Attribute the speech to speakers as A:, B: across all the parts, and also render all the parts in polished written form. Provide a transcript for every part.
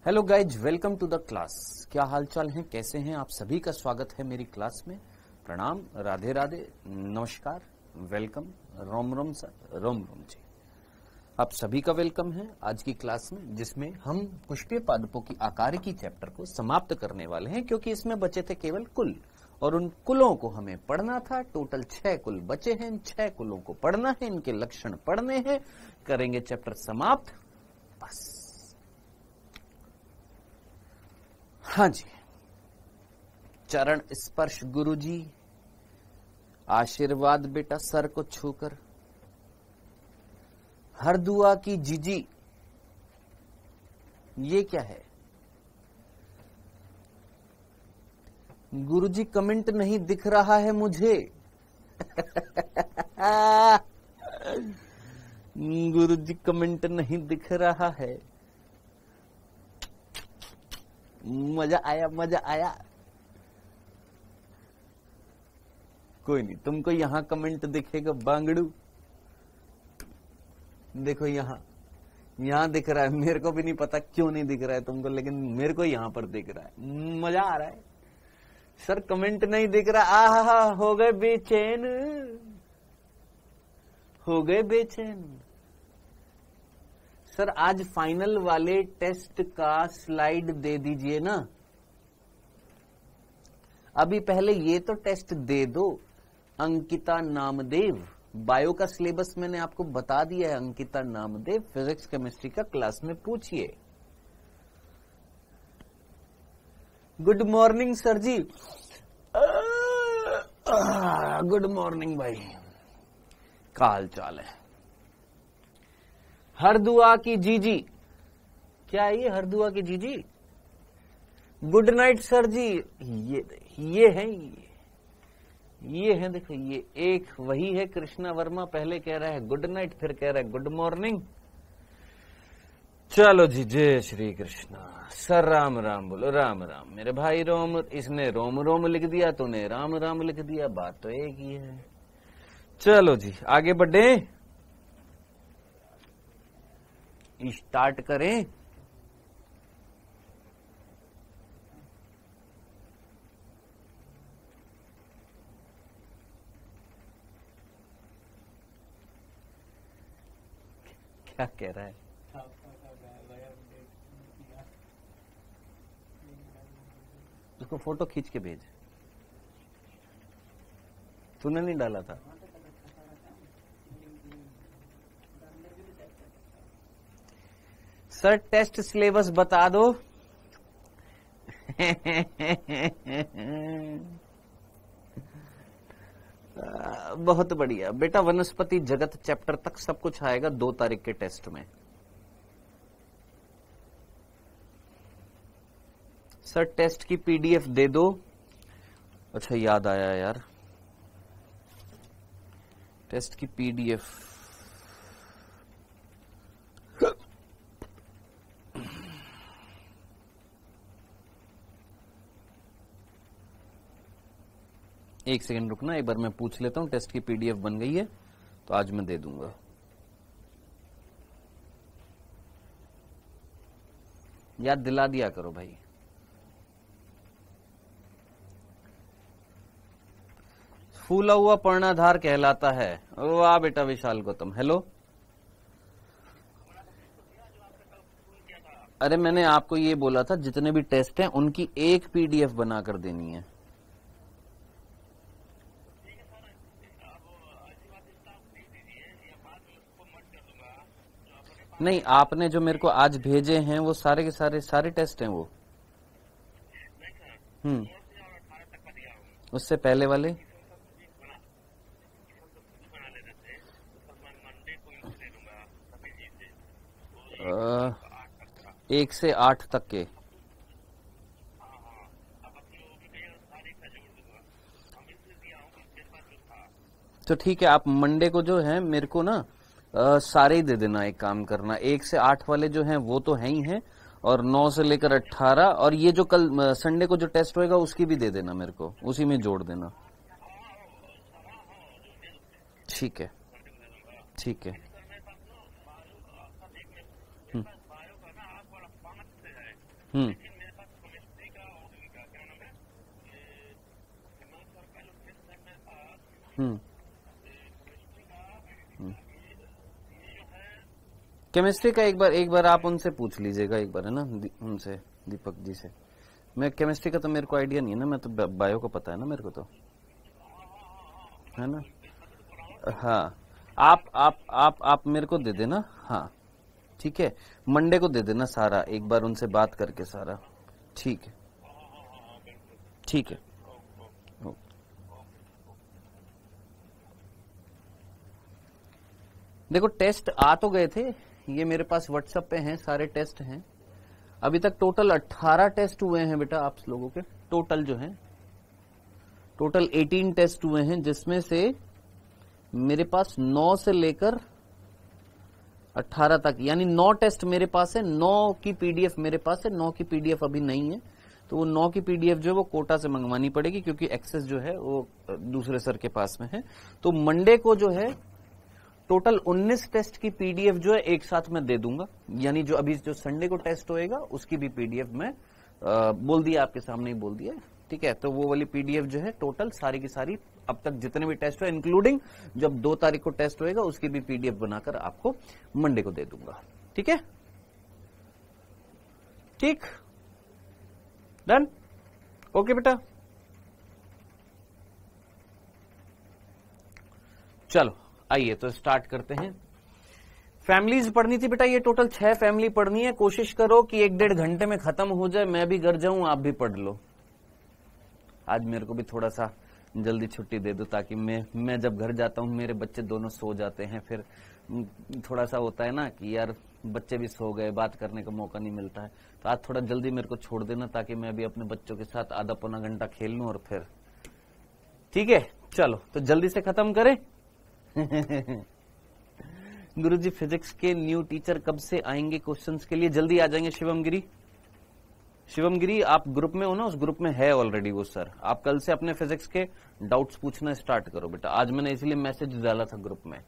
A: Hello guys, welcome to the class. क्या हालचाल है, कैसे हैं आप सभी? का स्वागत है मेरी क्लास में। प्रणाम, राधे राधे, नमस्कार, वेलकम, रोम रोम सर, रोम रोम जी। आप सभी का वेलकम है आज की क्लास में, जिसमें हम पुष्पीय पादपों की आकारिकी चैप्टर को समाप्त करने वाले हैं, क्योंकि इसमें बचे थे केवल कुल, और उन कुलों को हमें पढ़ना था। टोटल 6 कुल बचे हैं, इन 6 कुलों को पढ़ना है, इनके लक्षण पढ़ने हैं, करेंगे चैप्टर समाप्त, बस। हाँ जी, चरण स्पर्श गुरुजी, आशीर्वाद बेटा सर को छूकर, हर दुआ की जीजी, ये क्या है? गुरुजी कमेंट नहीं दिख रहा है मुझे। गुरुजी कमेंट नहीं दिख रहा है। मजा आया, मजा आया। कोई नहीं, तुमको यहां कमेंट दिखेगा बांगड़ू। देखो यहां दिख रहा है। मेरे को भी नहीं पता क्यों नहीं दिख रहा है तुमको, लेकिन मेरे को यहां पर दिख रहा है। मजा आ रहा है। सर कमेंट नहीं दिख रहा। आहा, हो गए बेचैन, हो गए बेचैन। सर आज फाइनल वाले टेस्ट का स्लाइड दे दीजिए ना। अभी पहले ये तो टेस्ट दे दो। अंकिता नामदेव, बायो का सिलेबस मैंने आपको बता दिया है। अंकिता नामदेव, फिजिक्स केमिस्ट्री का क्लास में पूछिए। गुड मॉर्निंग सर जी। गुड मॉर्निंग भाई, का हाल चाल है? हर दुआ की जीजी, क्या है ये हर दुआ की जीजी? गुड नाइट सर जी। ये है, ये है, देखो ये एक वही है कृष्णा वर्मा। पहले कह रहा है गुड नाइट, फिर कह रहा है गुड मॉर्निंग। चलो जी, जय श्री कृष्णा। सर राम राम बोलो, राम राम। मेरे भाई रोम, इसने रोम रोम लिख दिया, तूने राम राम लिख दिया, बात तो एक ही है। चलो जी, आगे बढ़े, स्टार्ट करें। क्या कह रहा है? उसको फोटो खींच के भेज। तूने नहीं डाला था? सर टेस्ट सिलेबस बता दो। बहुत बढ़िया बेटा, वनस्पति जगत चैप्टर तक सब कुछ आएगा 2 तारीख के टेस्ट में। सर टेस्ट की पीडीएफ दे दो। अच्छा याद आया यार, टेस्ट की पीडीएफ। एक सेकंड रुकना, एक बार मैं पूछ लेता हूं। टेस्ट की पीडीएफ बन गई है तो आज मैं दे दूंगा। याद दिला दिया करो भाई। फूला हुआ पर्णाधार कहलाता है। वाह बेटा विशाल गौतम, हेलो। अरे मैंने आपको ये बोला था, जितने भी टेस्ट हैं उनकी एक पीडीएफ बनाकर देनी है। नहीं, आपने जो मेरे को आज भेजे हैं वो सारे के सारे टेस्ट हैं वो। उससे पहले वाले 1 से 8 तक के। तो ठीक है, आप मंडे को जो है मेरे को ना सारे ही दे देना। एक काम करना, 1 से 8 वाले जो हैं वो तो है ही हैं, और 9 से लेकर 18, और ये जो कल संडे को जो टेस्ट होएगा उसकी भी दे देना मेरे को, उसी में जोड़ देना। ठीक है, ठीक है। हम्म हम्म केमिस्ट्री का एक बार आप उनसे पूछ लीजिएगा एक बार, है ना, उनसे, दीपक जी से। मैं केमिस्ट्री का तो मेरे को आइडिया नहीं है ना, मैं तो बायो का पता है ना मेरे को तो, है ना। हाँ, आप मेरे को दे देना। हाँ ठीक है, मंडे को दे देना सारा, एक बार उनसे बात करके सारा। ठीक है, ठीक है। देखो टेस्ट आ तो गए थे, ये मेरे पास व्हाट्सएप पे हैं, सारे टेस्ट हैं। अभी तक टोटल 18 टेस्ट हुए हैं बेटा आप लोगों के, टोटल जो है, टोटल 18 टेस्ट हुए हैं, जिसमें से मेरे पास 9 से लेकर 18 तक, यानी 9 टेस्ट मेरे पास है। 9 की पीडीएफ मेरे पास है, 9 की पीडीएफ अभी नहीं है, तो वो 9 की पीडीएफ जो है वो कोटा से मंगवानी पड़ेगी, क्योंकि एक्सेस जो है वो दूसरे सर के पास में है। तो मंडे को जो है टोटल 19 टेस्ट की पीडीएफ जो है एक साथ मैं दे दूंगा, यानी जो अभी जो संडे को टेस्ट होएगा उसकी भी पीडीएफ मैं बोल दिया, आपके सामने ही बोल दिया, ठीक है। तो वो वाली पीडीएफ जो है टोटल सारी की सारी अब तक जितने भी टेस्ट हुए, इंक्लूडिंग जब 2 तारीख को टेस्ट होएगा उसकी भी पीडीएफ बनाकर आपको मंडे को दे दूंगा, ठीक है। ठीक, डन, ओके बेटा। चलो आइए तो स्टार्ट करते हैं। फैमिलीज पढ़नी थी बेटा, ये टोटल 6 फैमिली पढ़नी है। कोशिश करो कि 1-1.5 घंटे में खत्म हो जाए, मैं भी घर जाऊं, आप भी पढ़ लो। आज मेरे को भी थोड़ा सा जल्दी छुट्टी दे दो, ताकि मैं जब घर जाता हूं मेरे बच्चे दोनों सो जाते हैं, फिर थोड़ा सा होता है ना कि यार बच्चे भी सो गए, बात करने का मौका नहीं मिलता है। तो आज थोड़ा जल्दी मेरे को छोड़ देना, ताकि मैं भी अपने बच्चों के साथ आधा पौना घंटा खेल लूं, और फिर ठीक है। चलो तो जल्दी से खत्म करें। गुरुजी फिजिक्स के न्यू टीचर कब से आएंगे क्वेश्चंस के लिए? जल्दी आ जाएंगे। शिवम गिरी आप ग्रुप में हो ना, उस ग्रुप में है ऑलरेडी वो सर। आप कल से अपने फिजिक्स के डाउट्स पूछना स्टार्ट करो बेटा, आज मैंने इसलिए मैसेज डाला था ग्रुप में।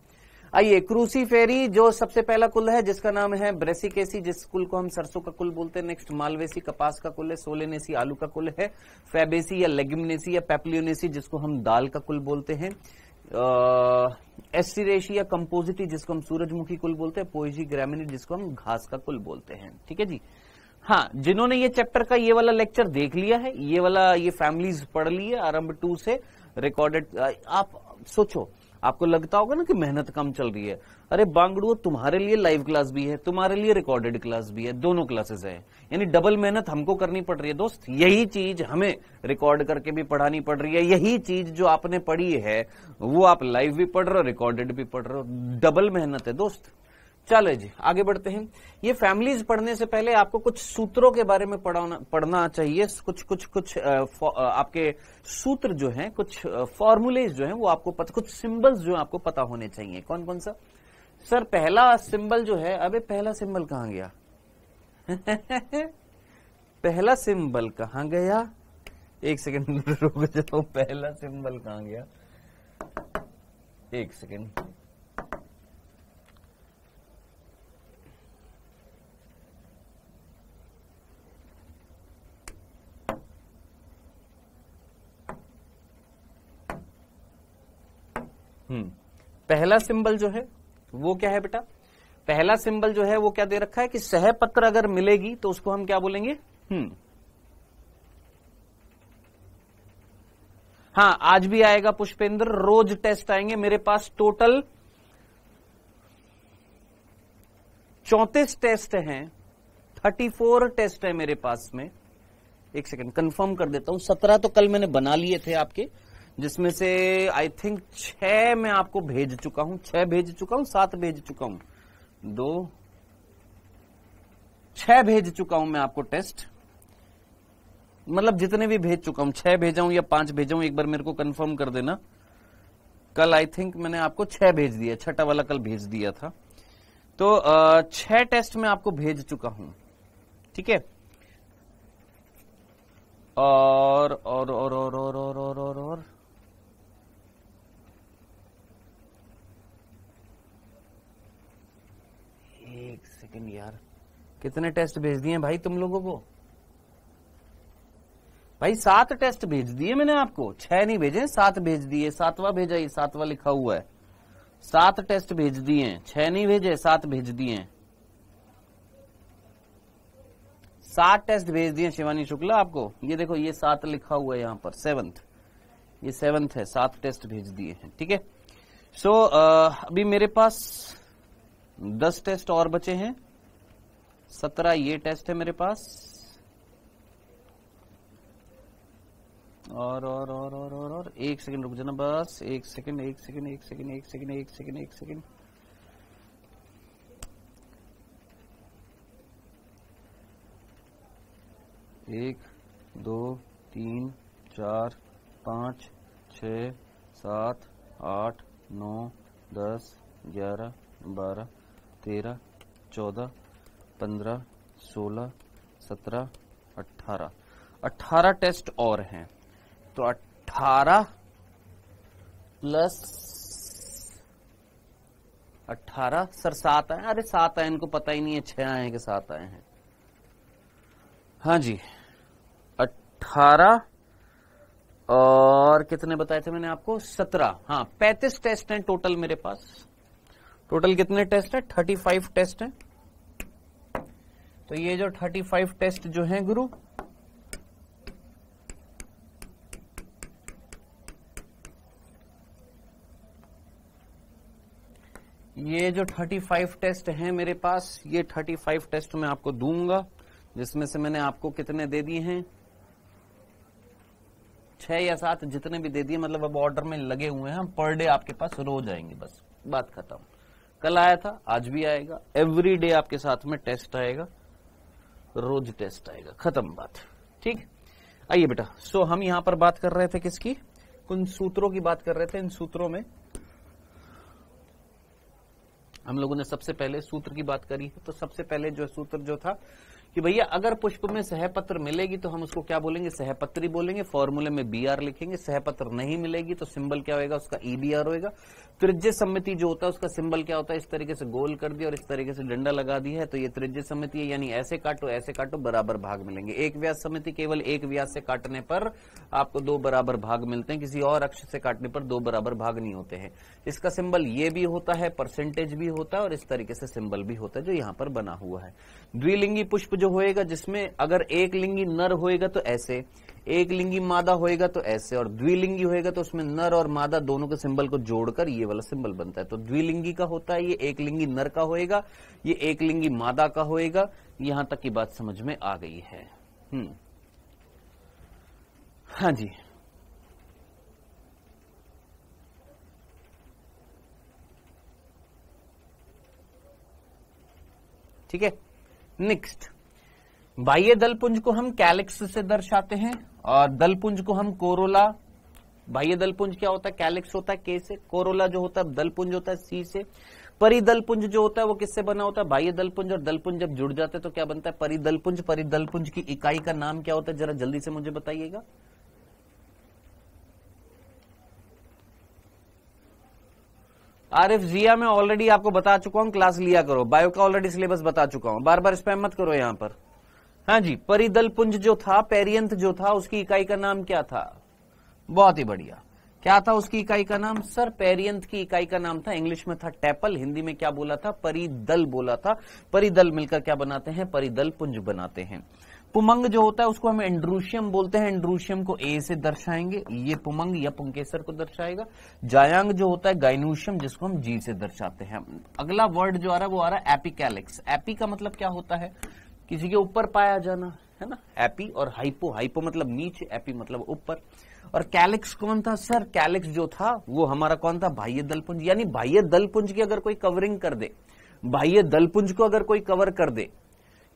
A: आइए, क्रूसीफेरी जो सबसे पहला कुल है, जिसका नाम है ब्रेसिकेसी, जिस कुल को हम सरसों का कुल बोलते हैं। नेक्स्ट मालवेसी कपास का कुल है। सोलेनेसी आलू का कुल है। फैबेसी या लेग्यूमिनेसी या पेप्लियोनेसी जिसको हम दाल का कुल बोलते हैं। एस्टिरेशी या कंपोजिटी जिसको हम सूरजमुखी कुल बोलते हैं। पोएजी ग्रामिनी जिसको हम घास का कुल बोलते हैं, ठीक है जी। हाँ, जिन्होंने ये चैप्टर का ये वाला लेक्चर देख लिया है, ये फैमिलीज पढ़ ली है आरंभ 2 से रिकॉर्डेड, आप सोचो, आपको लगता होगा ना कि मेहनत कम चल रही है। अरे बांगड़ुओ, तुम्हारे लिए लाइव क्लास भी है, तुम्हारे लिए रिकॉर्डेड क्लास भी है, दोनों क्लासेस है, यानी डबल मेहनत हमको करनी पड़ रही है दोस्त। यही चीज हमें रिकॉर्ड करके भी पढ़ानी पड़ रही है। यही चीज जो आपने पढ़ी है वो आप लाइव भी पढ़ रहे हो, रिकॉर्डेड भी पढ़ रहे हो, डबल मेहनत है दोस्त। चलो जी आगे बढ़ते हैं। ये फैमिलीज पढ़ने से पहले आपको कुछ सूत्रों के बारे में पढ़ना चाहिए। कुछ आपके सूत्र जो हैं, कुछ फॉर्मूलेज जो हैं वो आपको पता, कुछ सिंबल्स जो आपको पता होने चाहिए। कौन कौन सा? सर पहला सिंबल जो है, अबे पहला सिंबल कहाँ गया? पहला सिंबल कहाँ गया? एक सेकंड रुक जाओ, पहला सिंबल कहाँ गया? एक सेकंड। पहला सिंबल जो है वो क्या है बेटा? पहला सिंबल जो है वो क्या दे रखा है कि सहपत्र अगर मिलेगी तो उसको हम क्या बोलेंगे? हाँ, आज भी आएगा पुष्पेंद्र, रोज टेस्ट आएंगे मेरे पास। टोटल 34 टेस्ट हैं, 34 टेस्ट है मेरे पास में। एक सेकंड कंफर्म कर देता हूं। 17 तो कल मैंने बना लिए थे आपके, जिसमें से आई थिंक 6 मैं आपको भेज चुका हूं, 6 भेज चुका हूं, 7 भेज चुका हूं, 6 भेज चुका हूं मैं आपको टेस्ट। मतलब जितने भी भेज चुका हूं, 6 भेजा हूं या 5 भेजा हूं, एक बार मेरे को कंफर्म कर देना। कल आई थिंक मैंने आपको 6 भेज दिया, 6ठा वाला कल भेज दिया था। तो 6 टेस्ट मैं आपको भेज चुका हूं, ठीक है। और एक सेकंड यार, कितने टेस्ट भेज दिए भाई तुम लोगों को? भाई 7 टेस्ट भेज दिए मैंने आपको, 6 नहीं भेजे, 7 भेज दिए, 7वां भेजा, ये 7वां लिखा हुआ है। 7 टेस्ट भेज दिए, 6 नहीं भेजे, 7 भेज दिए, 7 टेस्ट भेज दिए शिवानी शुक्ला आपको। ये देखो ये 7 लिखा हुआ है यहाँ पर, 7th, ये 7th है, 7 टेस्ट भेज दिए हैं। ठीक है, सो अभी मेरे पास 10 टेस्ट और बचे हैं, 17 ये टेस्ट है मेरे पास, और 1 सेकंड रुक जाना बस, 1 second 1 second 1 second 1 second 1 second 1 second. एक, 2, 3, 4, 5, 6, 7, 8, 9, 10, 11, 12, 13, 14, 15, 16, 17, 18, 18 टेस्ट और हैं। तो 18 प्लस 18 सर 7 आए, अरे 7 आए, इनको पता ही नहीं है 6 आए कि 7 आए हैं। हाँ जी 18 और कितने बताए थे मैंने आपको, 17, हाँ 35 टेस्ट हैं टोटल मेरे पास। टोटल कितने टेस्ट है, 35 टेस्ट हैं। तो ये जो 35 टेस्ट जो हैं गुरु, ये जो 35 टेस्ट हैं मेरे पास, ये 35 टेस्ट मैं आपको दूंगा, जिसमें से मैंने आपको कितने दे दिए हैं, 6 या 7 जितने भी दे दिए, मतलब अब ऑर्डर में लगे हुए हैं हम, पर डे आपके पास रोज आएंगे, बस बात खत्म। कल आया था, आज भी आएगा, एवरी डे आपके साथ में टेस्ट आएगा, रोज टेस्ट आएगा, खत्म बात। ठीक, आइए बेटा। सो हम यहां पर बात कर रहे थे किसकी, कुछ सूत्रों की बात कर रहे थे। इन सूत्रों में हम लोगों ने सबसे पहले सूत्र की बात करी है। तो सबसे पहले जो सूत्र जो था कि भैया अगर पुष्प में सहपत्र मिलेगी तो हम उसको क्या बोलेंगे, सहपत्री बोलेंगे, फॉर्मूले में बीआर लिखेंगे। सहपत्र नहीं मिलेगी तो सिंबल क्या होगा, उसका ईबीआर होगा। त्रिज्य सममिति जो होता है उसका सिंबल क्या होता है, इस तरीके से गोल कर दिया और इस तरीके से डंडा लगा दिया है तो ये त्रिज्य सममिति है, यानी ऐसे काटो बराबर भाग मिलेंगे। एक व्यास सममिति केवल एक व्यास से काटने पर आपको 2 बराबर भाग मिलते हैं, किसी और अक्ष से काटने पर 2 बराबर भाग नहीं होते हैं। इसका सिंबल ये भी होता है, परसेंटेज भी होता है और इस तरीके से सिंबल भी होता है जो यहाँ पर बना हुआ है। द्विलिंगी पुष्प जो होएगा, जिसमें अगर एक लिंगी नर होएगा तो ऐसे, एक लिंगी मादा होएगा तो ऐसे, और द्विलिंगी होएगा तो उसमें नर और मादा दोनों के सिंबल को जोड़कर ये वाला सिंबल बनता है। तो द्विलिंगी का होता है, ये एक लिंगी नर का होएगा, ये एक लिंगी मादा का होएगा। यहां तक की बात समझ में आ गई है। हाँ जी, ठीक है। नेक्स्ट, बाह्य दलपुंज को हम कैलिक्स से दर्शाते हैं और दलपुंज को हम कोरोला। बाह्य दलपुंज क्या होता है, कैलिक्स होता है के से, कोरोला जो होता है दलपुंज होता है सी से। परिदलपुंज जो होता है वो किससे बना होता है, बाह्य दलपुंज और दलपुंज जब जुड़ जाते हैं तो क्या बनता है, परिदलपुंज। परिदलपुंज की इकाई का नाम क्या होता है, जरा जल्दी से मुझे बताइएगा। आरिफ जिया मैं ऑलरेडी आपको बता चुका हूं, क्लास लिया करो, बायो का ऑलरेडी सिलेबस बता चुका हूं, बार बार स्पैम मत करो यहां पर। हाँ जी, परिदलपुंज जो था, पेरियंत जो था, उसकी इकाई का नाम क्या था, बहुत ही बढ़िया, क्या था उसकी इकाई का नाम, सर पेरियंत की इकाई का नाम था, इंग्लिश में था टेपल, हिंदी में क्या बोला था, परिदल बोला था। परिदल मिलकर क्या बनाते हैं, परिदल पुंज बनाते हैं। पुमंग जो होता है उसको हम एंड्रूशियम बोलते हैं, एंड्रूशियम को ए से दर्शाएंगे, ये पुमंग या पुंकेसर को दर्शाएगा। जायांग जो होता है गाइनूशियम, जिसको हम जी से दर्शाते हैं। अगला वर्ड जो आ रहा है वो आ रहा है एपिकैलिक्स। एपी का मतलब क्या होता है, किसी के ऊपर पाया जाना, है ना, एपी। और हाइपो, हाइपो मतलब नीचे, एपी मतलब ऊपर। और कैलिक्स कौन था, सर कैलिक्स जो था वो हमारा कौन था, बाह्य दलपुंज। यानी बाह्य दलपुंज की अगर कोई कवरिंग कर दे, बाह्य दलपुंज को अगर कोई कवर कर दे,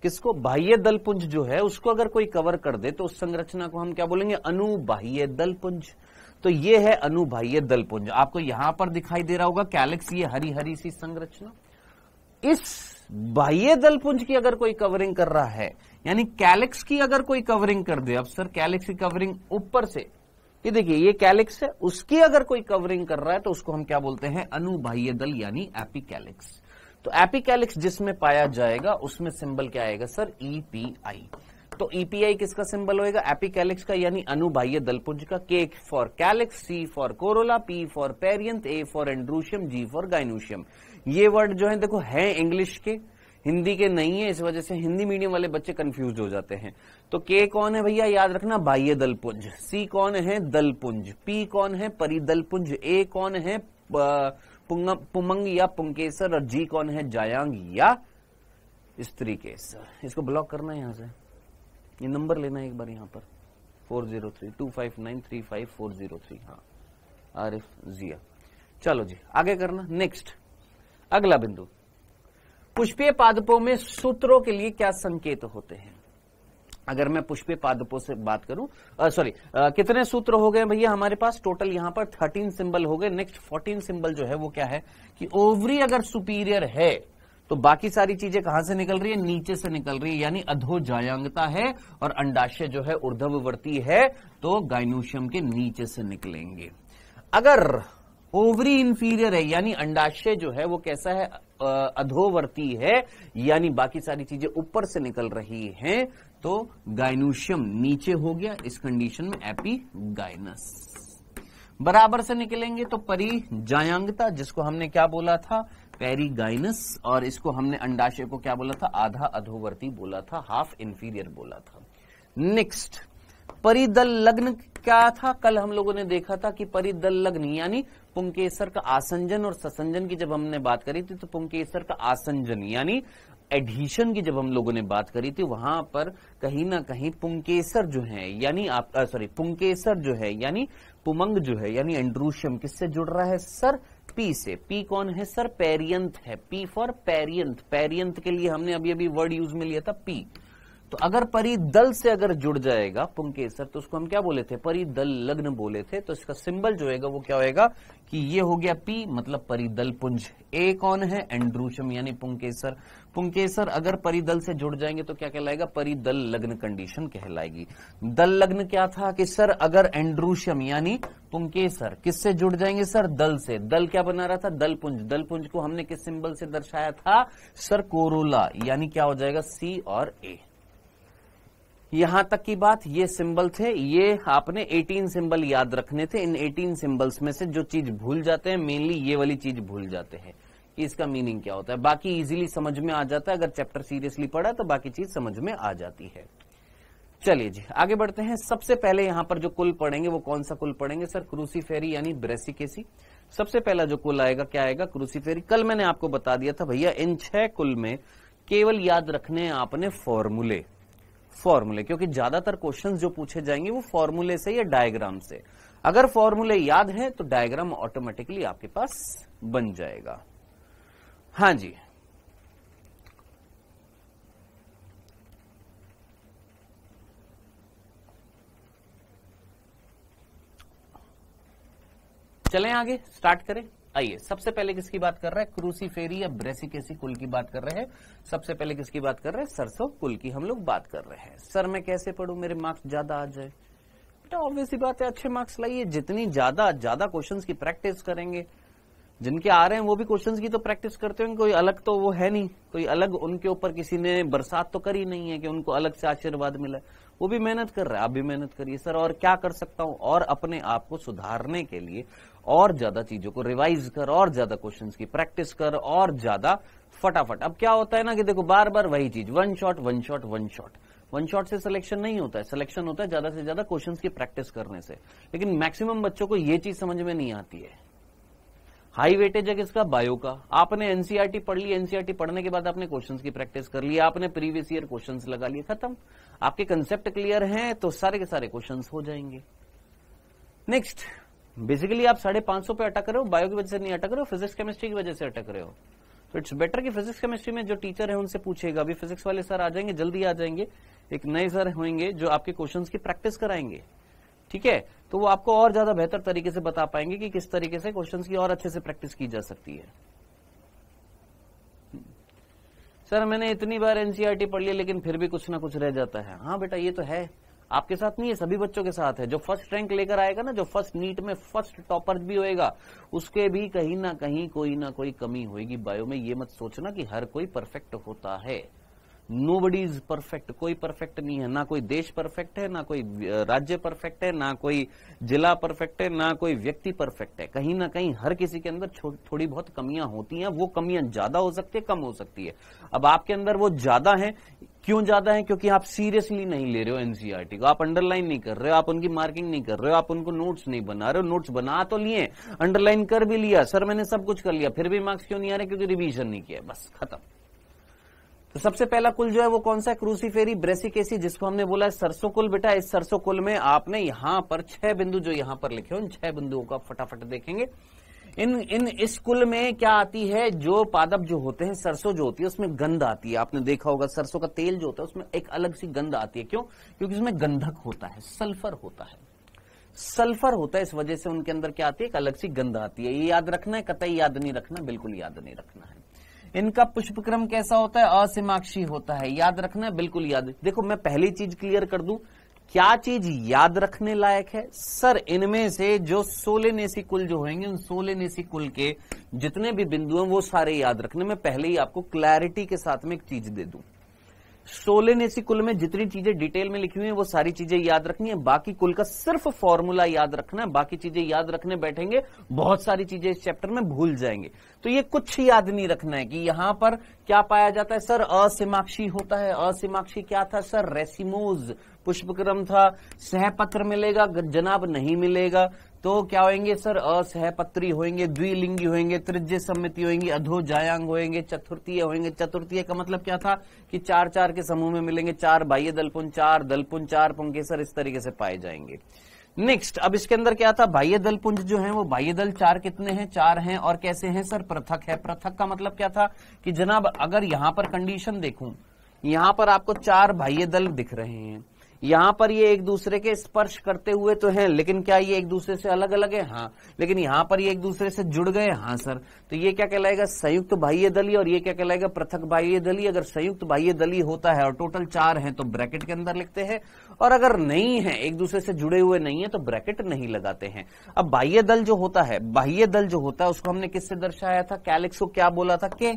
A: किसको, बाह्य दलपुंज जो है उसको अगर कोई कवर कर दे तो उस संरचना को हम क्या बोलेंगे, अनुबाह्य दलपुंज। तो ये है अनुबाह्य दलपुंज। आपको यहां पर दिखाई दे रहा होगा कैलिक्स, ये हरी हरी सी संरचना। इस बाह्य दलपुंज की अगर कोई कवरिंग कर रहा है, यानी कैलिक्स की अगर कोई कवरिंग कर दे, अब सर कैलिक्स की कवरिंग ऊपर से, ये देखिए ये कैलिक्स है, उसकी अगर कोई कवरिंग कर रहा है तो उसको हम क्या बोलते हैं, अनुबाह्य दल यानी एपिकैलिक्स। तो एपिकैलिक्स जिसमें पाया जाएगा उसमें सिंबल क्या आएगा सर, ईपीआई। तो ईपीआई किसका सिंबल होएगा? एपिकैलिक्स का, यानी अनुबाह्य दलपुंज का। K for calyx, C for corolla, P for perianth, A for androecium, G for gynoecium. ये वर्ड जो है देखो है इंग्लिश के, हिंदी के नहीं है, इस वजह से हिंदी मीडियम वाले बच्चे कंफ्यूज हो जाते हैं। तो के कौन है भैया? याद रखना बाह्य दलपुंज। सी कौन है? दलपुंज। पी कौन है? परिदलपुंज। ए कौन है? पुमंग या पुंकेसर। और जी कौन है? जायांग या स्त्रीकेसर। इसको ब्लॉक करना है यहां से, ये नंबर लेना है एक बार यहां पर 40325935403। हाँ, आरिफ जिया। चलो जी आगे करना। नेक्स्ट अगला बिंदु, पुष्पीय पादपों में सूत्रों के लिए क्या संकेत होते हैं? अगर मैं पुष्पीय पादपों से बात करूं, कितने सूत्र हो गए भैया हमारे पास? टोटल यहां पर 13 सिंबल हो गए। नेक्स्ट 14 सिंबल जो है वो क्या है कि ओवरी अगर सुपीरियर है तो बाकी सारी चीजें कहां से निकल रही है? नीचे से निकल रही है, यानी अधोजायांगता है। और अंडाशय जो है ऊर्ध्ववर्ती है तो गाइनोशियम के नीचे से निकलेंगे। अगर ओवरी इंफीरियर है यानी अंडाशय जो है वो कैसा है? अधोवर्ती है, यानी बाकी सारी चीजें ऊपर से निकल रही हैं, तो गाइनोशियम नीचे हो गया। इस कंडीशन में एपीगाइनस। बराबर से निकलेंगे तो परिजायांगता, जिसको हमने क्या बोला था? पेरीगाइनस। और इसको हमने अंडाशय को क्या बोला था? आधा अधोवर्ती बोला था, हाफ इंफीरियर बोला था। नेक्स्ट परिदल लग्न क्या था? कल हम लोगों ने देखा था कि परिदल लग्न यानी पुंकेसर का आसंजन और ससंजन की जब हमने बात करी थी तो पुंकेसर का आसंजन यानी एडहीशन की जब हम लोगों ने बात करी थी वहां पर कहीं ना कहीं पुंकेसर जो है यानी पुंकेसर जो है यानी पुमंग जो है यानी एंड्रूशियम किससे जुड़ रहा है सर? पी से। पी कौन है सर? पेरियंथ है। P for perianth. पेरियंथ के लिए हमने अभी अभी वर्ड यूज में लिया था पी। तो अगर परिदल से अगर जुड़ जाएगा पुंकेसर तो उसको हम क्या बोले थे? परिदल लग्न बोले थे। तो इसका सिंबल जो होगा वो क्या होएगा कि ये हो गया पी, मतलब परिदल पुंज। ए कौन है? एंड्रूशियम यानी पुंकेसर। पुंकेसर अगर परिदल से जुड़ जाएंगे तो क्या कहलाएगा? परिदल लग्न कंडीशन कहलाएगी। दल लग्न क्या था कि सर अगर एंड्रूशियम यानी पुंकेसर किससे जुड़ जाएंगे सर? दल से। दल क्या बना रहा था? दल पुंज। दल पुंज को हमने किस सिंबल से दर्शाया था सर? कोरोला, यानी क्या हो जाएगा? सी और ए। यहां तक की बात, ये सिंबल थे, ये आपने 18 सिंबल याद रखने थे। इन 18 सिंबल्स में से जो चीज भूल जाते हैं मेनली ये वाली चीज भूल जाते हैं कि इसका मीनिंग क्या होता है। बाकी इजीली समझ में आ जाता है, अगर चैप्टर सीरियसली पढ़ा तो बाकी चीज समझ में आ जाती है। चलिए जी आगे बढ़ते हैं। सबसे पहले यहां पर जो कुल पढ़ेंगे वो कौन सा कुल पढ़ेंगे सर? क्रूसीफेरी यानी ब्रेसिकेसी। सबसे पहला जो कुल आएगा क्या आएगा? क्रूसीफेरी। कल मैंने आपको बता दिया था भैया इन 6 कुल में केवल याद रखने हैं आपने फॉर्मूले, क्योंकि ज्यादातर क्वेश्चंस जो पूछे जाएंगे वो फॉर्मूले से या डायग्राम से। अगर फॉर्मूले याद है तो डायग्राम ऑटोमेटिकली आपके पास बन जाएगा। हाँ जी, चलें आगे, स्टार्ट करें। आइए, सबसे पहले किसकी बात कर रहे हैं? क्रूसीफेरी या ब्रेसिकेसी कुल की बात कर रहे हैं। सबसे पहले किसकी बात कर रहे हैं? सरसों कुल की हम लोग बात कर रहे हैं। सर मैं कैसे पढ़ूं मेरे मार्क्स ज्यादा आ जाए? बेटा ऑब्वियस सी बात है, अच्छे मार्क्स लाइए। जितनी ज्यादा क्वेश्चंस की प्रैक्टिस करेंगे, जिनके आ रहे हैं वो भी क्वेश्चंस की तो प्रैक्टिस करते होंगे, कोई अलग तो वो है नहीं, कोई अलग उनके ऊपर किसी ने बरसात तो करी नहीं है कि उनको अलग से आशीर्वाद मिला। वो भी मेहनत कर रहा है, आप भी मेहनत करिए। सर और क्या कर सकता हूं? और अपने आप को सुधारने के लिए और ज्यादा चीजों को रिवाइज कर, और ज्यादा क्वेश्चंस की प्रैक्टिस कर, और ज्यादा फटाफट। अब क्या होता है ना कि देखो बार बार वही चीज, वन शॉट से सिलेक्शन नहीं होता है। सिलेक्शन होता है ज्यादा से ज्यादा क्वेश्चंस की प्रैक्टिस करने से। लेकिन मैक्सिमम बच्चों को ये चीज समझ में नहीं आती है। हाई वेटेज है किसका? बायो का। आपने एनसीईआरटी पढ़ ली, एनसीईआरटी पढ़ने के बाद आपने क्वेश्चंस की प्रैक्टिस कर ली, आपने प्रीवियस ईयर क्वेश्चंस लगा लिए, खत्म। आपके कंसेप्ट क्लियर हैं तो सारे के सारे क्वेश्चंस हो जाएंगे। नेक्स्ट, बेसिकली आप 550 पे अटक रहे हो, बायो की वजह से नहीं अटक रहे हो, फिजिक्स केमिस्ट्री की वजह से अटक रहे हो। तो इट्स बेटर कि फिजिक्स केमिस्ट्री में जो टीचर है उनसे पूछेगा। अभी फिजिक्स वाले सर आ जाएंगे, जल्दी आ जाएंगे। एक नए सर होंगे जो आपके क्वेश्चंस की प्रैक्टिस कराएंगे, ठीक है? तो वो आपको और ज्यादा बेहतर तरीके से बता पाएंगे कि किस तरीके से क्वेश्चंस की और अच्छे से प्रैक्टिस की जा सकती है। सर मैंने इतनी बार एनसीईआरटी पढ़ लिया लेकिन फिर भी कुछ ना कुछ रह जाता है। हाँ बेटा ये तो है, आपके साथ नहीं है, सभी बच्चों के साथ है। जो फर्स्ट रैंक लेकर आएगा ना, जो फर्स्ट नीट में फर्स्ट टॉपर भी होएगा, उसके भी कहीं ना कहीं कोई ना कोई कमी होगी बायो में। ये मत सोचना कि हर कोई परफेक्ट होता है। नोबडी इज परफेक्ट, कोई परफेक्ट नहीं है, ना कोई देश परफेक्ट है, ना कोई राज्य परफेक्ट है, ना कोई जिला परफेक्ट है, ना कोई व्यक्ति परफेक्ट है। कहीं ना कहीं हर किसी के अंदर थोड़ी बहुत कमियां होती हैं। वो कमियां ज्यादा हो सकती है, कम हो सकती है। अब आपके अंदर वो ज्यादा है, क्यों ज्यादा है? क्योंकि आप सीरियसली नहीं ले रहे हो एनसीईआरटी को, आप अंडरलाइन नहीं कर रहे हो, आप उनकी मार्किंग नहीं कर रहे हो, आप उनको नोट्स नहीं बना रहे हो। नोट्स बना तो लिए, अंडरलाइन कर भी लिया, सर मैंने सब कुछ कर लिया, फिर भी मार्क्स क्यों नहीं आ रहे? क्योंकि रिवीजन नहीं किया, बस खत्म। तो सबसे पहला कुल जो है वो कौन सा है? क्रूसीफेरी ब्रेसिकेसी, जिसको हमने बोला है सरसों कुल। बेटा इस सरसों कुल में आपने यहां पर 6 बिंदु जो यहां पर लिखे हो, इन 6 बिंदुओं का फटाफट देखेंगे। इस कुल में क्या आती है? जो पादप जो होते हैं, सरसों जो होती है उसमें गंध आती है। आपने देखा होगा सरसों का तेल जो होता है उसमें एक अलग सी गंध आती है। क्यों? क्योंकि उसमें गंधक होता है, सल्फर होता है, सल्फर होता है, इस वजह से उनके अंदर क्या आती है? एक अलग सी गंध आती है। ये याद रखना है, कतई याद नहीं रखना, बिल्कुल याद नहीं रखना है। इनका पुष्पक्रम कैसा होता है? असीमाक्षी होता है, याद रखना है, बिल्कुल याद। देखो मैं पहली चीज क्लियर कर दूं, क्या चीज याद रखने लायक है? सर इनमें से जो सोलेनेसी कुल जो होंगे, उन सोलेनेसी कुल के जितने भी बिंदु हैं वो सारे याद रखने। मैं पहले ही आपको क्लैरिटी के साथ में एक चीज दे दूं, सोलेनेसी कुल में जितनी चीजें डिटेल में लिखी हुई हैं वो सारी चीजें याद रखनी है। बाकी कुल का सिर्फ फॉर्मूला याद रखना है, बाकी चीजें याद रखने बैठेंगे बहुत सारी चीजें इस चैप्टर में भूल जाएंगे। तो ये कुछ याद नहीं रखना है कि यहां पर क्या पाया जाता है। सर असीमाक्षी होता है, असीमाक्षी क्या था? सर रेसिमोज पुष्पक्रम था। सहपत्र मिलेगा जनाब? नहीं मिलेगा। तो क्या होंगे सर? असहपत्री होंगे, द्विलिंगी होंगे, त्रिज्य सम्मिति होंगी, अधोजायांग होंगे, चतुर्थीय होंगे। चतुर्थीय का मतलब क्या था? कि 4-4 के समूह में मिलेंगे, 4 बाह्य दलपुंज, 4 दलपुंज, 4 पुंकेसर, इस तरीके से पाए जाएंगे। नेक्स्ट, अब इसके अंदर क्या था? बाह्य दलपुंज जो है वो बाह्य दल 4 कितने हैं? 4 हैं। और कैसे हैं सर? पृथक है। पृथक का मतलब क्या था? कि जनाब अगर यहां पर कंडीशन देखूं, यहां पर आपको 4 बाह्य दल दिख रहे हैं, यहां पर ये एक दूसरे के स्पर्श करते हुए तो हैं, लेकिन क्या ये एक दूसरे से अलग अलग है? हाँ। लेकिन यहां पर ये एक दूसरे से जुड़ गए? हाँ सर। तो ये क्या कहलाएगा? संयुक्त बाह्य दलीय। और ये क्या कहलाएगा? पृथक बाह्य दलीय। अगर संयुक्त बाह्य दलीय होता है और टोटल 4 हैं तो ब्रैकेट के अंदर लिखते हैं, और अगर नहीं है, एक दूसरे से जुड़े हुए नहीं है, तो ब्रैकेट नहीं लगाते हैं। अब बाह्य दल जो होता है, बाह्य दल जो होता है उसको हमने किससे दर्शाया था? कैलिक्स को क्या बोला था? के।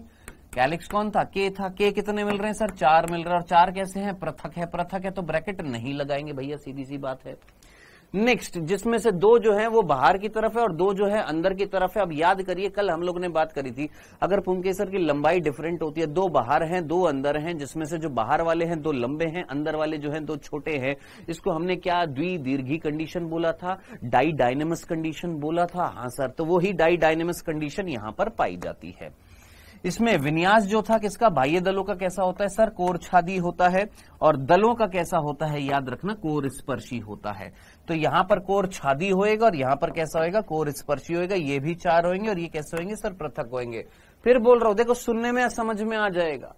A: कैलिक्स कौन था? के था। के कितने मिल रहे हैं सर? 4 मिल रहे हैं। और 4 कैसे हैं? पृथक है। पृथक है तो ब्रैकेट नहीं लगाएंगे भैया, सीधी सी बात है। नेक्स्ट, जिसमें से 2 जो है वो बाहर की तरफ है और 2 जो है अंदर की तरफ है। अब याद करिए, कल हम लोग ने बात करी थी, अगर पुंकेसर की लंबाई डिफरेंट होती है, 2 बाहर हैं 2 अंदर हैं, जिसमें से जो बाहर वाले हैं 2 लंबे हैं, अंदर वाले जो हैं 2 छोटे हैं, इसको हमने क्या द्विदीर्घी कंडीशन बोला था? डाई डायनेमस कंडीशन बोला था। हाँ सर। तो वो ही डाई डायनेमस कंडीशन यहां पर पाई जाती है। इसमें विन्यास जो था किसका? बाह्य दलों का कैसा होता है सर? कोर छादी होता है। और दलों का कैसा होता है? याद रखना, कोर स्पर्शी होता है। तो यहां पर कोर छादी होएगा और यहां पर कैसा होएगा? कोर स्पर्शी होएगा। ये भी 4 होंगे और ये कैसे होंगे सर? पृथक होंगे। फिर बोल रहा हूं, देखो सुनने में समझ में आ जाएगा।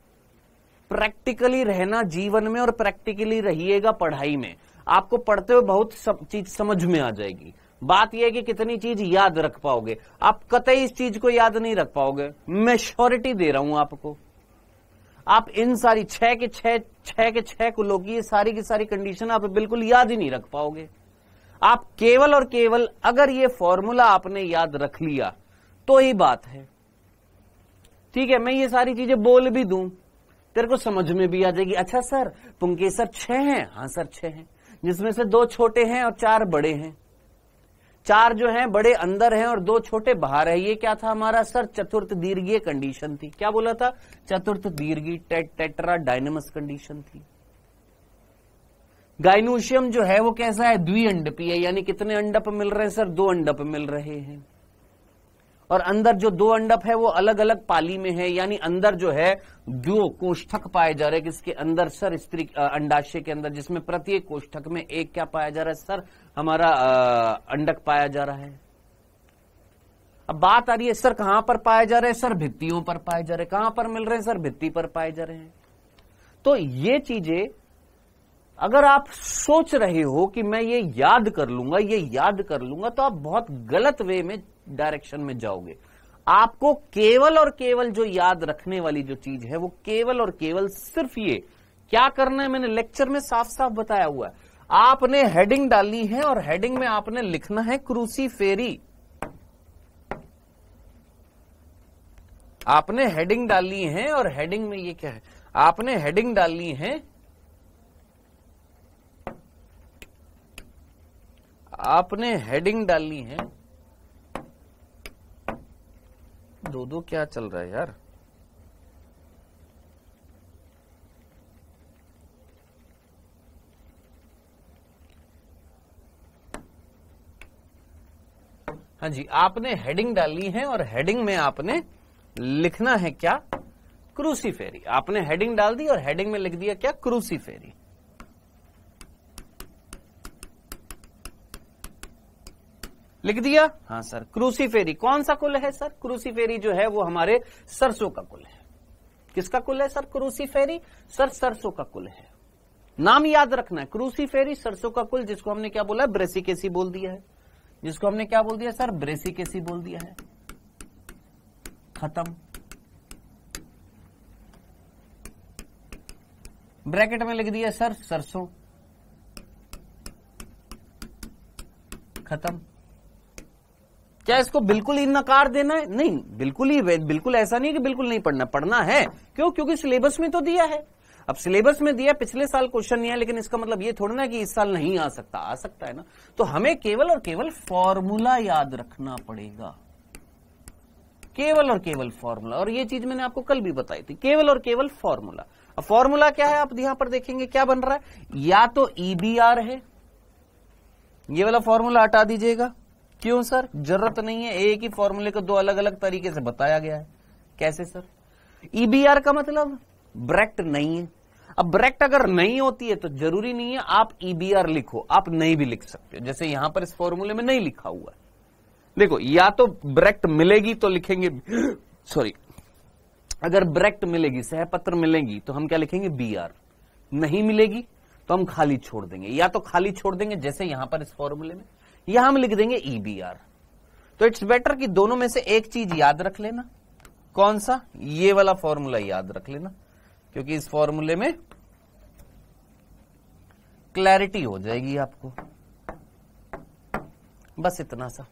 A: प्रैक्टिकली रहना जीवन में और प्रैक्टिकली रहिएगा पढ़ाई में। आपको पढ़ते हुए बहुत चीज समझ में आ जाएगी। बात यह है कि कितनी चीज याद रख पाओगे। आप कतई इस चीज को याद नहीं रख पाओगे, मैं श्योरिटी दे रहा हूं आपको। आप इन सारी 6 के 6 कुलों की ये सारी की सारी कंडीशन आप बिल्कुल याद ही नहीं रख पाओगे। आप केवल और केवल अगर ये फॉर्मूला आपने याद रख लिया तो ही बात है। ठीक है, मैं ये सारी चीजें बोल भी दूं, तेरे को समझ में भी आ जाएगी। अच्छा सर पुंकेसर 6 हैं? हाँ सर 6 हैं, जिसमें से 2 छोटे हैं और 4 बड़े हैं। 4 जो हैं बड़े अंदर हैं और 2 छोटे बाहर है। ये क्या था हमारा सर? चतुर्थ दीर्घीय कंडीशन थी। क्या बोला था? चतुर्थ दीर्घी टेट्रा डायनेमस कंडीशन थी। गाइनोशियम जो है वो कैसा है? द्विअंडपी है। यानी कितने अंडप मिल रहे हैं सर? 2 अंडप मिल रहे हैं। और अंदर जो 2 अंडप है वो अलग अलग पाली में है, यानी अंदर जो है 2 कोष्ठक पाए जा रहे हैं। किसके अंदर सर? स्त्री अंडाशय के अंदर, जिसमें प्रत्येक कोष्ठक में एक क्या पाया जा रहा है सर? हमारा अंडक पाया जा रहा है। अब बात आ रही है सर कहां पर पाए जा रहे हैं? सर भित्तियों पर पाए जा रहे हैं। कहां पर मिल रहे हैं सर? भित्ति पर पाए जा रहे हैं। तो ये चीजें अगर आप सोच रहे हो कि मैं ये याद कर लूंगा, ये याद कर लूंगा, तो आप बहुत गलत वे में डायरेक्शन में जाओगे। आपको केवल और केवल जो याद रखने वाली जो चीज है वो केवल और केवल सिर्फ ये क्या करना है, मैंने लेक्चर में साफ साफ बताया हुआ है। आपने हेडिंग डालनी है और हेडिंग में आपने लिखना है क्रूसीफेरी। आपने हेडिंग डाली है और हेडिंग में ये क्या है, आपने हेडिंग डाली है, आपने हेडिंग डाली है, दो क्या चल रहा है यार, हाँ जी, आपने हेडिंग डाली है और हेडिंग में आपने लिखना है क्या, क्रूसीफेरी। आपने हेडिंग डाल दी और हेडिंग में लिख दिया क्या, क्रूसीफेरी। लिख दिया, हाँ सर। क्रूसीफेरी कौन सा कुल है सर, क्रूसीफेरी जो है वो हमारे सरसों का कुल है। किसका कुल है सर, क्रूसीफेरी, सर सरसों का कुल है। नाम याद रखना है, क्रूसीफेरी सरसों का कुल, जिसको हमने क्या बोला, ब्रेसिकेसी बोल दिया है, जिसको हमने क्या बोल दिया सर, ब्रेसिकेसी बोल दिया है। खत्म। ब्रैकेट में लिख दिया सर सरसों, खत्म। क्या इसको बिल्कुल ही नकार देना है, नहीं, बिल्कुल ऐसा नहीं कि बिल्कुल नहीं पढ़ना, पढ़ना है। क्यों, क्योंकि सिलेबस में तो दिया है। अब सिलेबस में दिया, पिछले साल क्वेश्चन नहीं है, लेकिन इसका मतलब ये थोड़ा ना कि इस साल नहीं आ सकता, आ सकता है ना। तो हमें केवल और केवल फॉर्मूला याद रखना पड़ेगा, केवल और केवल फॉर्मूला। और ये चीज मैंने आपको कल भी बताई थी, केवल और केवल फॉर्मूला। अब फॉर्मूला क्या है, आप यहां पर देखेंगे क्या बन रहा है, या तो EBR है, ये वाला फॉर्मूला हटा दीजिएगा। क्यों सर, जरूरत नहीं है, एक ही फॉर्मूले को दो अलग अलग तरीके से बताया गया है। कैसे सर, EBR का मतलब ब्रैकेट नहीं है। अब ब्रैकेट अगर नहीं होती है तो जरूरी नहीं है आप EBR लिखो, आप नहीं भी लिख सकते हो। जैसे यहां पर इस फॉर्मूले में नहीं लिखा हुआ है, देखो, या तो ब्रैकेट मिलेगी तो लिखेंगे, सॉरी, अगर ब्रैकेट मिलेगी, सहपत्र मिलेगी, तो हम क्या लिखेंगे, BR। नहीं मिलेगी तो हम खाली छोड़ देंगे, या तो खाली छोड़ देंगे जैसे यहां पर इस फॉर्मूले में, या हम लिख देंगे EBR। तो इट्स बेटर कि दोनों में से एक चीज याद रख लेना। कौन सा, ये वाला फॉर्मूला याद रख लेना, क्योंकि इस फॉर्मूले में क्लैरिटी हो जाएगी आपको। बस इतना सा,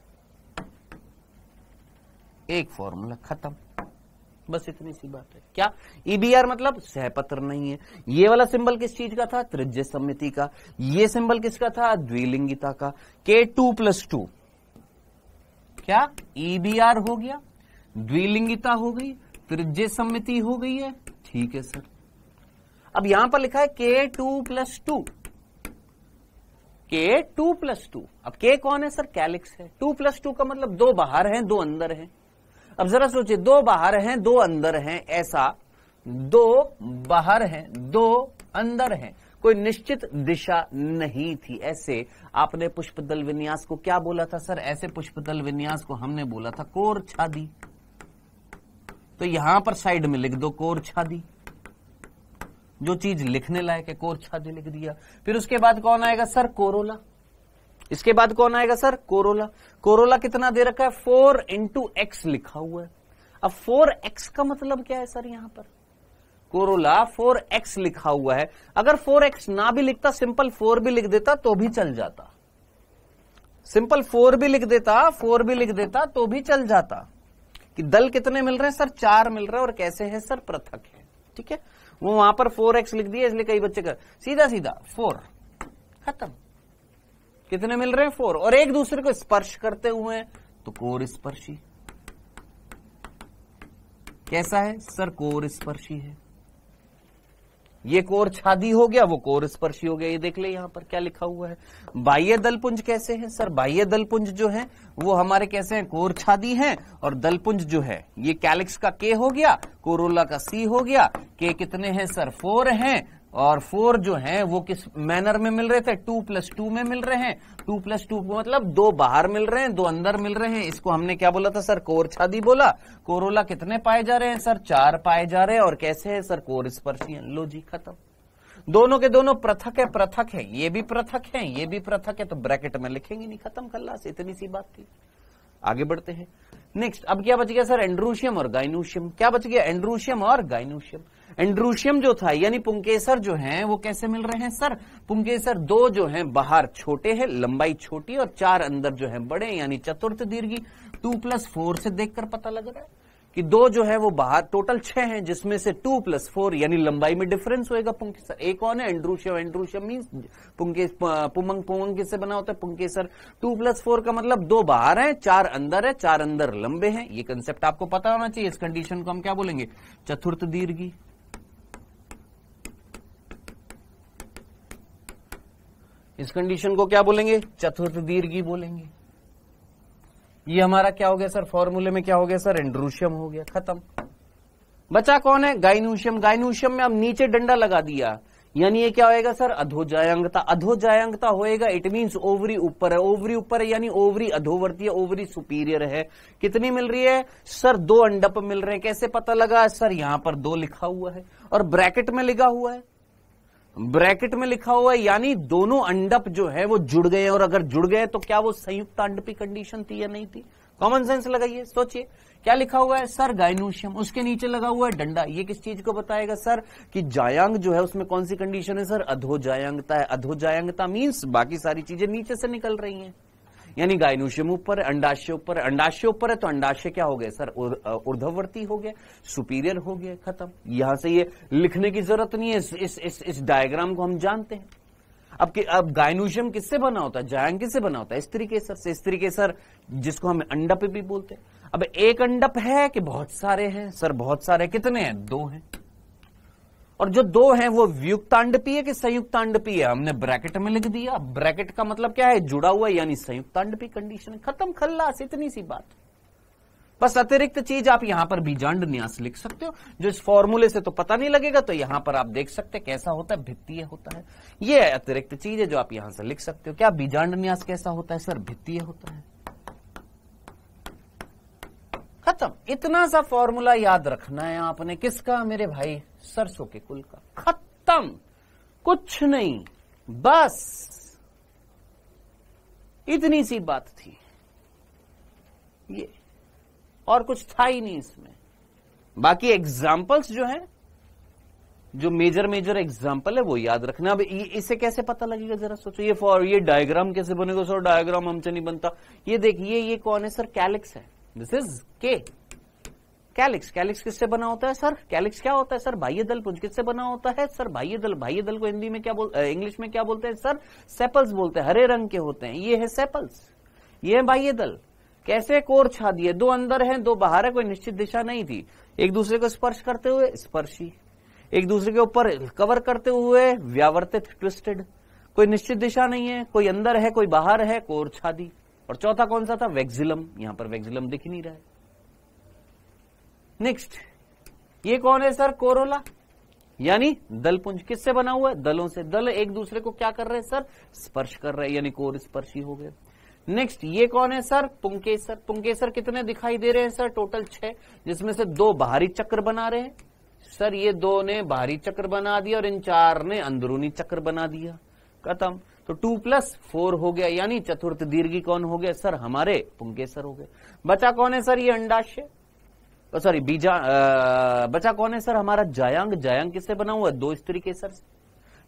A: एक फॉर्मूला, खत्म। बस इतनी सी बात है। क्या, EBR मतलब सहपत्र नहीं है। ये वाला सिंबल किस चीज का था, त्रिज्य सममिति का। ये सिंबल किसका था, द्विलिंगिता का। K2+2 क्या, EBR हो गया, द्विलिंगिता हो गई, त्रिज्य सममिति हो गई है, ठीक है सर। अब यहां पर लिखा है K2+2, K2+2। अब K कौन है सर, कैलिक्स है। 2+2 का मतलब दो बाहर हैं, दो अंदर हैं। अब जरा सोचिए, दो बाहर हैं, दो अंदर हैं, ऐसा दो बाहर हैं, दो अंदर हैं, कोई निश्चित दिशा नहीं थी। ऐसे आपने पुष्पदल विन्यास को क्या बोला था सर, ऐसे पुष्पदल विन्यास को हमने बोला था कोर छादी। तो यहां पर साइड में लिख दो कोर छादी, जो चीज लिखने लायक है कोर छादी लिख दिया। फिर उसके बाद कौन आएगा सर, कोरोला। इसके बाद कौन आएगा सर, कोरोला। कोरोला कितना दे रखा है, 4x लिखा हुआ है। अब 4x का मतलब क्या है सर, यहां पर कोरोला 4x लिखा हुआ है। अगर 4x ना भी लिखता, सिंपल 4 भी लिख देता तो भी चल जाता, सिंपल 4 भी लिख देता, 4 भी लिख देता तो भी चल जाता। कि दल कितने मिल रहे हैं सर, 4 मिल रहे हैं, और कैसे है सर, पृथक है, ठीक है। वो वहां पर 4x लिख दिया, इसलिए कई बच्चे का सीधा सीधा 4, खत्म। कितने मिल रहे हैं, 4, और एक दूसरे को स्पर्श करते हुए हैं, तो कोर स्पर्शी। कैसा है सर, कोर स्पर्शी है। ये कोर छादी हो गया, वो कोर स्पर्शी हो गया। ये देख ले यहां पर क्या लिखा हुआ है। बाह्य दलपुंज कैसे है सर, बाह्य दलपुंज जो है वो हमारे कैसे हैं, कोर छादी हैं। और दलपुंज जो है ये कैलिक्स का K हो गया, कोरोला का C हो गया। K कितने हैं सर, 4 हैं, और 4 जो हैं वो किस मैनर में मिल रहे थे, 2+2 में मिल रहे हैं। 2+2 मतलब दो बाहर मिल रहे हैं, दो अंदर मिल रहे हैं। इसको हमने क्या बोला था सर, कोर छादी बोला। कोरोला कितने पाए जा रहे हैं सर, 4 पाए जा रहे हैं, और कैसे है सर, कोर स्पर्शी। लो जी, खत्म। दोनों के दोनों पृथक है, पृथक है, ये भी पृथक है, ये भी पृथक है, तो ब्रैकेट में लिखेंगे नहीं, खत्म खल्लास। इतनी सी बात थी। आगे बढ़ते हैं। नेक्स्ट, अब क्या बच गया सर, एंड्रूशियम और गाइनोशियम। क्या बच गया, एंड्रूशियम और गाइनोशियम। एंड्रूशियम जो था यानी पुंकेसर जो हैं वो कैसे मिल रहे हैं सर, पुंकेसर 2 जो हैं बाहर छोटे हैं, लंबाई छोटी, और 4 अंदर जो हैं बड़े, यानी चतुर्थ दीर्घी। 2+4 से देखकर पता लग रहा है। कि दो जो है वो बाहर, टोटल 6 हैं, जिसमें से 2 + 4 यानी लंबाई में डिफरेंस होएगा पुंकेसर। एक कौन है? एंड्रूशियम। एंड्रूशियम मींस पुमंग। पुमंग किससे बना होता है? पुंकेसर। 2 + 4 का मतलब 2 बाहर हैं, 4 अंदर है, 4 अंदर लंबे हैं। ये कंसेप्ट आपको पता होना चाहिए। इस कंडीशन को हम क्या बोलेंगे? चतुर्थ दीर्घी। इस कंडीशन को क्या बोलेंगे? चतुर्थ दीर्घी बोलेंगे। ये हमारा क्या हो गया सर? फॉर्मूले में क्या हो गया सर? एंड्रूशियम हो गया। खत्म। बचा कौन है? गाइनूशियम। गाइनूशियम में अब नीचे डंडा लगा दिया, यानी ये क्या होएगा सर? अधोजायंगता। अधोजायंगता होएगा, इट मींस ओवरी ऊपर है। ओवरी ऊपर है यानी ओवरी अधोवर्ती है, ओवरी सुपीरियर है। कितनी मिल रही है सर? 2 अंडप मिल रहे हैं। कैसे पता लगा सर? यहां पर 2 लिखा हुआ है और ब्रैकेट में लिखा हुआ है। ब्रैकेट में लिखा हुआ है यानी दोनों अंडप जो है वो जुड़ गए, और अगर जुड़ गए तो क्या वो संयुक्त अंडपी कंडीशन थी या नहीं थी? कॉमन सेंस लगाइए, सोचिए। क्या लिखा हुआ है सर? गाइनूशियम। उसके नीचे लगा हुआ है डंडा। ये किस चीज को बताएगा सर? कि जायांग जो है उसमें कौन सी कंडीशन है सर? अधोजायंगता है। अधोजायंगता मींस बाकी सारी चीजें नीचे से निकल रही हैं, यानी गाइनूशियम ऊपर है, अंडाशय ऊपर है। अंडाशय ऊपर है तो अंडाशय क्या हो गया सर? ऊर्ध्ववर्ती हो गया, सुपीरियर हो गया। खत्म। यहां से ये लिखने की जरूरत नहीं है, इस डायग्राम को हम जानते हैं। अब गाइनूशियम किससे बना होता है? जायांग किससे बना होता है? स्त्रीकेसर से। स्त्रीकेसर जिसको हम अंडप भी बोलते हैं। अब एक अंडप है कि बहुत सारे हैं सर? बहुत सारे। कितने हैं? 2 हैं। और जो 2 हैं वो व्युक्तांडपी है कि संयुक्तांडपी है? हमने ब्रैकेट में लिख दिया। ब्रैकेट का मतलब क्या है? जुड़ा हुआ, यानी संयुक्तांडपी कंडीशन। खत्म, खल्लास। इतनी सी बात। बस अतिरिक्त चीज आप यहां पर बीजांड न्यास लिख सकते हो, जो इस फॉर्मूले से तो पता नहीं लगेगा, तो यहां पर आप देख सकते हैं कैसा होता है? भित्तीय होता है। ये अतिरिक्त चीज है जो आप यहां से लिख सकते हो। क्या बीजांड न्यास कैसा होता है सर? भित्तीय होता है। खत्म। इतना सा फॉर्मूला याद रखना है आपने। किसका मेरे भाई? सरसों के कुल का। खत्म। कुछ नहीं, बस इतनी सी बात थी ये, और कुछ था ही नहीं इसमें। बाकी एग्जाम्पल्स जो है, जो मेजर एग्जाम्पल है वो याद रखना। अब इसे कैसे पता लगेगा जरा सोचो। ये डायग्राम कैसे बनेगा सर? डायग्राम हमसे नहीं बनता। ये देखिए, ये कौन है सर? कैलिक्स है। दिस इज के कैलिक्स। कैलिक्स किससे बना होता है सर? कैलिक्स क्या होता है सर? बाह्य दल पुंज। किससे बना होता है सर? बाह्य दल। बाह्य दल को हिंदी में क्या इंग्लिश में क्या बोलते हैं सर? सेपल्स बोलते हैं। हरे रंग के होते हैं। ये है सेपल्स, ये है बाह्य दल। कैसे? कोर छा दिए। 2 अंदर हैं, 2 बाहर है, कोई निश्चित दिशा नहीं थी। एक दूसरे को स्पर्श करते हुए स्पर्शी, एक दूसरे के ऊपर कवर करते हुए व्यावर्तित, ट्विस्टेड। कोई निश्चित दिशा नहीं है, कोई अंदर है कोई बाहर है, कोर छा दी। और चौथा कौन सा था? वेक्सिलम। यहां पर वेक्सिलम दिख ही नहीं रहा है। नेक्स्ट, ये कौन है सर? कोरोला, यानी दलपुंज। किससे बना हुआ है? दलों से। दल एक दूसरे को क्या कर रहे हैं सर? स्पर्श कर रहे हैं, यानी कोर स्पर्शी हो गए। नेक्स्ट, ये कौन है सर? पुंकेसर। पुंकेसर कितने दिखाई दे रहे हैं सर? टोटल 6, जिसमें से 2 बाहरी चक्र बना रहे हैं सर। ये 2 ने बाहरी चक्र बना दिया और इन 4 ने अंदरूनी चक्र बना दिया। खत्म। तो 2 + 4 हो गया, यानी चतुर्थ दीर्घी कौन हो गया सर? हमारे पुंकेसर हो गए। बचा कौन है सर? ये अंडाशय, सॉरी बीजा। बचा कौन है सर? हमारा जायांग। जायांग किससे बना हुआ है? 2 स्त्रीकेसर से,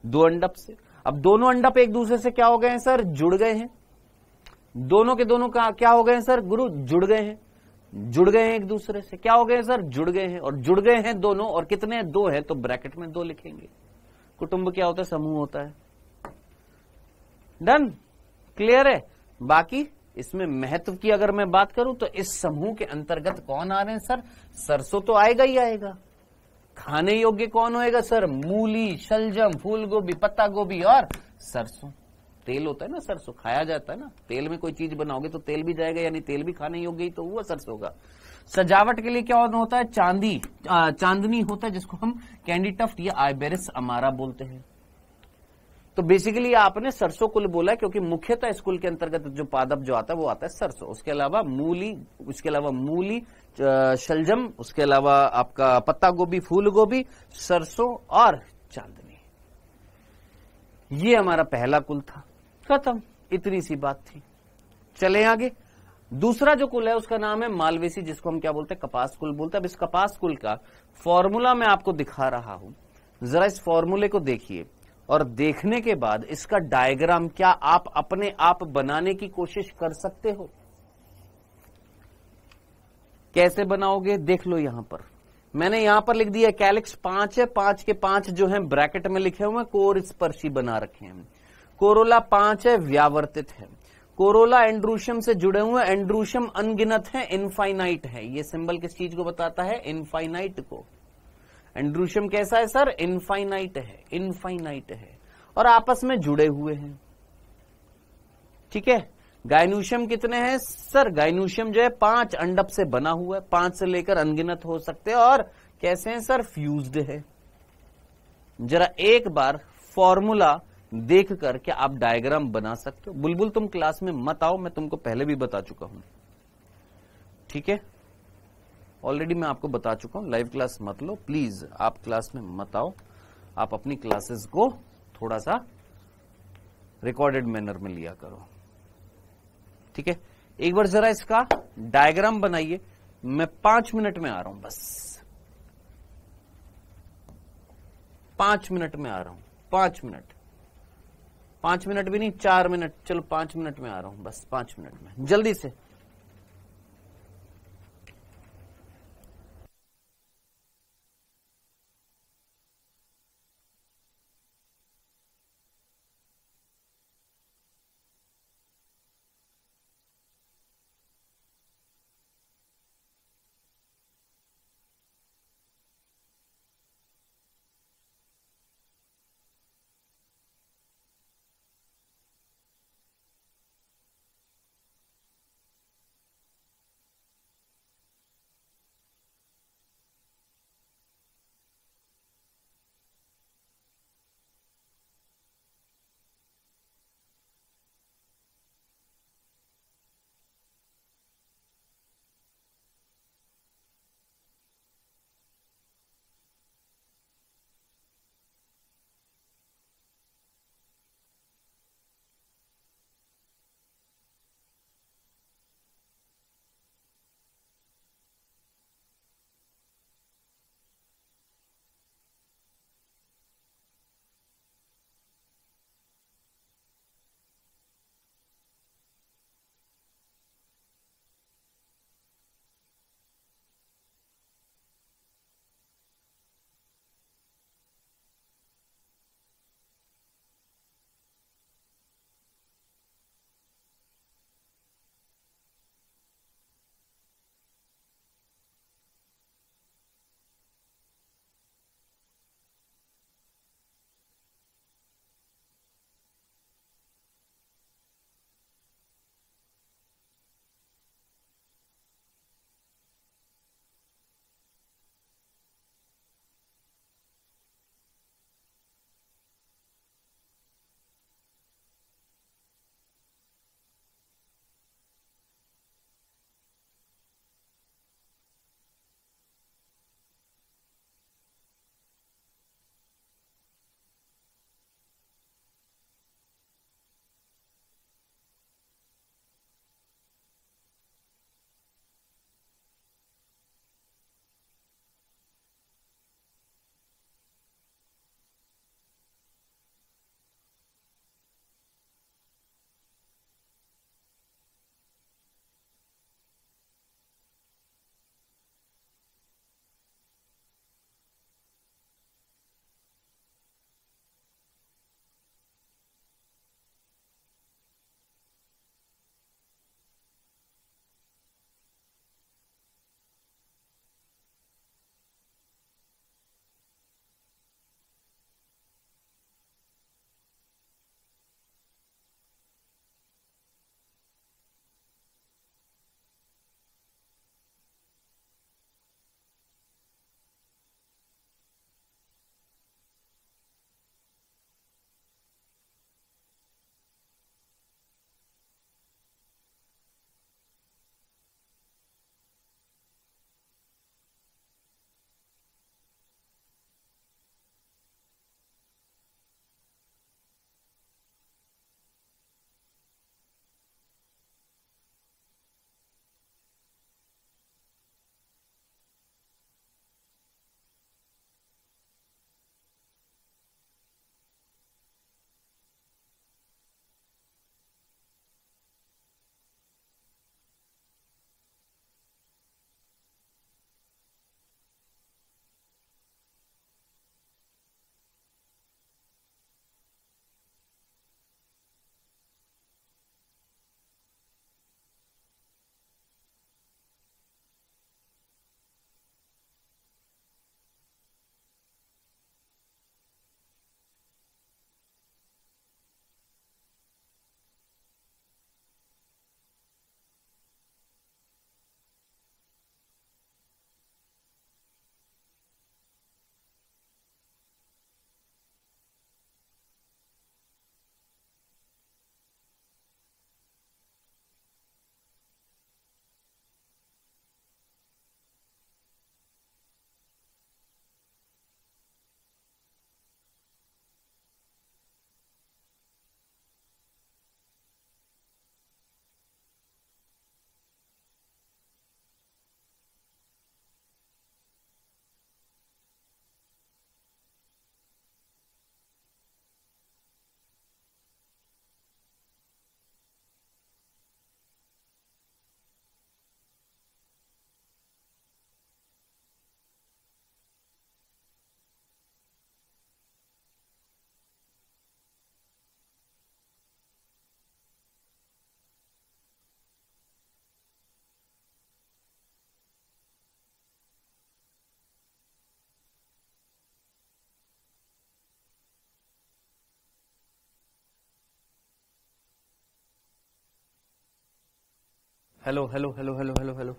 A: 2 अंडप से। अब दोनों अंडप एक दूसरे से क्या हो गए हैं सर? जुड़ गए हैं। दोनों के दोनों का क्या हो गए हैं सर? गुरु, जुड़ गए हैं। जुड़ गए हैं एक दूसरे से। क्या हो गए सर? जुड़ गए हैं। और जुड़ गए हैं दोनों, और कितने हैं? 2 हैं, तो ब्रैकेट में 2 लिखेंगे। कुटुंब क्या होता है? समूह होता है। डन, क्लियर है? बाकी इसमें महत्व की अगर मैं बात करूं तो इस समूह के अंतर्गत कौन आ रहे हैं सर? सरसों तो आएगा ही आएगा। खाने योग्य कौन होएगा सर? मूली, शलजम, फूल गोभी, पत्ता गोभी और सरसों। तेल होता है ना, सरसों खाया जाता है ना। तेल में कोई चीज बनाओगे तो तेल भी जाएगा, यानी तेल भी खाने योग्य ही तो हुआ सरसों का। सजावट के लिए क्या होता है? चांदनी होता है, जिसको हम कैंडी टफ्ट या आइबेरिस अमारा बोलते हैं। तो बेसिकली आपने सरसों कुल बोला क्योंकि मुख्यतः इस कुल के अंतर्गत जो पादप जो आता है वो आता है सरसों। उसके अलावा मूली, शलजम, उसके अलावा आपका पत्ता गोभी, फूल गोभी, सरसों और चांदनी। ये हमारा पहला कुल था। खत्म, इतनी सी बात थी। चले आगे। दूसरा जो कुल है उसका नाम है मालवेसी, जिसको हम क्या बोलते हैं? कपास कुल बोलते हैं। अब इस कपास कुल का फॉर्मूला मैं आपको दिखा रहा हूं, जरा इस फॉर्मूले को देखिए और देखने के बाद इसका डायग्राम क्या आप अपने आप बनाने की कोशिश कर सकते हो? कैसे बनाओगे देख लो। यहां पर मैंने यहां पर लिख दिया कैलिक्स 5 है, 5 के 5 जो है ब्रैकेट में लिखे हुए, कोर स्पर्शी बना रखे हैं। कोरोला 5 है, व्यावर्तित है। कोरोला एंड्रूशियम से जुड़े हुए, एंड्रूशियम अनगिनत है, इनफाइनाइट है। ये सिंबल किस चीज को बताता है? इनफाइनाइट को। एंड्रूशियम कैसा है सर? इनफाइनाइट है, इनफाइनाइट है और आपस में जुड़े हुए हैं। ठीक है। गाइनूशियम कितने हैं सर? गाइनूशियम जो है 5 अंडप से बना हुआ है, 5 से लेकर अनगिनत हो सकते हैं। और कैसे हैं सर? फ्यूज्ड है। जरा एक बार फॉर्मूला देख कर क्या आप डायग्राम बना सकते हो? बुलबुल तुम क्लास में मत आओ, मैं तुमको पहले भी बता चुका हूं। ठीक है, ऑलरेडी मैं आपको बता चुका हूं। लाइव क्लास मत लो प्लीज, आप क्लास में मत आओ। आप अपनी क्लासेस को थोड़ा सा रिकॉर्डेड मैनर में लिया करो। ठीक है, एक बार जरा इसका डायग्राम बनाइए। मैं 5 मिनट में आ रहा हूं, बस 5 मिनट में आ रहा हूं। 5 मिनट, 5 मिनट भी नहीं, 4 मिनट, चलो 5 मिनट में आ रहा हूं, बस 5 मिनट में, जल्दी से। Hello hello hello hello hello hello,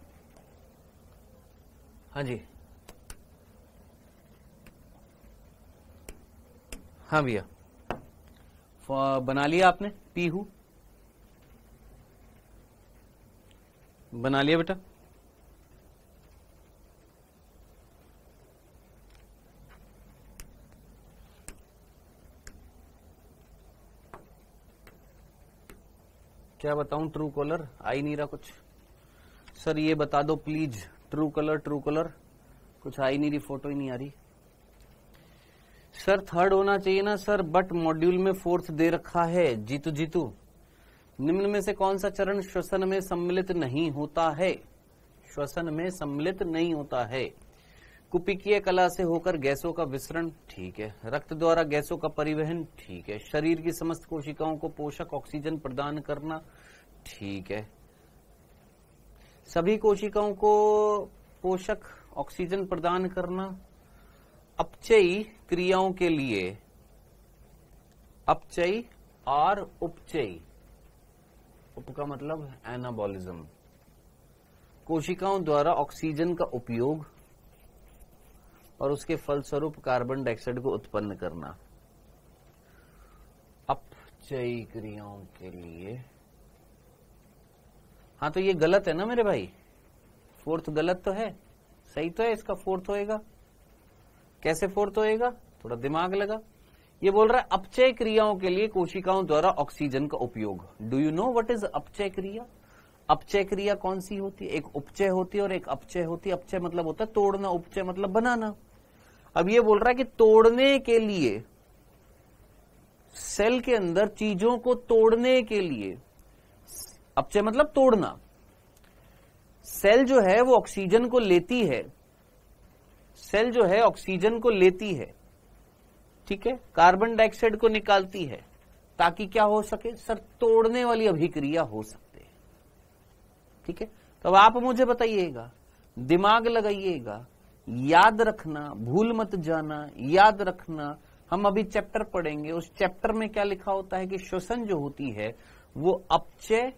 A: हाँ जी, हाँ भैया, बना लिया आपने? पीहू बना लिया बेटा? क्या बताऊं, ट्रू कलर आ ही नहीं रहा कुछ। सर ये बता दो प्लीज, ट्रू कलर कुछ आ ही नहीं रही, फोटो ही नहीं आ रही। सर थर्ड होना चाहिए ना सर, बट मॉड्यूल में फोर्थ दे रखा है। जीतू निम्न में से कौन सा चरण श्वसन में सम्मिलित नहीं होता है? श्वसन में सम्मिलित नहीं होता है। कुपिकीय कला से होकर गैसों का विसरण, ठीक है। रक्त द्वारा गैसों का परिवहन, ठीक है। शरीर की समस्त कोशिकाओं को पोषक ऑक्सीजन प्रदान करना, ठीक है। सभी कोशिकाओं को पोषक ऑक्सीजन प्रदान करना। अपचयी क्रियाओं के लिए, अपचयी और उपचयी, उप का मतलब एनाबॉलिज्म, कोशिकाओं द्वारा ऑक्सीजन का उपयोग और उसके फलस्वरूप कार्बन डाइऑक्साइड को उत्पन्न करना। अपचयी क्रियाओं के लिए, हाँ तो ये गलत है ना मेरे भाई, फोर्थ गलत तो है, सही तो है इसका फोर्थ होएगा। कैसे फोर्थ होएगा, थोड़ा दिमाग लगा। ये बोल रहा है अपचय क्रियाओं के लिए कोशिकाओं द्वारा ऑक्सीजन का उपयोग। Do you know what is अपचय क्रिया? अपचय क्रिया कौन सी होती है? एक उपचय होती है और एक अपचय होती है। अपचय मतलब होता है तोड़ना, उपचय मतलब बनाना। अब ये बोल रहा है कि तोड़ने के लिए, सेल के अंदर चीजों को तोड़ने के लिए, अपचय मतलब तोड़ना। सेल जो है वो ऑक्सीजन को लेती है, सेल जो है ऑक्सीजन को लेती है, ठीक है, कार्बन डाइऑक्साइड को निकालती है, ताकि क्या हो सके सर, तोड़ने वाली अभिक्रिया हो सकते, ठीक है। तो अब आप मुझे बताइएगा, दिमाग लगाइएगा, याद रखना, भूल मत जाना, याद रखना। हम अभी चैप्टर पढ़ेंगे, उस चैप्टर में क्या लिखा होता है कि श्वसन जो होती है वो अपचय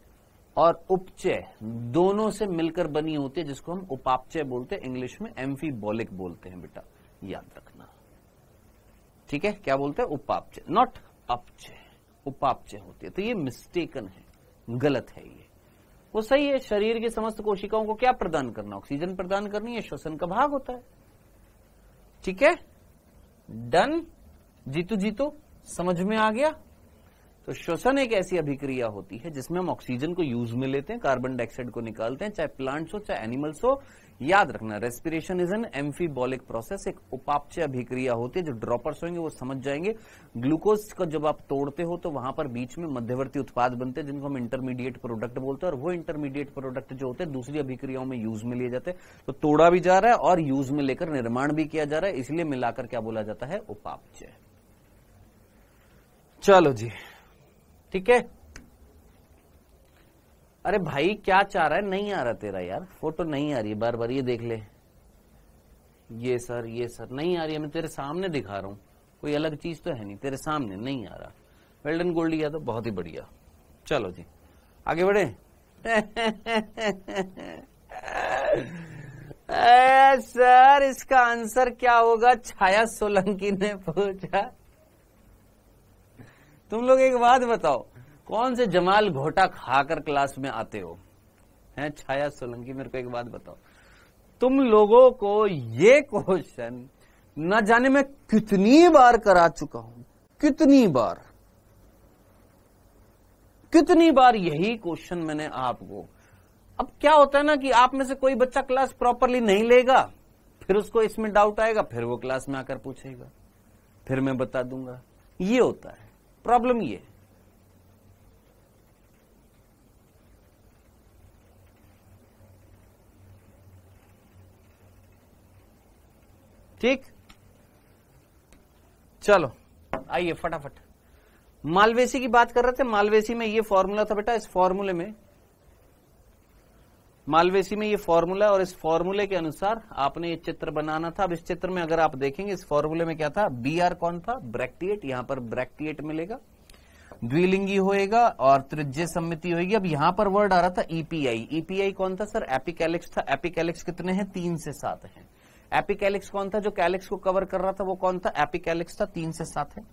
A: और उपचय दोनों से मिलकर बनी होती है, जिसको हम उपापचय बोलते हैं, इंग्लिश में एम्फीबॉलिक बोलते हैं बेटा, याद रखना, ठीक है। क्या बोलते हैं? उपापचय, नॉट अपचय, उपापचय होती है। तो ये मिस्टेकन है, गलत है ये। वो सही है, शरीर की समस्त कोशिकाओं को क्या प्रदान करना? ऑक्सीजन प्रदान करनी है, श्वसन का भाग होता है, ठीक है। डन, जीतू समझ में आ गया? तो श्वसन एक ऐसी अभिक्रिया होती है जिसमें हम ऑक्सीजन को यूज में लेते हैं, कार्बन डाइऑक्साइड को निकालते हैं, चाहे प्लांट्स हो चाहे एनिमल्स हो। याद रखना, respiration is an amphibolic process, एक उपापचय अभिक्रिया होती है। जो ड्रॉपर्स होंगे वो समझ जाएंगे। ग्लूकोज को जब आप तोड़ते हो तो वहां पर बीच में मध्यवर्ती उत्पाद बनते हैं, जिनको हम इंटरमीडिएट प्रोडक्ट बोलते हैं, और वो इंटरमीडिएट प्रोडक्ट जो होते हैं दूसरी अभिक्रियाओं में यूज में लिए जाते हैं। तो तोड़ा भी जा रहा है और यूज में लेकर निर्माण भी किया जा रहा है, इसलिए मिलाकर क्या बोला जाता है? उपापचय। चलो जी, ठीक है। अरे भाई क्या चाह रहा है? नहीं आ रहा तेरा यार, फोटो नहीं आ रही है, बार बार ये देख ले। ये सर नहीं आ रही है, मैं तेरे सामने दिखा रहा हूं, कोई अलग चीज तो है नहीं, तेरे सामने नहीं आ रहा। वेल्डन गोल्डी यादव, बहुत ही बढ़िया। चलो जी आगे बढ़े। सर इसका आंसर क्या होगा? छाया सोलंकी ने पूछा। तुम लोग एक बात बताओ, कौन से जमाल घोटा खाकर क्लास में आते हो? हैं छाया सोलंकी, मेरे को एक बात बताओ, तुम लोगों को ये क्वेश्चन न जाने मैं कितनी बार करा चुका हूं, कितनी बार यही क्वेश्चन मैंने आपको। अब क्या होता है ना कि आप में से कोई बच्चा क्लास प्रॉपरली नहीं लेगा, फिर उसको इसमें डाउट आएगा, फिर वो क्लास में आकर पूछेगा, फिर मैं बता दूंगा। ये होता है प्रॉब्लम, ये ठीक। चलो आइए फटाफट, मालवेसी की बात कर रहे थे। मालवेसी में ये फॉर्मूला था बेटा, इस फॉर्मूले में, मालवेसी में ये फॉर्मूला, और इस फॉर्मूले के अनुसार आपने ये चित्र बनाना था। अब इस चित्र में अगर आप देखेंगे, इस फॉर्मूले में क्या था? बी आर कौन था? ब्रैक्टिएट, यहां पर ब्रैक्टिएट मिलेगा, द्विलिंगी होएगा और त्रिज्य सममिति होगी। अब यहां पर वर्ड आ रहा था ईपीआई। ईपीआई कौन था सर? एपिकैलिक्स था। एपिकैलिक्स कितने हैं? 3 से 7 हैं। एपिकैलिक्स कौन था? जो कैलिक्स को कवर कर रहा था वो कौन था? एपिकैलिक्स था। 3 से 7 है।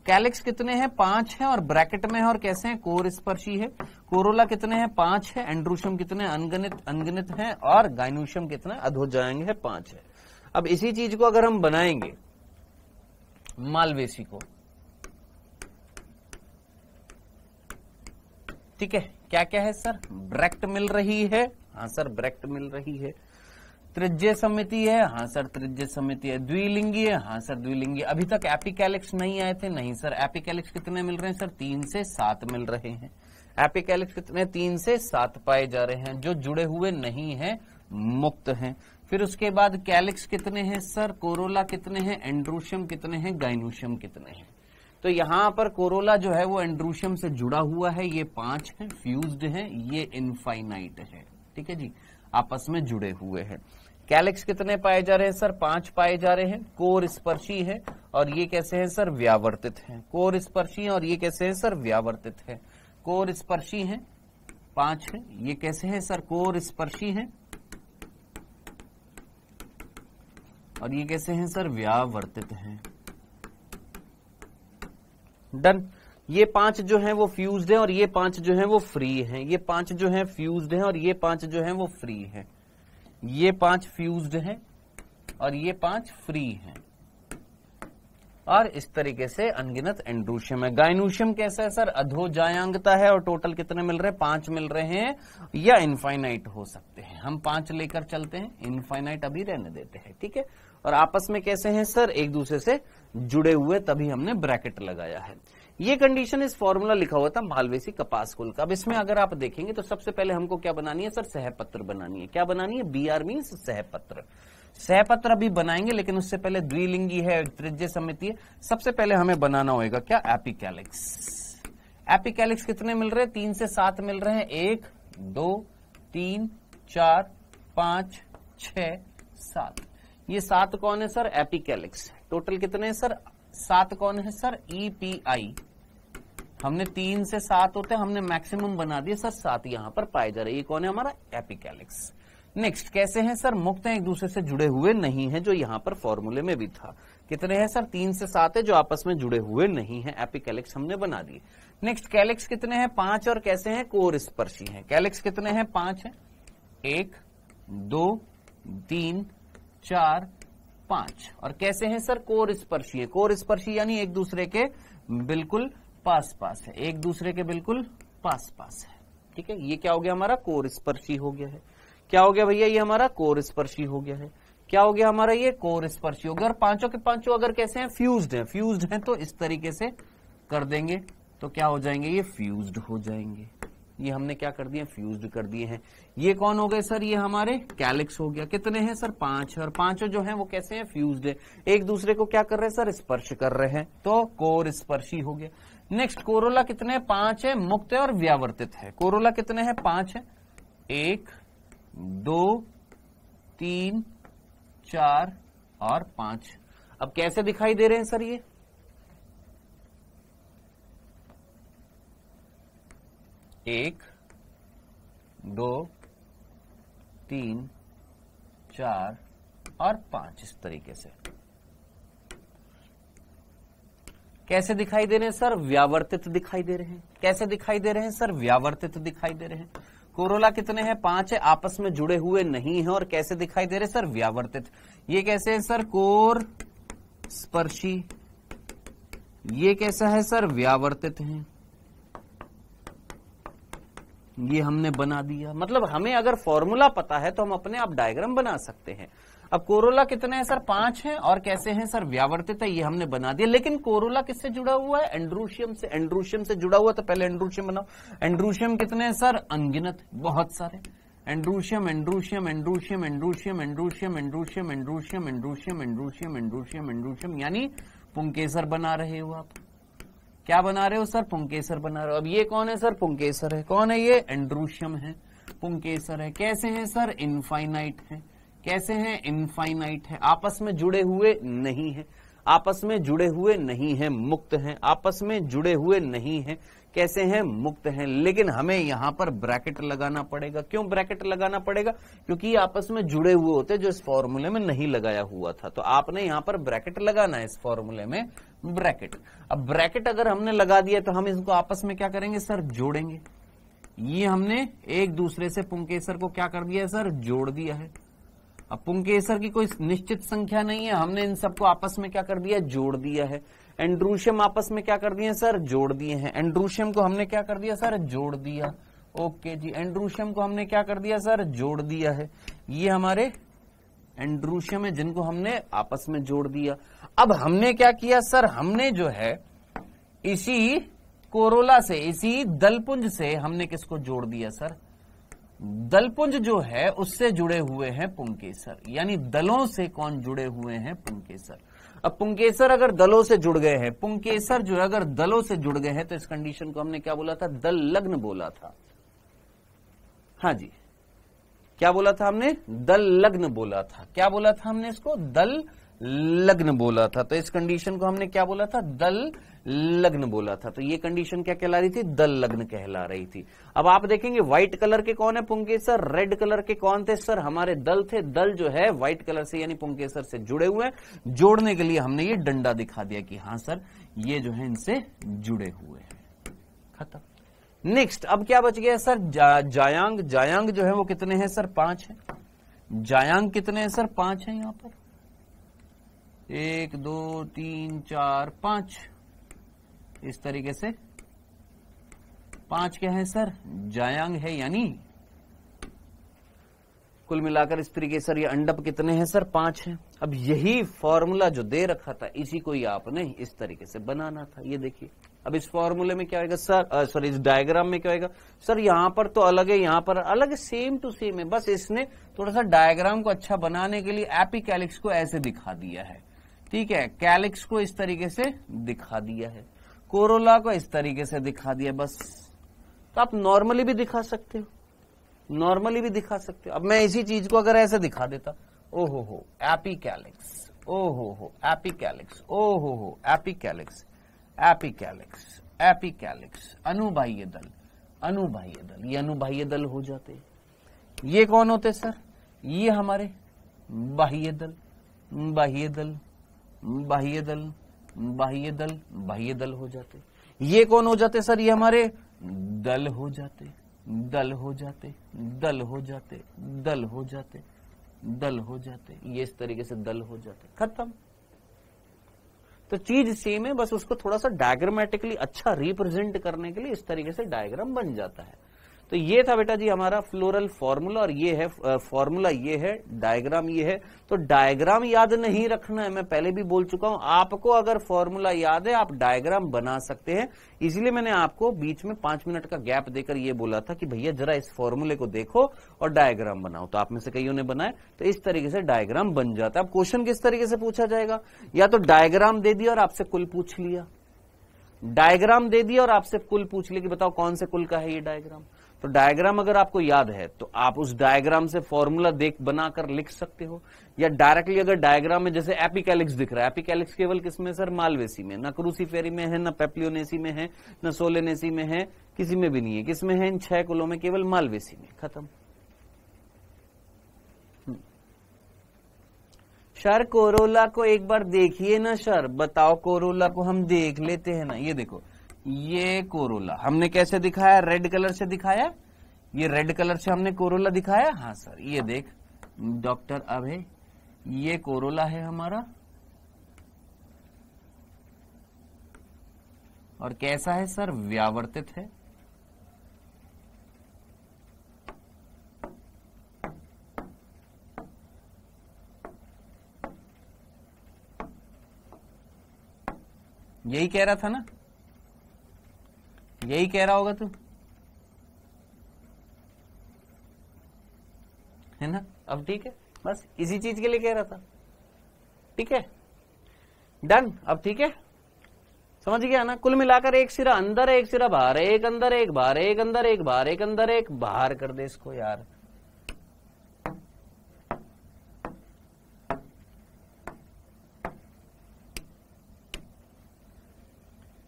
A: कैलिक्स कितने हैं? 5 है और ब्रैकेट में है और कैसे हैं? कोर स्पर्शी है। कोरोला कितने हैं? 5 है। एंड्रूशियम कितने? अनगिनत है और गाइनोशियम कितने? अधोजायंग है, 5 है। अब इसी चीज को अगर हम बनाएंगे मालवेसी को, ठीक है, क्या क्या है सर? ब्रैक्ट मिल रही है, हाँ सर ब्रैक्ट मिल रही है। त्रिज्य समिति है, हाँ सर त्रिज्य समिति है। द्विलिंगी है, हाँ सर द्विलिंगी। अभी तक एपिकैलिक्स नहीं आए थे, नहीं सर। एपिकैलिक्स कितने मिल रहे हैं सर? 3 से 7 मिल रहे हैं। एपिकैलिक्स कितने? 3 से 7 पाए जा रहे हैं, जो जुड़े हुए नहीं हैं, मुक्त हैं। फिर उसके बाद कैलिक्स कितने हैं सर? कोरोला कितने हैं? एंड्रूशियम कितने हैं? गाइनोशियम कितने हैं? तो यहां पर कोरोला जो है वो एंड्रूशियम से जुड़ा हुआ है, ये 5 है, फ्यूज्ड है, ये इनफाइनाइट है, ठीक है जी, आपस में जुड़े हुए हैं। कैलिक्स कितने पाए जा रहे हैं सर? 5 पाए जा रहे हैं। कोर स्पर्शी है और ये कैसे है सर? व्यावर्तित है। कोर स्पर्शी है और ये कैसे है सर? व्यावर्तित है। कोर स्पर्शी है, 5 है, ये कैसे है सर? कोर स्पर्शी है और ये कैसे हैं सर? व्यावर्तित हैं। डन। ये 5 जो हैं वो फ्यूज्ड हैं और ये 5 जो हैं वो फ्री हैं। ये 5 जो हैं फ्यूज्ड हैं और ये 5 जो हैं वो फ्री हैं। ये 5 फ्यूज्ड हैं और ये 5 फ्री हैं और इस तरीके से अनगिनत एंड्रूशियम है। गाइनोशियम कैसा है सर? अधोजायांगता है और टोटल कितने मिल रहे हैं? 5 मिल रहे हैं या इनफाइनाइट हो सकते हैं। हम 5 लेकर चलते हैं, इनफाइनाइट अभी रहने देते हैं, ठीक है। और आपस में कैसे हैं सर? एक दूसरे से जुड़े हुए, तभी हमने ब्रैकेट लगाया है। ये कंडीशन इस फॉर्मूला लिखा हुआ था मालवेसी कपास कुल का। अब इसमें अगर आप देखेंगे तो सबसे पहले हमको क्या बनानी है सर? सहपत्र बनानी है। क्या बनानी है? B R means सहपत्र। सहपत्र अभी बनाएंगे, लेकिन उससे पहले द्विलिंगी है, त्रिज्य समिति है। सबसे पहले हमें बनाना होगा क्या? एपिकैलिक्स। एपिकैलिक्स कितने मिल रहे हैं? 3 से 7 मिल रहे हैं। 1 2 3 4 5 6 7। ये 7 कौन है सर? एपिकैलिक्स। टोटल कितने हैं सर? 7 कौन है सर? ईपीआई। हमने 3 से 7 होते हैं, हमने मैक्सिमम बना दिया सर, 7 यहां पर पाए जा रहे हैं। ये कौन है? हमारा एपिकैलिक्स। नेक्स्ट, कैसे हैं सर? मुक्त हैं, एक दूसरे से जुड़े हुए नहीं है, जो यहां पर फॉर्मूले में भी था। कितने हैं सर? 3 से 7 है, जो आपस में जुड़े हुए नहीं है। एपिकैलिक्स हमने बना दिए। नेक्स्ट, कैलिक्स कितने हैं? 5 और कैसे हैं? कोर स्पर्शी हैं। कैलिक्स कितने हैं? 5 है। 1 2 3 4 5 और कैसे हैं सर? कोर स्पर्शी है। कोर स्पर्शी यानी एक दूसरे के बिल्कुल पास पास है, एक दूसरे के बिल्कुल पास पास है, ठीक है। ये क्या हो गया? हमारा कोर स्पर्शी हो गया है। क्या हो गया भैया? ये हमारा कोर स्पर्शी हो गया है। क्या हो गया हमारा? ये कोर स्पर्शी हो गया। और पांचों के पांचों अगर कैसे हैं? फ्यूज्ड हैं। फ्यूज्ड हैं तो इस तरीके से कर देंगे तो क्या हो जाएंगे? ये फ्यूज्ड हो जाएंगे। ये हमने क्या कर दिए? फ्यूज्ड कर दिए हैं। ये कौन हो गए सर? ये हमारे कैलिक्स हो गया। कितने हैं सर? 5। और पांचों जो हैं वो कैसे हैं? फ्यूज्ड है, एक दूसरे को क्या कर रहे हैं सर? स्पर्श कर रहे हैं, तो कोर स्पर्शी हो गया। नेक्स्ट, कोरोला कितने हैं? 5 है, मुक्त है और व्यावर्तित है। कोरोला कितने हैं? 5 है। 1 2 3 4 और 5। अब कैसे दिखाई दे रहे हैं सर? ये 1 2 3 4 और 5 इस तरीके से कैसे दिखाई दे रहे हैं सर? व्यावर्तित दिखाई दे रहे हैं। कैसे दिखाई दे रहे हैं सर? व्यावर्तित दिखाई दे रहे हैं। कोरोला कितने हैं? 5 है, आपस में जुड़े हुए नहीं है और कैसे दिखाई दे रहे हैं सर? व्यावर्तित। ये कैसे है सर? कोर स्पर्शी। ये कैसा है सर? व्यावर्तित है। ये हमने बना दिया। मतलब हमें अगर फॉर्मूला पता है तो हम अपने आप डायग्राम बना सकते हैं। अब कोरोला कितने हैं सर? 5 है और कैसे हैं सर? व्यावर्तित है। ये हमने बना दिया। लेकिन कोरोला किससे जुड़ा हुआ है? एंड्रूशियम से। एंड्रूशियम से जुड़ा हुआ तो पहले एंड्रूशियम बनाओ। एंड्रूशियम कितने हैं सर? अनगिनत, बहुत सारे। एंड्रूशियम एंड्रूशियम एंड्रूशियम एंड्रूशियम एंड्रूशियम एंड्रूशियम एंड्रूशियम एंड्रूशियम एंड्रूशियम एंड्रूशियम एंड्रूशियम यानी पुंकेसर बना रहे हो आप। क्या बना रहे हो सर? पुंकेसर बना रहे हो। अब ये कौन है सर? पुंकेसर है। कौन है ये? एंड्रूशियम है, पुंकेसर है। कैसे हैं सर? इनफाइनाइट है। कैसे हैं? इनफाइनाइट है, आपस में जुड़े हुए नहीं है। आपस में जुड़े हुए नहीं हैं, मुक्त हैं, आपस में जुड़े हुए नहीं हैं, कैसे हैं, मुक्त हैं। लेकिन हमें यहां पर ब्रैकेट लगाना पड़ेगा। क्यों ब्रैकेट लगाना पड़ेगा? क्योंकि ये आपस में जुड़े हुए होते जो इस फॉर्मूले में नहीं लगाया हुआ था। तो आपने यहां पर ब्रैकेट लगाना है, इस फॉर्मूले में ब्रैकेट। अब ब्रैकेट अगर हमने लगा दिया तो हम इसको आपस में क्या करेंगे सर? जोड़ेंगे। ये हमने एक दूसरे से पुंकेसर को क्या कर दिया है सर? जोड़ दिया है। अब पुंकेसर की कोई निश्चित संख्या नहीं है, हमने इन सबको आपस में क्या कर दिया? जोड़ दिया है। एंड्रूशियम आपस में क्या कर दिए सर? जोड़ दिए हैं। एंड्रूशियम को हमने क्या कर दिया सर? जोड़ दिया। ओके जी, एंड्रूशियम को हमने क्या कर दिया सर? जोड़ दिया है। ये हमारे एंड्रूशियम है जिनको हमने आपस में जोड़ दिया। अब हमने क्या किया सर? हमने जो है इसी कोरोला से, इसी दलपुंज से हमने किसको जोड़ दिया सर? दलपुंज जो है उससे जुड़े हुए हैं पुंकेसर। यानी दलों से कौन जुड़े हुए हैं? पुंकेसर। अब पुंकेसर अगर दलों से जुड़ गए हैं, पुंकेसर जो है अगर दलों से जुड़ गए हैं, तो इस कंडीशन को हमने क्या बोला था? दल लग्न बोला था। हाँ जी, क्या बोला था हमने? दल लग्न बोला था। क्या बोला था हमने इसको? दल लग्न बोला था। तो इस कंडीशन को हमने क्या बोला था? दल लग्न बोला था। तो ये कंडीशन क्या कहला रही थी? दल लग्न कहला रही थी। अब आप देखेंगे व्हाइट कलर के कौन है पुंकेसर, रेड कलर के कौन थे सर? हमारे दल थे। दल जो है व्हाइट कलर से यानी पुंकेसर से जुड़े हुए हैं। जोड़ने के लिए हमने ये डंडा दिखा दिया कि हाँ सर ये जो है इनसे जुड़े हुए हैं। खत्म। नेक्स्ट अब क्या बच गया सर? जायांग। जायांग जो है वो कितने हैं सर? 5 है। जायांग कितने हैं सर? 5 है। यहां पर 1 2 3 4 5 इस तरीके से 5 क्या है सर? जायांग है। यानी कुल मिलाकर इस तरीके सर ये अंडप कितने हैं सर? 5 हैं। अब यही फॉर्मूला जो दे रखा था इसी को ही आपने इस तरीके से बनाना था। ये देखिए अब इस फॉर्मूले में क्या होगा सर? सॉरी इस डायग्राम में क्या होगा सर? यहां पर तो अलग है, यहां पर अलग है, सेम टू सेम है। बस इसने थोड़ा सा डायग्राम को अच्छा बनाने के लिए एपिकैलिक्स को ऐसे दिखा दिया है। ठीक है, कैलिक्स को इस तरीके से दिखा दिया है, कोरोला को इस तरीके से दिखा दिया बस। तो आप नॉर्मली भी दिखा सकते हो, नॉर्मली भी दिखा सकते हो। अब मैं इसी चीज को अगर ऐसे दिखा देता, ओहो हो एपिकैलिक्स, ओहो हो एपिकैलिक्स, ओहो हो एपिकैलिक्स, एपिकैलिक्स, एपिकैलिक्स, अनुबाह्य दल, अनुबाह्य दल, ये अनुबाह्य दल हो जाते। ये कौन होते सर? ये हमारे बाह्य दल, बाह्य दल, बाह्य दल, बाह्य दल, बाह्य दल हो जाते। ये कौन हो जाते सर? ये हमारे दल हो जाते, दल हो जाते, दल हो जाते, दल हो जाते, दल हो जाते। ये इस तरीके से दल हो जाते। खत्म। तो चीज सेम है, बस उसको थोड़ा सा डायग्रामेटिकली अच्छा रिप्रेजेंट करने के लिए इस तरीके से डायग्राम बन जाता है। तो ये था बेटा जी हमारा फ्लोरल फॉर्मूला, और ये है फॉर्मूला, ये है डायग्राम, ये है। तो डायग्राम याद नहीं रखना है, मैं पहले भी बोल चुका हूं। आपको अगर फॉर्मूला याद है आप डायग्राम बना सकते हैं। इसलिए मैंने आपको बीच में 5 मिनट का गैप देकर ये बोला था कि भैया जरा इस फॉर्मूले को देखो और डायग्राम बनाओ। तो आप में से कईयों ने बनाए, तो इस तरीके से डायग्राम बन जाता है। अब क्वेश्चन किस तरीके से पूछा जाएगा? या तो डायग्राम दे दिया और आपसे कुल पूछ लिया, डायग्राम दे दिया और आपसे कुल पूछ लिया कि बताओ कौन से कुल का है ये डायग्राम। तो डायग्राम अगर आपको याद है तो आप उस डायग्राम से फॉर्मूला देख बनाकर लिख सकते हो, या डायरेक्टली अगर डायग्राम में जैसे एपिकैलिक्स दिख रहा है, एपिकैलिक्स केवल किसमें सर? मालवेसी में, ना क्रूसीफेरी में है, ना पेप्लियोनेसी में है, ना सोलेनेसी में है, किसी में भी नहीं है। किसमें है? इन 6 कुलों में केवल मालवेसी में। खत्म। सर कोरोला को एक बार देखिए ना सर, बताओ कोरोला को हम देख लेते हैं ना। ये देखो ये कोरोला हमने कैसे दिखाया? रेड कलर से दिखाया। ये रेड कलर से हमने कोरोला दिखाया। हाँ सर, ये देख डॉक्टर अभय, ये कोरोला है हमारा, और कैसा है सर? व्यावर्तित है। यही कह रहा था ना, यही कह रहा होगा तू, है ना? अब ठीक है, बस इसी चीज के लिए कह रहा था। ठीक है, डन। अब ठीक है, समझ गया ना? कुल मिलाकर एक सिरा अंदर है, एक सिरा बाहर है, एक अंदर एक बाहर, एक अंदर एक बाहर, एक अंदर एक बाहर कर दे इसको यार।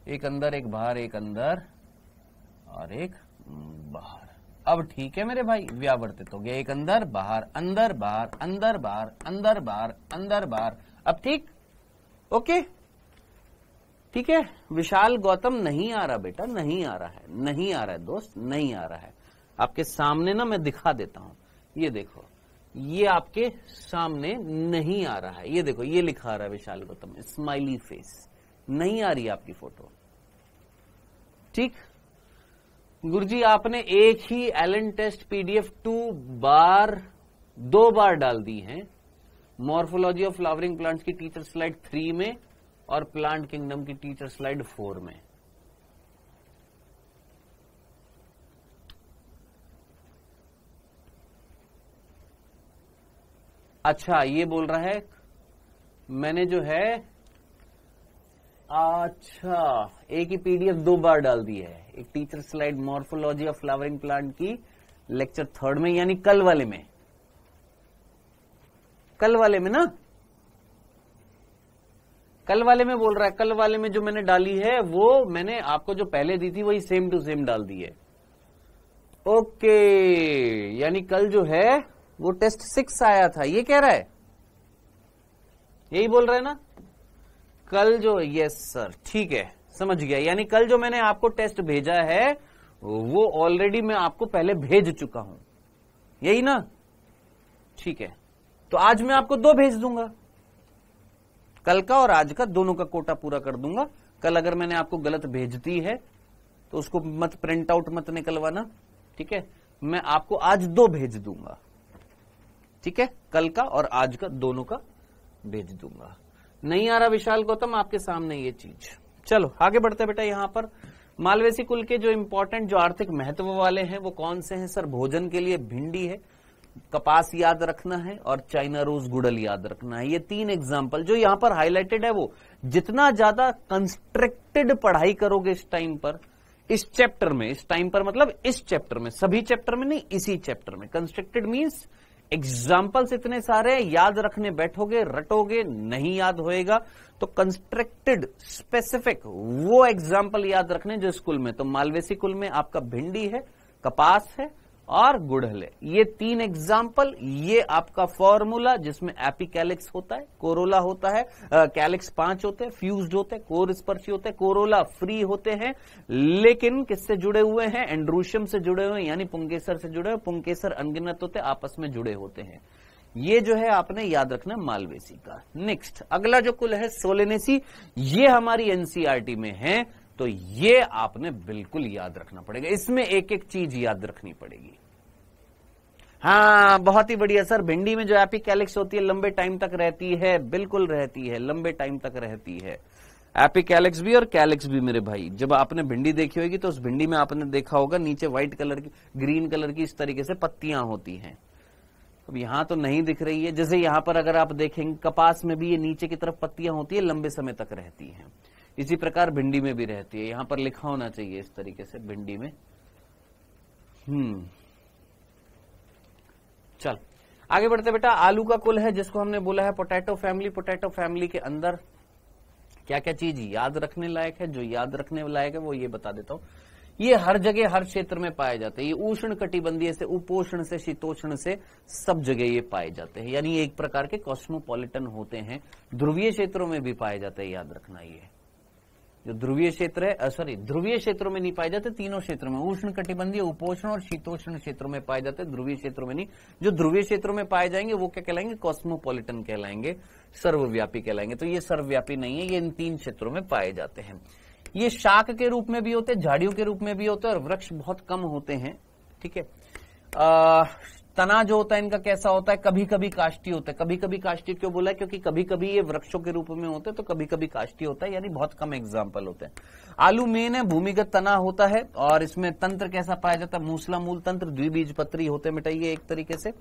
A: एक अंदर एक बाहर, एक अंदर और एक बाहर। अब ठीक है मेरे भाई, व्यावर्तित हो गया, एक अंदर बाहर, अंदर बाहर, अंदर बाहर, अंदर बाहर, अंदर बाहर। अब ठीक, ओके ठीक है। विशाल गौतम नहीं आ रहा बेटा, नहीं आ रहा है, नहीं आ रहा है दोस्त, नहीं आ रहा है। आपके सामने ना मैं दिखा देता हूं, ये देखो, ये आपके सामने नहीं आ रहा है, ये देखो, ये लिखा रहा है विशाल गौतम, स्माइली फेस, नहीं आ रही है आपकी फोटो। ठीक गुरुजी, आपने एक ही एलन टेस्ट पीडीएफ 2 बार डाल दी है, मॉर्फोलॉजी ऑफ फ्लावरिंग प्लांट्स की टीचर स्लाइड 3 में और प्लांट किंगडम की टीचर स्लाइड 4 में। अच्छा, ये बोल रहा है मैंने जो है, अच्छा, एक ही पीडीएफ 2 बार डाल दी है, एक teacher slide morphology of flowering plant की लेक्चर 3 में, यानी कल वाले में, कल वाले में ना, कल वाले में बोल रहा है, कल वाले में जो मैंने डाली है वो मैंने आपको जो पहले दी थी वही सेम टू सेम डाल दी है। ओके, यानी कल जो है वो टेस्ट 6 आया था, ये कह रहा है, यही बोल रहे हैं ना कल जो, यस सर, ठीक है, समझ गया। यानी कल जो मैंने आपको टेस्ट भेजा है वो ऑलरेडी मैं आपको पहले भेज चुका हूं, यही ना, ठीक है। तो आज मैं आपको 2 भेज दूंगा, कल का और आज का, दोनों का कोटा पूरा कर दूंगा। कल अगर मैंने आपको गलत भेज दी है तो उसको मत प्रिंट आउट मत निकलवाना, ठीक है। मैं आपको आज 2 भेज दूंगा, ठीक है, कल का और आज का दोनों का भेज दूंगा। नहीं आ रहा विशाल गौतम आपके सामने ये चीज। चलो आगे बढ़ते बेटा। यहां पर मालवेसी कुल के जो इंपॉर्टेंट, जो आर्थिक महत्व वाले हैं वो कौन से हैं सर? भोजन के लिए भिंडी है, कपास याद रखना है और चाइना रोज गुड़ल याद रखना है। ये 3 एग्जाम्पल जो यहां पर हाईलाइटेड है, वो जितना ज्यादा कंस्ट्रक्टेड पढ़ाई करोगे इस टाइम पर, इस चैप्टर में, इस टाइम पर मतलब इस चैप्टर में, सभी चैप्टर में नहीं, इसी चैप्टर में। कंस्ट्रक्टेड मींस एग्जाम्पल्स इतने सारे, याद रखने बैठोगे रटोगे नहीं याद होएगा, तो कंस्ट्रक्टेड स्पेसिफिक वो एग्जाम्पल याद रखने जो स्कूल में। तो मालवेसी कुल में आपका भिंडी है, कपास है और गुड़हल है, ये 3 एग्जाम्पल। ये आपका फॉर्मूला जिसमें एपिकैलिक्स होता है, कोरोला होता है, कैलिक्स 5 होते हैं, फ्यूज्ड होते हैं, कोर स्पर्शी होते हैं, कोरोला फ्री होते हैं, लेकिन किससे जुड़े हुए हैं? एंड्रूशियम से जुड़े हुए हैं, यानी पुंकेसर से जुड़े हुए। पुंकेसर अनगिनत होते हैं, आपस में जुड़े होते हैं। ये जो है आपने याद रखना मालवेसी का। नेक्स्ट अगला जो कुल है सोलेनेसी, ये हमारी एनसीईआरटी में है, तो ये आपने बिल्कुल याद रखना पड़ेगा। इसमें एक एक चीज याद रखनी पड़ेगी। हाँ बहुत ही बढ़िया सर। भिंडी में जो एपिकैलिक्स होती है लंबे टाइम तक रहती है, बिल्कुल रहती है, लंबे टाइम तक रहती है। एपिकैलिक्स भी और कैलिक्स भी मेरे भाई। जब आपने भिंडी देखी होगी तो उस भिंडी में आपने देखा होगा नीचे व्हाइट कलर की, ग्रीन कलर की इस तरीके से पत्तियां होती हैं। अब यहां तो नहीं दिख रही है। जैसे यहां पर अगर आप देखेंगे कपास में भी ये नीचे की तरफ पत्तियां होती है, लंबे समय तक रहती हैं। इसी प्रकार भिंडी में भी रहती है। यहां पर लिखा होना चाहिए इस तरीके से भिंडी में। चल आगे बढ़ते बेटा। आलू का कुल है जिसको हमने बोला है पोटैटो फैमिली। पोटैटो फैमिली के अंदर क्या क्या चीज याद रखने लायक है? जो याद रखने लायक है वो ये बता देता हूं। ये हर जगह हर क्षेत्र में पाए जाते हैं। ये उष्ण कटिबंधीय से उपोष्ण से शीतोष्ण से सब जगह ये पाए जाते हैं, यानी एक प्रकार के कॉस्मोपॉलिटन होते हैं। ध्रुवीय क्षेत्रों में भी पाए जाते हैं, याद रखना। ये जो ध्रुवीय क्षेत्र है, ध्रुवीय क्षेत्रों में नहीं पाए जाते, तीनों क्षेत्रों में, उष्ण कटिबंधीय, उपोष्ण और शीतोष्ण क्षेत्रों में पाए जाते हैं, ध्रुवीय क्षेत्रों में नहीं। जो ध्रुवीय क्षेत्रों में पाए जाएंगे वो क्या कहलाएंगे? कॉस्मोपॉलिटन कहलाएंगे, सर्वव्यापी कहलाएंगे। तो ये सर्वव्यापी नहीं है, ये इन 3 क्षेत्रों में पाए जाते हैं। ये शाक के रूप में भी होते हैं, झाड़ियों के रूप में भी होते हैं, और वृक्ष बहुत कम होते हैं। ठीक है। तना जो होता है इनका कैसा होता है? कभी कभी काष्ठी होता है। कभी कभी काष्ठी क्यों बोला है? क्योंकि कभी कभी ये वृक्षों के रूप में होते हैं, तो कभी कभी काष्ठी होता है, यानी बहुत कम एग्जाम्पल होते हैं। आलू मेन है, भूमिगत तना होता है, और इसमें तंत्र कैसा पाया जाता है? मूसला मूल तंत्र, द्विबीजपत्री होते हैं बेटा ये एक तरीके से।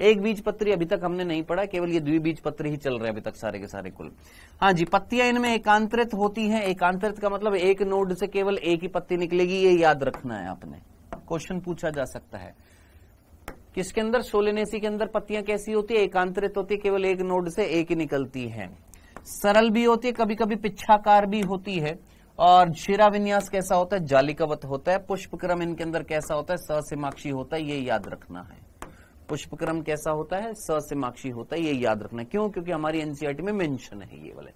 A: एक बीजपत्री अभी तक हमने नहीं पढ़ा, केवल ये द्विबीजपत्री ही चल रहे हैं अभी तक सारे के सारे कुल। हाँ जी, पत्तियां इनमें एकांतरित होती हैं। एकांतरित का मतलब एक नोड से केवल एक ही पत्ती निकलेगी, ये याद रखना है आपने। क्वेश्चन पूछा जा सकता है किसके अंदर? सोलेनेसी के अंदर पत्तियां कैसी होती है? एकांतरित होती है, केवल एक नोड से एक ही निकलती है। सरल भी होती है, कभी कभी पिच्छाकार भी होती है, और शिरा विन्यास कैसा होता है, जालिकावत होता है। पुष्पक्रम इनके अंदर कैसा होता है, ससेमाक्षी होता है, ये याद रखना है। पुष्पक्रम कैसा होता है, ससेमाक्षी होता है, ये याद रखना है। क्यों, क्योंकि हमारी एनसीईआरटी में मेंशन है ये वाले।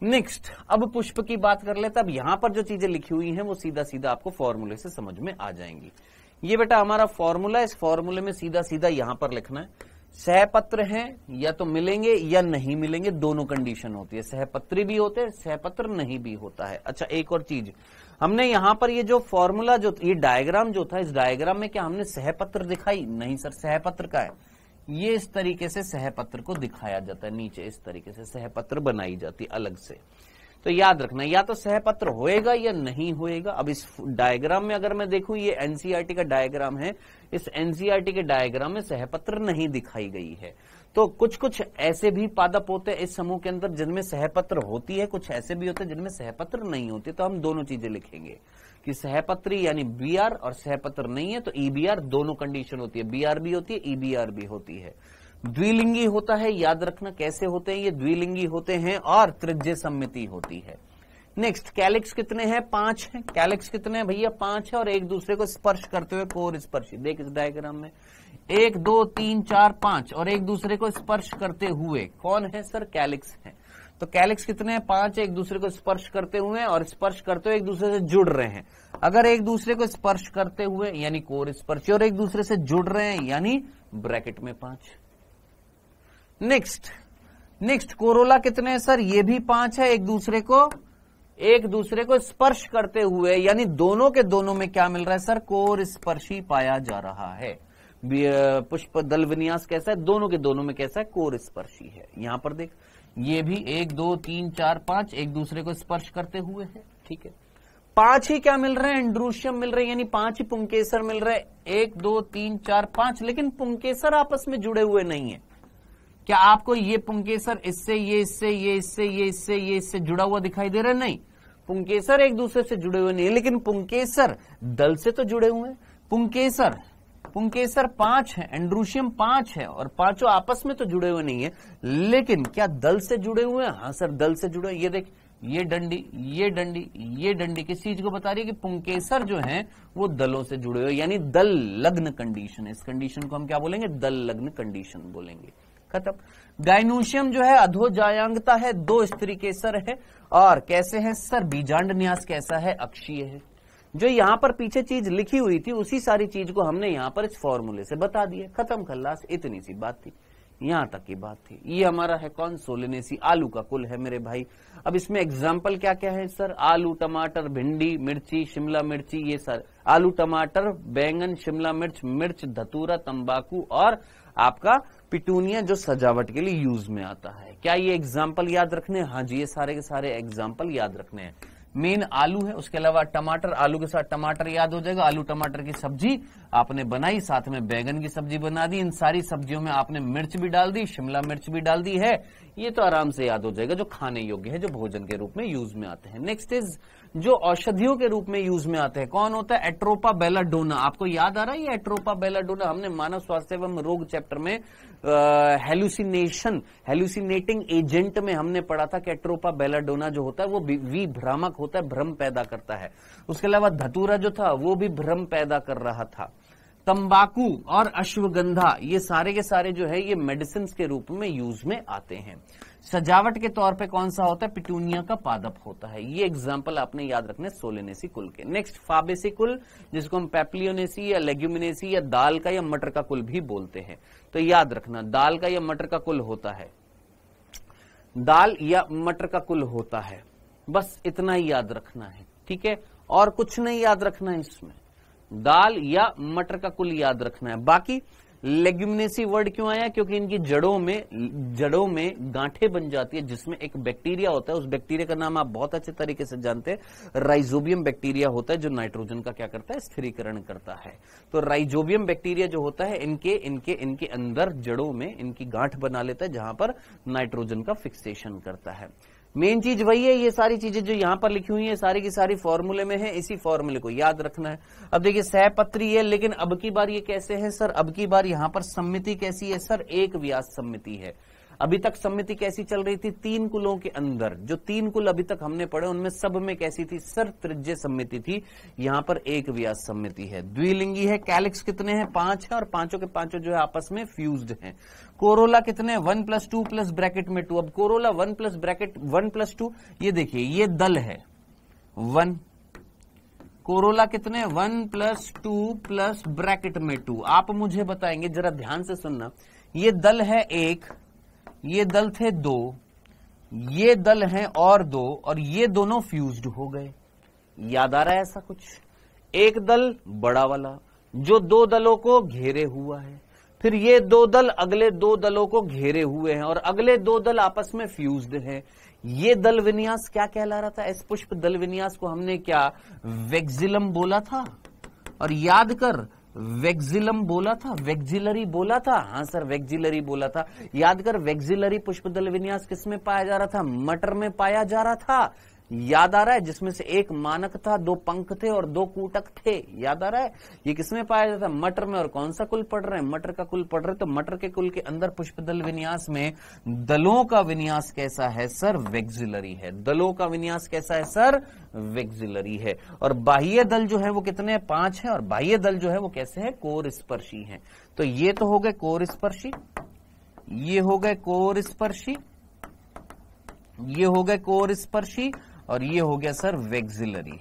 A: नेक्स्ट, अब पुष्प की बात कर लेते। अब यहां पर जो चीजें लिखी हुई हैं वो सीधा सीधा आपको फॉर्मूले से समझ में आ जाएंगी। ये बेटा हमारा फॉर्मूला, इस फॉर्मूले में सीधा सीधा यहां पर लिखना है। सहपत्र हैं या तो मिलेंगे या नहीं मिलेंगे, दोनों कंडीशन होती है। सहपत्री भी होते हैं, सहपत्र नहीं भी होता है। अच्छा, एक और चीज, हमने यहां पर ये जो फॉर्मूला, जो ये डायग्राम जो था, इस डायग्राम में क्या हमने सहपत्र दिखाई? नहीं सर, सहपत्र का है ये इस तरीके से सहपत्र को दिखाया जाता है, नीचे इस तरीके से सहपत्र बनाई जाती है अलग से। तो याद रखना, या तो सहपत्र होएगा या नहीं होएगा। अब इस डायग्राम में अगर मैं देखूं, ये एनसीईआरटी का डायग्राम है, इस एनसीईआरटी के डायग्राम में सहपत्र नहीं दिखाई गई है। तो कुछ कुछ ऐसे भी पादप होते हैं इस समूह के अंदर जिनमें सहपत्र होती है, कुछ ऐसे भी होते हैं जिनमें सहपत्र नहीं होती। तो हम दोनों चीजें लिखेंगे कि सहपत्री यानी बीआर और सहपत्र नहीं है तो ईबीआर, दोनों कंडीशन होती है, बीआर भी होती है, ईबीआर भी होती है। द्विलिंगी होता है, याद रखना कैसे होते हैं ये, द्विलिंगी होते हैं और त्रिज्य सम्मिति होती है। नेक्स्ट, कैलिक्स कितने हैं? 5 हैं। कैलिक्स कितने हैं भैया? 5 है और एक दूसरे को स्पर्श करते हुए कोर स्पर्शी। देख इस डायग्राम में 1 2 3 4 5 और एक दूसरे को स्पर्श करते हुए कौन है सर? कैलिक्स है। तो कैलिक्स कितने हैं? 5 है, एक दूसरे को स्पर्श करते हुए और स्पर्श करते हुए एक दूसरे से जुड़ रहे हैं। अगर एक दूसरे को स्पर्श करते हुए यानी कोर स्पर्शी और एक दूसरे से जुड़ रहे हैं यानी ब्रैकेट में 5। नेक्स्ट कोरोला कितने हैं सर? ये भी 5 है, एक दूसरे को स्पर्श करते हुए यानी दोनों के दोनों में क्या मिल रहा है सर? कोर स्पर्शी पाया जा रहा है। पुष्प दल विन्यास कैसा है? दोनों के दोनों में कैसा है? कोर स्पर्शी है। यहां पर देख, ये भी 1 2 3 4 5 एक दूसरे को स्पर्श करते हुए है। ठीक है, 5 ही क्या मिल रहे हैं? एंड्रूशियम मिल रहे हैं, यानी 5 ही पुंकेसर मिल रहे हैं। 1 2 3 4 5, लेकिन पुंकेसर आपस में जुड़े हुए नहीं है। क्या आपको ये पुंकेसर इससे, ये इससे, ये इससे, ये इससे, ये इससे जुड़ा हुआ दिखाई दे रहा है? नहीं, पुंकेसर एक दूसरे से जुड़े हुए नहीं है, लेकिन पुंकेसर दल से तो जुड़े हुए हैं। पुंकेसर 5 है, एंड्रूशियम 5 है और पांचों आपस में तो जुड़े हुए नहीं है, लेकिन क्या दल से जुड़े हुए हैं? हाँ सर, दल से जुड़े। ये देख, ये डंडी, ये डंडी, ये डंडी किस चीज को बता रही है? कि पुंकेसर जो है वो दलों से जुड़े हुए, यानी दल लग्न कंडीशन है। इस कंडीशन को हम क्या बोलेंगे? दल लग्न कंडीशन बोलेंगे। खत्म। गाइनोशियम जो है अधोजायांगता है, 2 स्त्री केसर है और कैसे है सर? बीजांड न्यास कैसा है? अक्षीय है। जो यहां पर पीछे चीज लिखी हुई थी उसी सारी चीज को हमने यहां पर इस फॉर्मूले से बता दिया। खत्म खल्लास, इतनी सी बात थी, यहां तक की बात थी। ये हमारा है कौन? सोलेनेसी, आलू का कुल है मेरे भाई। अब इसमें एग्जाम्पल क्या क्या है सर? आलू, टमाटर, भिंडी, मिर्ची, शिमला मिर्ची, ये सर आलू, टमाटर, बैंगन, शिमला मिर्च, मिर्च, धतूरा, तंबाकू और आपका पिटूनिया जो सजावट के लिए यूज में आता है। क्या ये एग्जाम्पल याद रखने हैं? हाँ जी, ये सारे के सारे एग्जाम्पल याद रखने हैं। मेन आलू है, उसके अलावा टमाटर, आलू के साथ टमाटर याद हो जाएगा। आलू टमाटर की सब्जी आपने बनाई, साथ में बैगन की सब्जी बना दी। इन सारी सब्जियों में आपने मिर्च भी डाल दी, शिमला मिर्च भी डाल दी है। ये तो आराम से याद हो जाएगा, जो खाने योग्य है, जो भोजन के रूप में यूज में आते हैं। नेक्स्ट इज जो औषधियों के रूप में यूज में आते हैं, कौन होता है? Atropa belladonna. आपको याद आ रहा है ये एट्रोपा बेलाडोना? हमने मानव स्वास्थ्य एवं रोग चैप्टर में हेलुसिनेटिंग एजेंट में हमने पढ़ा था कि एट्रोपा बेलाडोना जो होता है वो विभ्रामक होता है, भ्रम पैदा करता है। उसके अलावा धतूरा जो था वो भी भ्रम पैदा कर रहा था। तंबाकू और अश्वगंधा ये सारे के सारे जो है ये मेडिसिन के रूप में यूज में आते हैं। सजावट के तौर पे कौन सा होता है? पिटूनिया का पादप होता है। ये एग्जाम्पल आपने याद रखने सोलेनेसी कुल के। नेक्स्ट, फाबेसी कुल, जिसको हम पैप्लियोनेसी या लेग्यूमिनेसी या दाल का या मटर का कुल भी बोलते हैं। तो याद रखना, दाल का या मटर का कुल होता है, दाल या मटर का कुल होता है, बस इतना ही याद रखना है। ठीक है, और कुछ नहीं याद रखना है इसमें, दाल या मटर का कुल याद रखना है। बाकी लेग्यूमिनेसी वर्ड क्यों आया? क्योंकि इनकी जड़ों में गांठें बन जाती है जिसमें एक बैक्टीरिया होता है। उस बैक्टीरिया का नाम आप बहुत अच्छे तरीके से जानते हैं, राइजोबियम बैक्टीरिया होता है, जो नाइट्रोजन का क्या करता है? स्थिरीकरण करता है। तो राइजोबियम बैक्टीरिया जो होता है इनके अंदर जड़ों में इनकी गांठ बना लेता है, जहां पर नाइट्रोजन का फिक्सेशन करता है। मेन चीज वही है, ये सारी चीजें जो यहां पर लिखी हुई है सारी की सारी फॉर्मूले में है, इसी फॉर्मूले को याद रखना है। अब देखिए सहपत्री है, लेकिन अब की बार ये कैसे है सर? अब की बार यहां पर सम्मिति कैसी है सर? एक व्यास सम्मिति है। अभी तक सममिति कैसी चल रही थी? 3 कुलों के अंदर जो 3 कुल अभी तक हमने पढ़े उनमें सब में कैसी थी सर? त्रिज्य सममिति थी। यहां पर एक व्यास सममिति है, द्विलिंगी है। कैलिक्स कितने हैं? 5 है और पांचों के पांचों जो है आपस में फ्यूज्ड हैं। कोरोला कितने? 1 + 2 प्लस ब्रैकेट में 2। अब कोरोला 1 प्लस ब्रैकेट 1 + 2, ये देखिए ये दल है 1। कोरोला कितने? 1 + 2 प्लस ब्रैकेट में 2। आप मुझे बताएंगे, जरा ध्यान से सुनना, ये दल है 1, ये दल थे 2, ये दल हैं और 2, और ये दोनों फ्यूज्ड हो गए। याद आ रहा है ऐसा कुछ? एक दल बड़ा वाला जो 2 दलों को घेरे हुआ है, फिर ये 2 दल अगले 2 दलों को घेरे हुए हैं और अगले 2 दल आपस में फ्यूज्ड हैं। ये दल विन्यास क्या कहला रहा था? एस पुष्प दल विन्यास को हमने क्या वेक्सिलम बोला था? और याद कर, वेक्सिलम बोला था, वेक्सिलरी बोला था। हाँ सर, वेक्सिलरी बोला था। याद कर, वेक्सिलरी पुष्प दल विन्यास किसमें पाया जा रहा था? मटर में पाया जा रहा था। याद आ रहा है? जिसमें से एक मानक था, 2 पंख थे और 2 कूटक थे। याद आ रहा है? ये किसमें पाया जाता है? मटर में। और कौन सा कुल पढ़ रहे हैं? मटर का कुल पढ़ रहे हैं। तो मटर के कुल के अंदर पुष्प दल विन्यास में दलों का विन्यास कैसा है सर? वेक्सिलरी है। दलों का विन्यास कैसा है सर? वेक्सिलरी है। और बाह्य दल जो है वो कितने? 5 है। और बाह्य दल जो है वो कैसे है? कोर स्पर्शी है। तो ये तो हो गए कोर स्पर्शी, ये हो गए कोर स्पर्शी, ये हो गए कोर स्पर्शी, और ये हो गया सर वेक्सिलरी।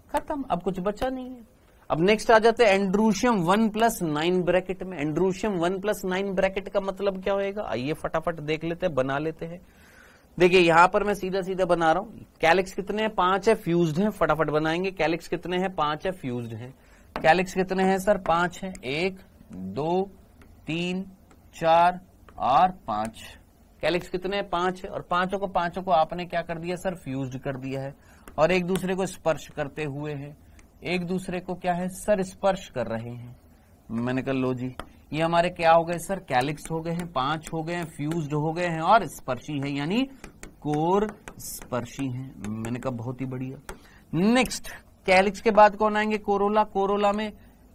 A: खत्म, अब कुछ बचा नहीं है। अब नेक्स्ट आ जाते हैं एंड्रूशियम 1 + 9 ब्रैकेट में। एंड्रूशियम 1 + 9 ब्रैकेट का मतलब क्या होएगा? आइए फटाफट देख लेते हैं, बना लेते हैं। देखिए यहां पर मैं सीधा सीधा बना रहा हूं। कैलिक्स कितने हैं? 5 है, फ्यूज्ड हैं। फटाफट बनाएंगे। कैलिक्स कितने हैं? 5 है, फ्यूज्ड हैं। कैलिक्स कितने हैं सर? 5 है। 1 2 3 4 और 5। कैलिक्स कितने हैं? 5 है। और पांचों को आपने क्या कर दिया सर? फ्यूज्ड कर दिया है। और एक दूसरे को स्पर्श करते हुए है, एक दूसरे को क्या है सर? स्पर्श कर रहे हैं। मैंने कहा लो जी, ये हमारे क्या हो गए सर? कैलिक्स हो गए हैं, 5 हो गए हैं, फ्यूज्ड हो गए हैं और स्पर्शी है, यानी कोर स्पर्शी हैं। मैंने कहा बहुत ही बढ़िया। नेक्स्ट, कैलिक्स के बाद कौन आएंगे? कोरोला। कोरोला में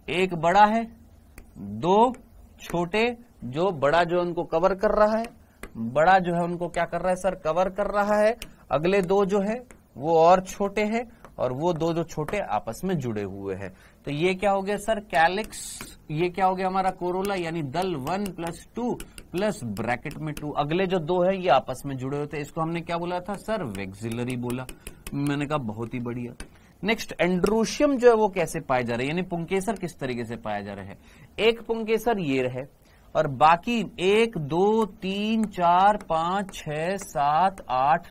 A: एक बड़ा है, 2 छोटे। जो बड़ा जो उनको कवर कर रहा है, बड़ा जो है उनको क्या कर रहा है सर? कवर कर रहा है। अगले 2 जो है वो और छोटे हैं, और वो 2 जो छोटे आपस में जुड़े हुए हैं। तो ये क्या हो गया सर? कैलिक्स। ये क्या हो गया हमारा? कोरोला, यानी दल 1 + 2 प्लस ब्रैकेट में 2। अगले जो 2 है ये आपस में जुड़े होते हैं। इसको हमने क्या बोला था सर? वेक्सिलरी बोला। मैंने कहा बहुत ही बढ़िया। नेक्स्ट, एंड्रोशियम जो है वो कैसे पाए जा रहे हैं, यानी पुंकेसर किस तरीके से पाया जा रहा है? एक पुंकेसर ये रहे और बाकी 1 2 3 4 5 6 7 8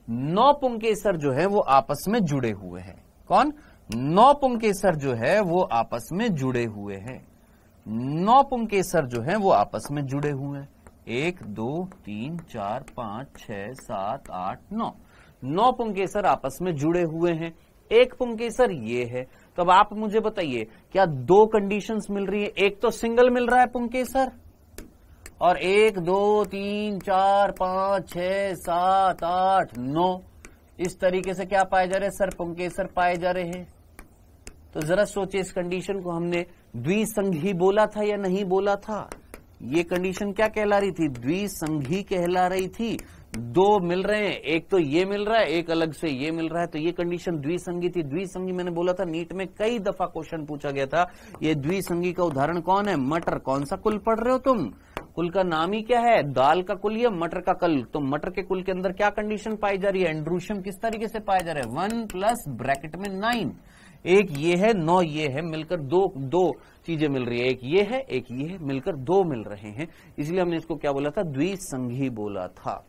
A: 9 पुंकेसर जो है वो आपस में जुड़े हुए हैं। कौन? 9 पुंकेसर जो है वो आपस में जुड़े हुए हैं। 9 पुंकेसर जो है वो आपस में जुड़े हुए हैं। 1 2 3 4 5 6 7 8 9 पुंकेसर आपस में जुड़े हुए हैं। एक पुंकेसर ये है। तो अब आप मुझे बताइए, क्या 2 कंडीशंस मिल रही है? एक तो सिंगल मिल रहा है पुंकेसर, और 1 2 3 4 5 6 7 8 9 इस तरीके से क्या पाए जा रहे हैं सर? पुंकेसर पाए जा रहे हैं। तो जरा सोचिए, इस कंडीशन को हमने द्विसंघी बोला था या नहीं बोला था? ये कंडीशन क्या कहला रही थी? द्विसंघी कहला रही थी। 2 मिल रहे हैं, एक तो ये मिल रहा है, एक अलग से ये मिल रहा है, तो ये कंडीशन द्विसंगी थी। द्विसंगी मैंने बोला था, नीट में कई दफा क्वेश्चन पूछा गया था। ये द्विसंगी का उदाहरण कौन है? मटर। कौन सा कुल पढ़ रहे हो तुम? कुल का नाम ही क्या है? दाल का कुल या मटर का कुल? तो मटर के कुल के अंदर क्या कंडीशन पाई जा रही है? एंड्रूशियम किस तरीके से पाया जा रहा है? 1 प्लस ब्रैकेट में 9। एक ये है, 9 ये है, मिलकर दो चीजें मिल रही है। एक ये है, एक ये है, मिलकर 2 मिल रहे हैं। इसलिए हमने इसको क्या बोला था? द्विसंघी बोला था।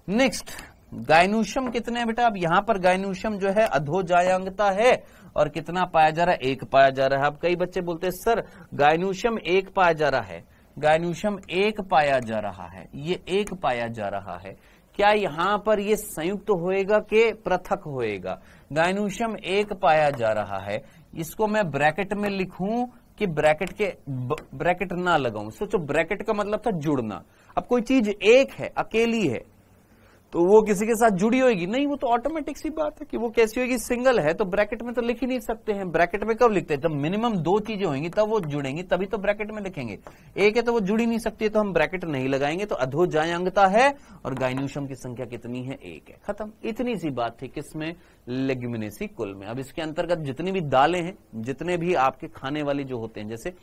A: नेक्स्ट, गायनूशियम कितने हैं बेटा? अब यहां पर गायनूशियम जो है अधोजायांगता है, और कितना पाया जा रहा है? 1 पाया जा रहा है। अब कई बच्चे बोलते हैं सर गायनूशियम 1 पाया जा रहा है। गायनूशियम 1 पाया जा रहा है, ये 1 पाया जा रहा है। क्या यहां पर ये संयुक्त होएगा कि पृथक होएगा? गायनूशियम 1 पाया जा रहा है। इसको मैं ब्रैकेट में लिखूं कि ब्रैकेट ना लगाऊं? सोचो, ब्रैकेट का मतलब था जुड़ना। अब कोई चीज एक है, अकेली है, तो वो किसी के साथ जुड़ी होगी नहीं, वो तो ऑटोमेटिक सी बात है कि वो कैसी होगी, सिंगल है तो ब्रैकेट में तो लिख ही नहीं सकते हैं। ब्रैकेट में कब लिखते हैं, जब मिनिमम 2 चीजें होंगी तब वो जुड़ेंगी, तभी तो ब्रैकेट में लिखेंगे। एक है तो वो जुड़ी नहीं सकती है तो हम ब्रैकेट नहीं लगाएंगे। तो अधोजायांगता है और गाइन्यूशम की संख्या कितनी है, 1 है, खत्म। इतनी सी बात थी किसमें, लेग्यूमिनेसी कुल में। अब इसके अंतर्गत जितनी भी दालें हैं, जितने भी आपके खाने वाले जो होते हैं, जैसे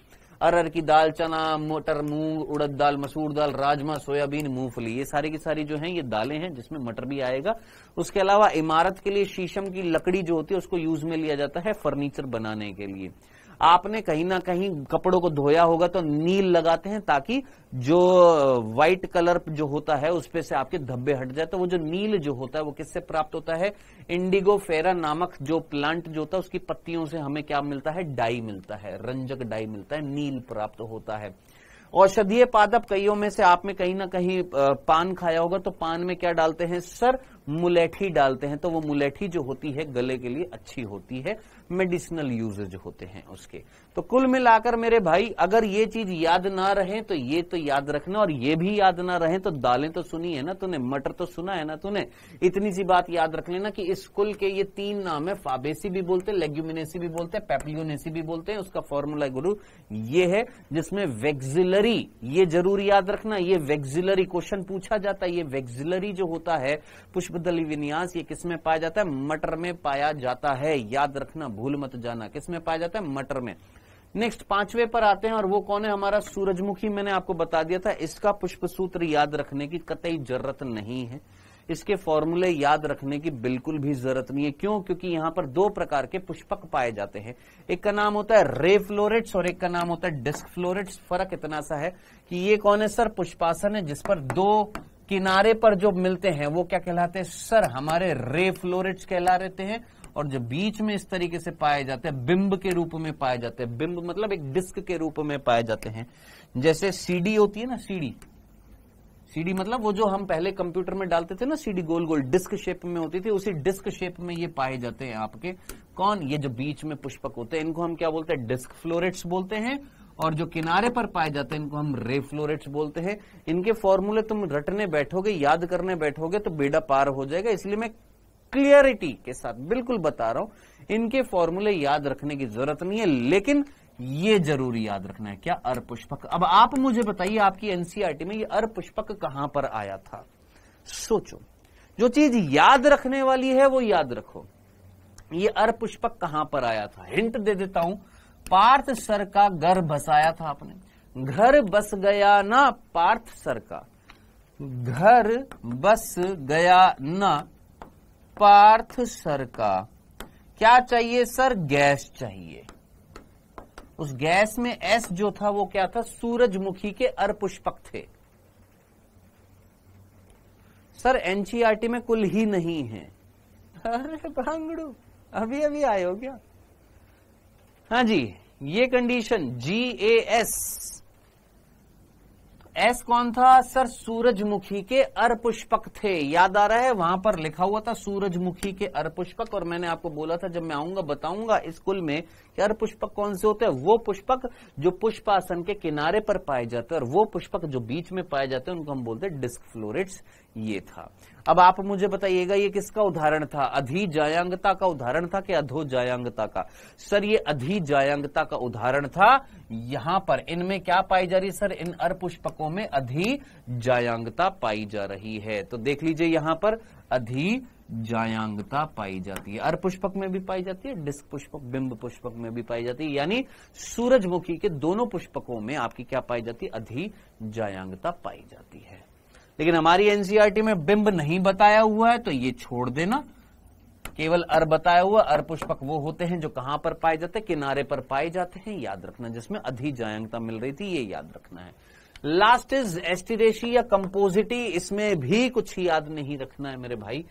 A: अरहर की दाल, चना, मटर, मूंग, उड़द दाल, मसूर दाल, राजमा, सोयाबीन, मूंगफली, ये सारी की सारी जो हैं ये दालें हैं, जिसमें मटर भी आएगा। उसके अलावा इमारत के लिए शीशम की लकड़ी जो होती है उसको यूज में लिया जाता है फर्नीचर बनाने के लिए। आपने कहीं ना कहीं कपड़ों को धोया होगा तो नील लगाते हैं ताकि जो व्हाइट कलर जो होता है उस पे से आपके धब्बे हट जाए। तो वो जो नील जो होता है वो किससे प्राप्त होता है, इंडिगो फेरा नामक जो प्लांट जो होता है उसकी पत्तियों से हमें क्या मिलता है, डाई मिलता है, रंजक डाई मिलता है, नील प्राप्त होता है। औषधीय पादप कईयों में से आप में कहीं ना कहीं पान खाया होगा, तो पान में क्या डालते हैं सर, मुलेठी डालते हैं। तो वो मुलेठी जो होती है गले के लिए अच्छी होती है, मेडिसिनल यूजेज होते हैं उसके। तो कुल मिलाकर मेरे भाई अगर ये चीज याद ना रहे तो ये तो याद रखना, और ये भी याद ना रहे तो दालें तो सुनी है ना तूने, मटर तो सुना है ना तूने। इतनी सी बात याद रख लेना कि इस कुल के ये 3 नाम है, फाबेसी भी बोलते हैं, लेग्यूमिनेसी भी बोलते हैं, पेप्लियोनेसी भी बोलते हैं। उसका फॉर्मूला गुरु ये है, जिसमें वेक्सिलरी, ये जरूर याद रखना, ये वेक्सिलरी क्वेश्चन पूछा जाता है। ये वेक्सिलरी जो होता है पुष्पदली विन्यास, ये किसमें पाया जाता है, मटर में पाया जाता है, याद रखना, भूल मत जाना, किसमें पाया जाता है, मटर में। नेक्स्ट 5वें पर आते हैं, और वो कौन है, हमारा सूरजमुखी। मैंने आपको बता दिया था इसका पुष्प सूत्र याद रखने की कतई जरूरत नहीं है, इसके फॉर्मूले याद रखने की बिल्कुल भी जरूरत नहीं है। क्यों, क्योंकि यहां पर 2 प्रकार के पुष्पक पाए जाते हैं, एक का नाम होता है रे फ्लोरेट्स और एक का नाम होता है डिस्क फ्लोरेट्स। फर्क इतना सा है कि ये कौन है सर, पुष्पासन है, जिस पर 2 किनारे पर जो मिलते हैं वो क्या कहलाते हैं सर, हमारे रे फ्लोरेट्स कहला रहते हैं। और जो बीच में इस तरीके से पाए जाते हैं, बिंब के रूप में पाए जाते हैं, बिंब मतलब एक डिस्क के रूप में पाए जाते हैं। जैसे सीडी होती है ना, सीडी मतलब वो जो हम पहले कंप्यूटर में डालते थे ना, सीडी गोल गोल डिस्क शेप में होती थी, उसी डिस्क शेप में ये पाए जाते हैं आपके कौन, ये जो बीच में पुष्पक होते हैं इनको हम क्या बोलते हैं, डिस्क फ्लोरेट्स बोलते हैं। और जो किनारे पर पाए जाते हैं इनको हम रे फ्लोरेट्स बोलते हैं। इनके फॉर्मूले तुम रटने बैठोगे, याद करने बैठोगे तो बेड़ा पार हो जाएगा, इसलिए मैं क्लियरिटी के साथ बिल्कुल बता रहा हूं, इनके फॉर्मूले याद रखने की जरूरत नहीं है, लेकिन ये जरूर याद रखना है क्या, अर्पुष्पक। अब आप मुझे बताइए आपकी एनसीईआरटी में ये अर्पुष्पक कहां पर आया था, सोचो। जो चीज याद रखने वाली है वो याद रखो। ये अर्पुष्पक कहां पर आया था, हिंट दे देता हूं, पार्थ सर का घर बसाया था आपने, घर बस गया ना पार्थ सर का, घर बस गया ना पार्थ सर का। क्या चाहिए सर, गैस चाहिए। उस गैस में एस जो था वो क्या था, सूरजमुखी के अर्पुष्पक थे। सर एनसीईआरटी में कुल ही नहीं है। अरे भांगड़ू, अभी अभी आए हो क्या। हाँ जी, ये कंडीशन GAS, एस कौन था सर, सूरजमुखी के अर्पुष्पक थे। याद आ रहा है, वहां पर लिखा हुआ था सूरजमुखी के अर्पुष्पक। और मैंने आपको बोला था जब मैं आऊंगा बताऊंगा इस कुल में कि अर्पुष्पक कौन से होते हैं, वो पुष्पक जो पुष्पासन के किनारे पर पाए जाते हैं, और वो पुष्पक जो बीच में पाए जाते हैं उनको हम बोलते हैं डिस्क फ्लोरेट्स। ये था। अब आप मुझे बताइएगा ये किसका उदाहरण था, अधिजायांगता का उदाहरण था कि अधोजायांगता का। सर ये अधिजायांगता का उदाहरण था। यहां पर इनमें क्या पाई जा रही है सर, इन अर्पुष्पकों में अधिजायांगता पाई जा रही है। तो देख लीजिए यहां पर अधिजायांगता पाई जाती है, अर्पुष्पक में भी पाई जाती है, डिस्क पुष्पक, बिंब पुष्पक में भी पाई जाती है। यानी सूरजमुखी के दोनों पुष्पकों में आपकी क्या पाई जाती है, अधिजायांगता पाई जाती है। लेकिन हमारी एनसीईआरटी में बिंब नहीं बताया हुआ है तो ये छोड़ देना, केवल अर बताया हुआ। अर पुष्पक वो होते हैं जो कहां पर पाए जाते हैं, किनारे पर पाए जाते हैं, याद रखना, जिसमें अधिजायांगता मिल रही थी, ये याद रखना है। लास्ट इज एस्टिरेशी या कंपोजिटी, इसमें भी कुछ याद नहीं रखना है मेरे भाई।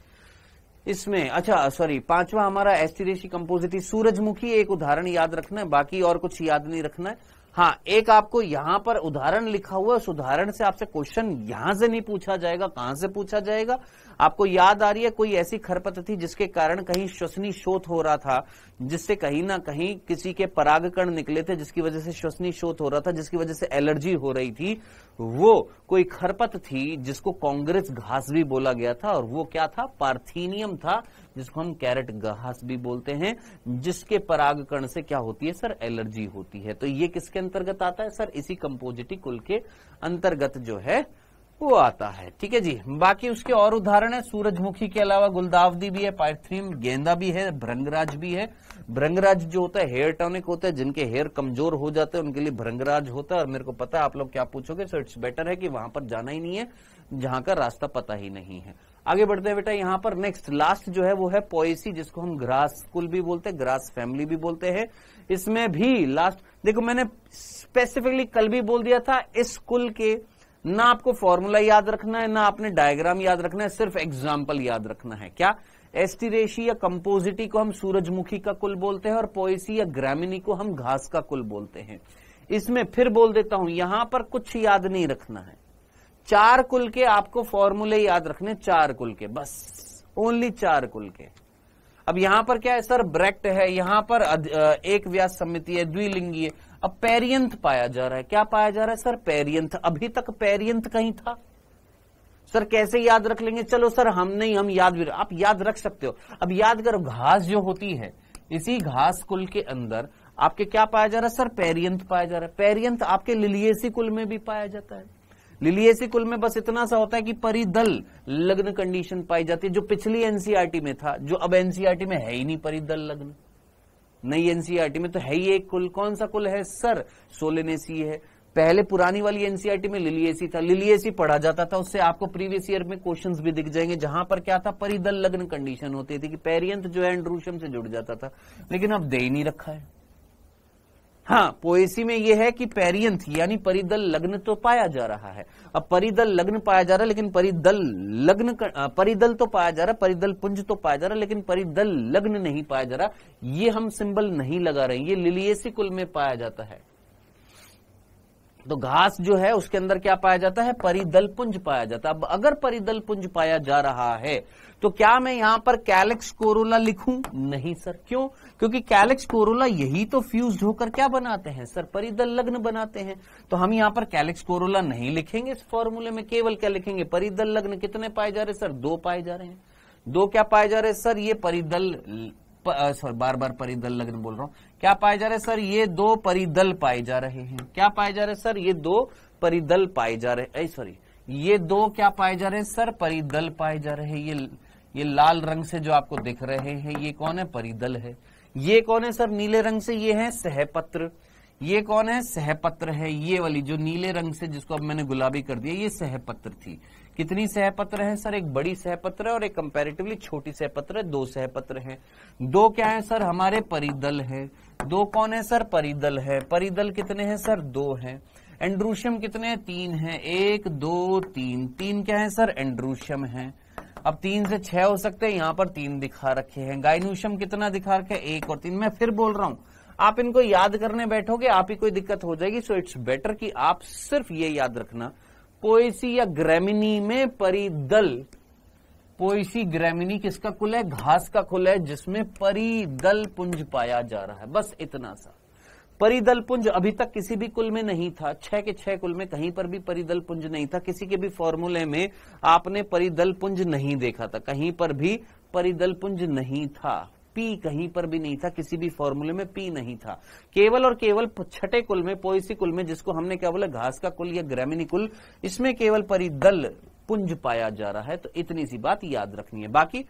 A: इसमें अच्छा सॉरी, 5वां हमारा एस्टिरेशी कंपोजिटी, सूरजमुखी एक उदाहरण याद रखना है, बाकी और कुछ याद नहीं रखना है। हाँ, एक आपको यहां पर उदाहरण लिखा हुआ है, उस उदाहरण से आपसे क्वेश्चन यहां से नहीं पूछा जाएगा, कहां से पूछा जाएगा? आपको याद आ रही है कोई ऐसी खरपत थी जिसके कारण कहीं श्वसनी शोथ हो रहा था, जिससे कहीं ना कहीं किसी के परागकण निकले थे, जिसकी वजह से श्वसनी शोथ हो रहा था, जिसकी वजह से एलर्जी हो रही थी। वो कोई खरपत थी जिसको कांग्रेस घास भी बोला गया था, और वो क्या था? पार्थीनियम था, जिसको हम कैरेट घास भी बोलते हैं, जिसके परागकण से क्या होती है सर? एलर्जी होती है। तो ये किसके अंतर्गत आता है सर? इसी कंपोजिटी कुल के अंतर्गत जो है वो आता है। ठीक है जी। बाकी उसके और उदाहरण है, सूरजमुखी के अलावा गुलदावदी भी है, पाइथ्रियम गेंदा भी है, भृंगराज भी है। भृंगराज जो होता है हेयर टॉनिक होता है, जिनके हेयर कमजोर हो जाते हैं उनके लिए भृंगराज होता है। और मेरे को पता है आप लोग क्या पूछोगे, सो इट्स बेटर है कि वहां पर जाना ही नहीं है जहां का रास्ता पता ही नहीं है। आगे बढ़ते हैं बेटा, यहाँ पर नेक्स्ट लास्ट जो है वो है पोएसी, जिसको हम ग्रास कुल भी बोलते हैं, ग्रास फैमिली भी बोलते हैं। इसमें भी लास्ट देखो, मैंने स्पेसिफिकली कल भी बोल दिया था, इस कुल के ना आपको फॉर्मूला याद रखना है, ना आपने डायग्राम याद रखना है, सिर्फ एग्जाम्पल याद रखना है। क्या? एस्टिरेशी या कंपोजिटी को हम सूरजमुखी का कुल बोलते हैं, और पोएसी या ग्रामिनी को हम घास का कुल बोलते हैं। इसमें फिर बोल देता हूं, यहां पर कुछ याद नहीं रखना है, 4 कुल के आपको फॉर्मूले याद रखने, 4 कुल के, बस ओनली 4 कुल के। अब यहां पर क्या है सर? ब्रैक्ट है, यहां पर एक व्यास समिति है, द्विलिंगी है। अब पेरियंथ पाया जा रहा है, क्या पाया जा रहा है सर? पेरियंथ। अभी तक पेरियंथ कहीं था सर, कैसे याद रख लेंगे? चलो सर हम नहीं, हम याद भी, आप याद रख सकते हो। अब याद करो, घास जो होती है, इसी घास कुल के अंदर आपके क्या पाया जा रहा है सर? पेरियंथ पाया जा रहा है। पेरियंथ आपके लिलिएसी कुल में भी पाया जाता है। लिलिएसी कुल में बस इतना सा होता है कि परिदल लग्न कंडीशन पाई जाती है, जो पिछली एनसीईआरटी में था, जो अब एनसीईआरटी में है ही नहीं परिदल लग्न। नई एनसीईआरटी में तो है ही एक कुल, कौन सा कुल है सर? सोलेनेसी है। पहले पुरानी वाली एनसीईआरटी में लिलिएसी था, लिलिएसी पढ़ा जाता था, उससे आपको प्रीवियस ईयर में क्वेश्चंस भी दिख जाएंगे, जहां पर क्या था? परिदल लग्न कंडीशन होती थी कि पेरियंथ जो है एंड्रूशम से जुड़ जाता था, लेकिन अब दे ही नहीं रखा है। हाँ, पोएसी में यह है कि पेरियंथ यानी परिदल लग्न तो पाया जा रहा है। अब परिदल लग्न पाया जा रहा है, लेकिन परिदल लग्न परिदल तो पाया जा रहा है, परिदल पुंज तो पाया जा रहा है, लेकिन परिदल लग्न नहीं पाया जा रहा। ये हम सिंबल नहीं लगा रहे हैं, ये लिलिएसी कुल में पाया जाता है। तो घास जो है उसके अंदर क्या पाया जाता है? परिदल पुंज पाया जाता है। अब अगर परिदल पुंज पाया जा रहा है तो क्या मैं यहां पर कैलेक्स कोरोला लिखूं? नहीं सर। क्यों? क्योंकि कैलेक्स कोरोला यही तो फ्यूज्ड होकर क्या बनाते हैं सर? परिदल लग्न बनाते हैं। तो हम यहां पर कैलेक्स कोरोला नहीं लिखेंगे इस फॉर्मूले में, केवल क्या लिखेंगे? परिदल लग्न कितने पाए जा रहे सर? 2 पाए जा रहे हैं। 2 क्या पाए जा रहे हैं सर? ये परिदल सॉरी, बार बार परिदल लग्न बोल रहा हूं। क्या पाए जा रहे सर? ये 2 परिदल पाए जा रहे हैं। क्या पाए जा रहे सर? ये 2 परिदल पाए जा रहे हैं। सॉरी, ये 2 क्या पाए जा रहे हैं सर? परिदल पाए जा रहे हैं। ये लाल रंग से जो आपको दिख रहे हैं, ये कौन है? परिदल है। ये कौन है सर? नीले रंग से ये है सहपत्र। ये कौन है? सहपत्र है। ये वाली जो नीले रंग से, जिसको अब मैंने गुलाबी कर दिया, ये सहपत्र थी। कितनी सहपत्र है सर? एक बड़ी सहपत्र है और एक कंपैरेटिवली छोटी सहपत्र है। 2 सहपत्र है। 2 क्या है सर? हमारे परिदल है। 2 कौन है सर? परिदल है। परिदल कितने हैं सर? 2 है। एंड्रूशियम कितने हैं? 3 है। 1 2 3, 3 क्या है सर? एंड्रूशियम है। अब 3 से 6 हो सकते हैं, यहां पर 3 दिखा रखे हैं। गाइनूशियम कितना दिखा रखे हैं? 1 और 3। मैं फिर बोल रहा हूं, आप इनको याद करने बैठोगे आप ही कोई दिक्कत हो जाएगी। सो इट्स बेटर कि आप सिर्फ ये याद रखना, पोएसी या ग्रामिनी में परिदल, पोएसी ग्रामिनी किसका कुल है? घास का कुल है, जिसमें परिदल पुंज पाया जा रहा है। बस इतना सा। परिदल पुंज अभी तक किसी भी कुल में नहीं था। 6 के 6 कुल में कहीं पर भी परिदल पुंज नहीं था। किसी के भी फॉर्मूले में आपने परिदल पुंज नहीं देखा था, कहीं पर भी परिदल पुंज नहीं था। पी कहीं पर भी नहीं था, किसी भी फॉर्मूले में पी नहीं था। केवल और केवल 6ठे कुल में, पोएसी कुल में, जिसको हमने क्या बोला? घास का कुल या ग्रामिनी कुल, इसमें केवल परिदल पुंज पाया जा रहा है। तो इतनी सी बात याद रखनी है। बाकी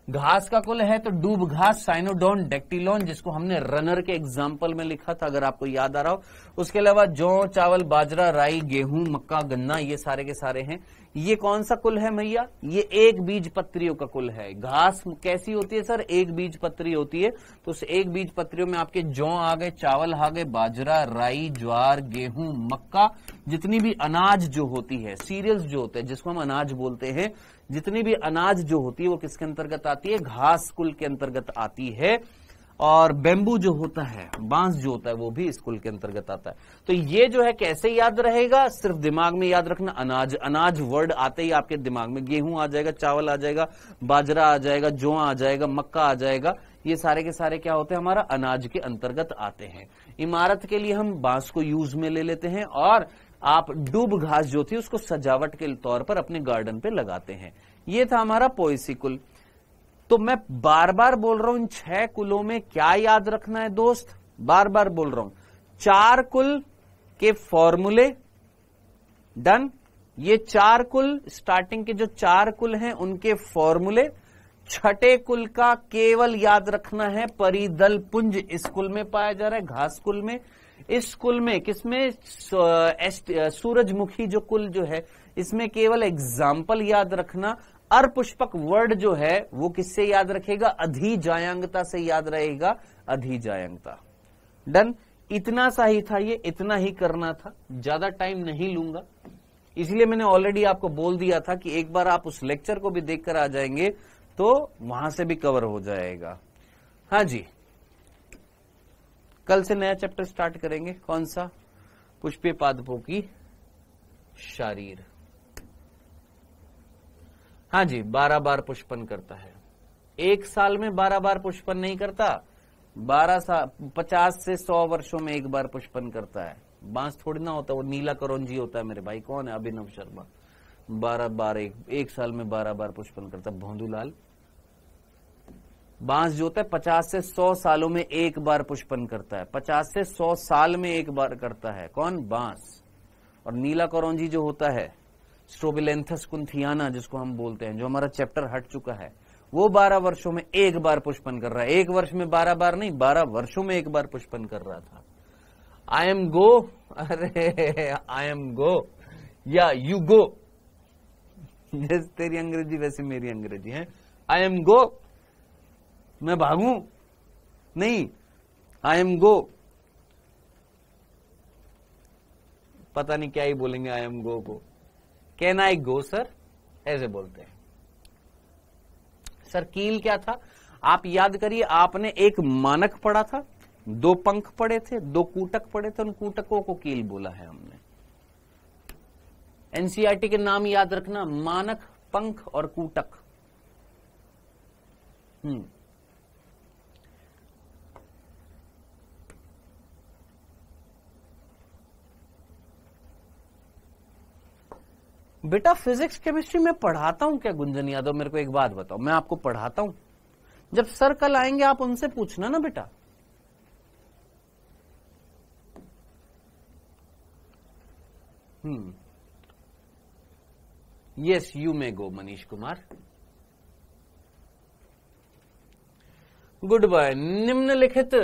A: घास का कुल है तो डूब घास, साइनोडोन, डेक्टिलोन, जिसको हमने रनर के एग्जाम्पल में लिखा था, अगर आपको याद आ रहा हो। उसके अलावा जौ, चावल, बाजरा, राई, गेहूं, मक्का, गन्ना, ये सारे के सारे हैं। ये कौन सा कुल है भैया? ये एक बीज पत्रियों का कुल है। घास कैसी होती है सर? एक बीज पत्री होती है। तो उस एक बीज पत्रियों में आपके जौ आ गए, चावल आ गए, बाजरा, राई, ज्वार, गेहूं, मक्का, जितनी भी अनाज जो होती है, सीरियल्स जो होते हैं, जिसको हम अनाज बोलते हैं, जितनी भी अनाज जो होती है वो किसके अंतर्गत आती है? घास कुल के अंतर्गत आती है। और बेम्बू जो होता है, बांस जो होता है, वो भी इस कुल के अंतर्गत आता है। तो ये जो है कैसे याद रहेगा, सिर्फ दिमाग में याद रखना। अनाज, अनाज वर्ड आते ही आपके दिमाग में गेहूं आ जाएगा, चावल आ जाएगा, बाजरा आ जाएगा, जौ आ जाएगा, मक्का आ जाएगा। ये सारे के सारे क्या होते हैं, हमारा अनाज के अंतर्गत आते हैं। इमारत के लिए हम बांस को यूज में ले लेते हैं, और आप डूब घास जो थी उसको सजावट के तौर पर अपने गार्डन पे लगाते हैं। ये था हमारा पोएसी कुल। तो मैं बार बार बोल रहा हूं, इन 6 कुलों में क्या याद रखना है दोस्त, बार बार बोल रहा हूं, 4 कुल के फॉर्मूले, डन। ये 4 कुल, स्टार्टिंग के जो 4 कुल हैं उनके फॉर्मूले। छठे कुल का केवल याद रखना है परिदल पुंज, इस कुल में पाया जा रहा है, घास कुल में। इस कुल में किसमें, सूरजमुखी जो कुल जो है, इसमें केवल एग्जाम्पल याद रखना। अर्पुष्पक वर्ड जो है वो किससे याद रखेगा, अधिजायांगता से याद रहेगा, अधिजायांगता। डन। इतना सा ही था, ये इतना ही करना था, ज्यादा टाइम नहीं लूंगा। इसलिए मैंने ऑलरेडी आपको बोल दिया था कि एक बार आप उस लेक्चर को भी देखकर आ जाएंगे तो वहां से भी कवर हो जाएगा। हाँ जी, कल से नया चैप्टर स्टार्ट करेंगे। कौन सा, पुष्पे पादपों की शारीर। हाँ जी, 12 बार पुष्पन करता है। एक साल में 12 बार पुष्पन नहीं करता, 50 से 100 वर्षों में एक बार पुष्पन करता है। बांस थोड़ी ना होता, वो नीला करौंजी होता है मेरे भाई। कौन है, अभिनव शर्मा। 12 बार एक साल में 12 बार पुष्पन करता है। भोंदूलाल, बांस जो होता है 50 से 100 सालों में एक बार पुष्पन करता है, 50 से 100 साल में एक बार करता है। कौन, बांस। और नीला करौंजी जो होता है, स्ट्रोबिलेंथस कुंथियाना जिसको हम बोलते हैं, जो हमारा चैप्टर हट चुका है, वो 12 वर्षों में एक बार पुष्पन कर रहा है। एक वर्ष में 12 बार नहीं, 12 वर्षों में एक बार पुष्पन कर रहा था। आई एम गो, अरे आई एम गो या यू गो, जैसे तेरी अंग्रेजी वैसे मेरी अंग्रेजी है। आई एम गो, मैं भागूं नहीं, आई एम गो। पता नहीं क्या ही बोलेंगे आई एम गो को। कैन आई गो सर, ऐसे बोलते हैं। सर कील क्या था, आप याद करिए, आपने एक मानक पढ़ा था, 2 पंख पढ़े थे, 2 कूटक पढ़े थे, उन कूटकों को कील बोला है हमने। एनसीईआरटी के नाम याद रखना, मानक, पंख और कूटक। बेटा फिजिक्स केमिस्ट्री में पढ़ाता हूं क्या गुंजन यादव, मेरे को एक बात बताओ, मैं आपको पढ़ाता हूं। जब सर कल आएंगे आप उनसे पूछना ना बेटा। Yes you may go Manish Kumar, good bye. निम्नलिखित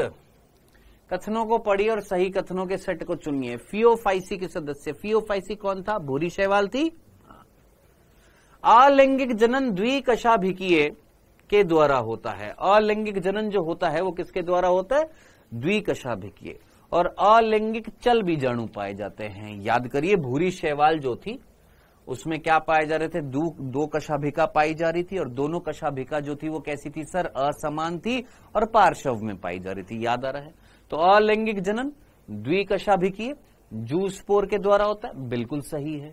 A: कथनों को पढ़िए और सही कथनों के सेट को चुनिए। फियोफाइसी के सदस्य, फियोफाइसी कौन था, भूरी शैवाल थी। अलैंगिक जनन द्विकशाभिकीय के द्वारा होता है। अलैंगिक जनन जो होता है वो किसके द्वारा होता है, द्विकशाभिकीय। और अलैंगिक चल बीजाणु पाए जाते हैं। याद करिए, भूरी शैवाल जो थी उसमें क्या पाए जा रहे थे, 2 कशाभिका पाई जा रही थी, और दोनों कशाभिका जो थी वो कैसी थी सर, असमान थी और पार्श्व में पाई जा रही थी। याद आ रहा है। तो अलैंगिक जनन द्विकशाभिकीय जूस्पोर के द्वारा होता है, बिल्कुल सही है,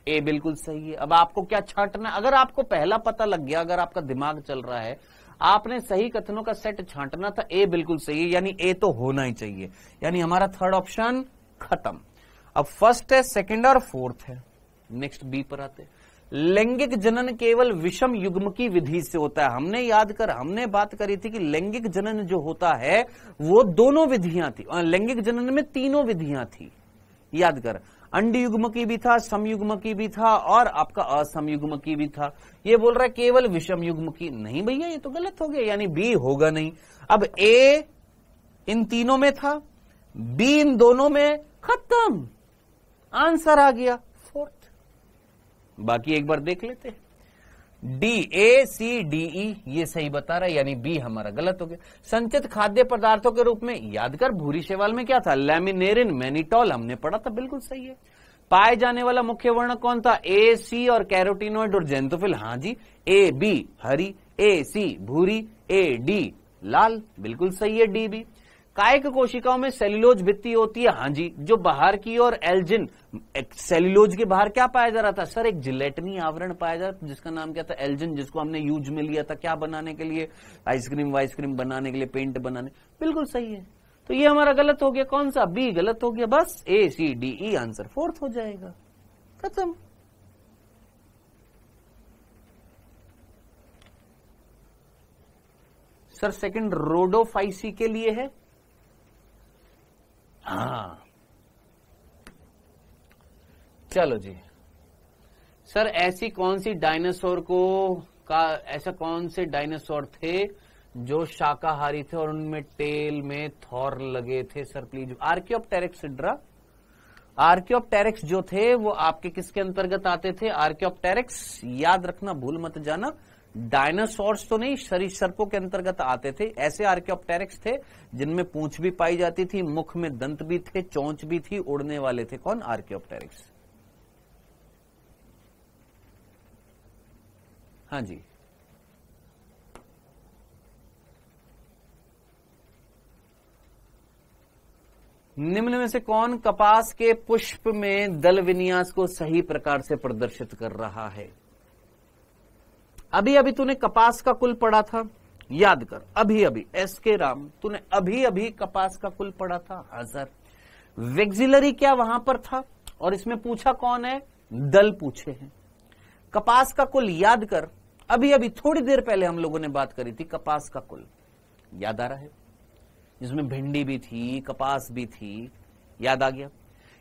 A: ए बिल्कुल सही है। अब आपको क्या छांटना, अगर आपको पहला पता लग गया, अगर आपका दिमाग चल रहा है, आपने सही कथनों का सेट छांटना था, ए बिल्कुल सही है, यानी ए तो होना ही चाहिए, यानी हमारा थर्ड ऑप्शन खत्म। अब फर्स्ट है, सेकंड और फोर्थ है। नेक्स्ट बी पर आते। लैंगिक जनन केवल विषम युग्म की विधि से होता है। हमने बात करी थी कि लैंगिक जनन जो होता है वो दोनों विधियां थी, और लैंगिक जनन में 3 विधियां थी। याद कर, अंड युग्म की भी था, समयुग्म की भी था, और आपका असमयुग्म की भी था। ये बोल रहा है केवल विषम युग्म की, नहीं भैया ये तो गलत हो गया, यानी बी होगा नहीं। अब ए इन तीनों में था, बी इन दोनों में, खत्म, आंसर आ गया फोर्थ। बाकी एक बार देख लेते हैं। डी, ए सी डी ई ये सही बता रहा है, यानी बी हमारा गलत हो गया। संचित खाद्य पदार्थों के रूप में, याद कर भूरी शैवाल में क्या था, लैमिनेरिन, मैनिटॉल, हमने पढ़ा था, बिल्कुल सही है। पाए जाने वाला मुख्य वर्ण कौन था, ए सी और कैरोटीनॉइड और जेंथोफिल। हाँ जी, ए बी हरी, ए सी भूरी, ए डी लाल, बिल्कुल सही है डी भी। कायिक कोशिकाओं में सेल्यूलोज भित्ति होती है, हाँ जी। जो बाहर की और एल्जिन, सेल्यूलोज के बाहर क्या पाया जा रहा था सर? एक जिलेटिनी आवरण पाया जा रहा था जिसका नाम क्या था? एल्जिन, जिसको हमने यूज में लिया था क्या बनाने के लिए? आइसक्रीम वाइसक्रीम बनाने के लिए, पेंट बनाने। बिल्कुल सही है। तो ये हमारा गलत हो गया, कौन सा? बी गलत हो गया। बस A C D E answer fourth हो जाएगा, खत्म। सर सेकंड रोडोफाइसी के लिए है। हाँ चलो जी। सर ऐसी कौन सी डायनासोर ऐसा कौन से डायनासोर थे जो शाकाहारी थे और उनमें टेल में थॉर लगे थे? Sir please. आर्कियोप्टेरिक्स हिड्रा। आर्कियोप्टेरिक्स जो थे वो आपके किसके अंतर्गत आते थे? आर्कियोप्टेरिक्स, याद रखना, भूल मत जाना। डायनासोर्स तो नहीं, सरीसृपों के अंतर्गत आते थे। ऐसे आर्कियोप्टेरिक्स थे जिनमें पूंछ भी पाई जाती थी, मुख में दंत भी थे, चोंच भी थी, उड़ने वाले थे। कौन? आर्कियोप्टेरिक्स। हाँ जी। निम्न में से कौन कपास के पुष्प में दल विन्यास को सही प्रकार से प्रदर्शित कर रहा है? अभी अभी तूने कपास का कुल पढ़ा था, याद कर। अभी अभी एस के राम, तूने अभी अभी कपास का कुल पढ़ा था। हाँ सर। वेक्सिलरी क्या वहां पर था? और इसमें पूछा कौन है? दल पूछे हैं। कपास का कुल याद कर। अभी अभी थोड़ी देर पहले हम लोगों ने बात करी थी कपास का कुल, याद आ रहा है? जिसमें भिंडी भी थी, कपास भी थी, याद आ गया?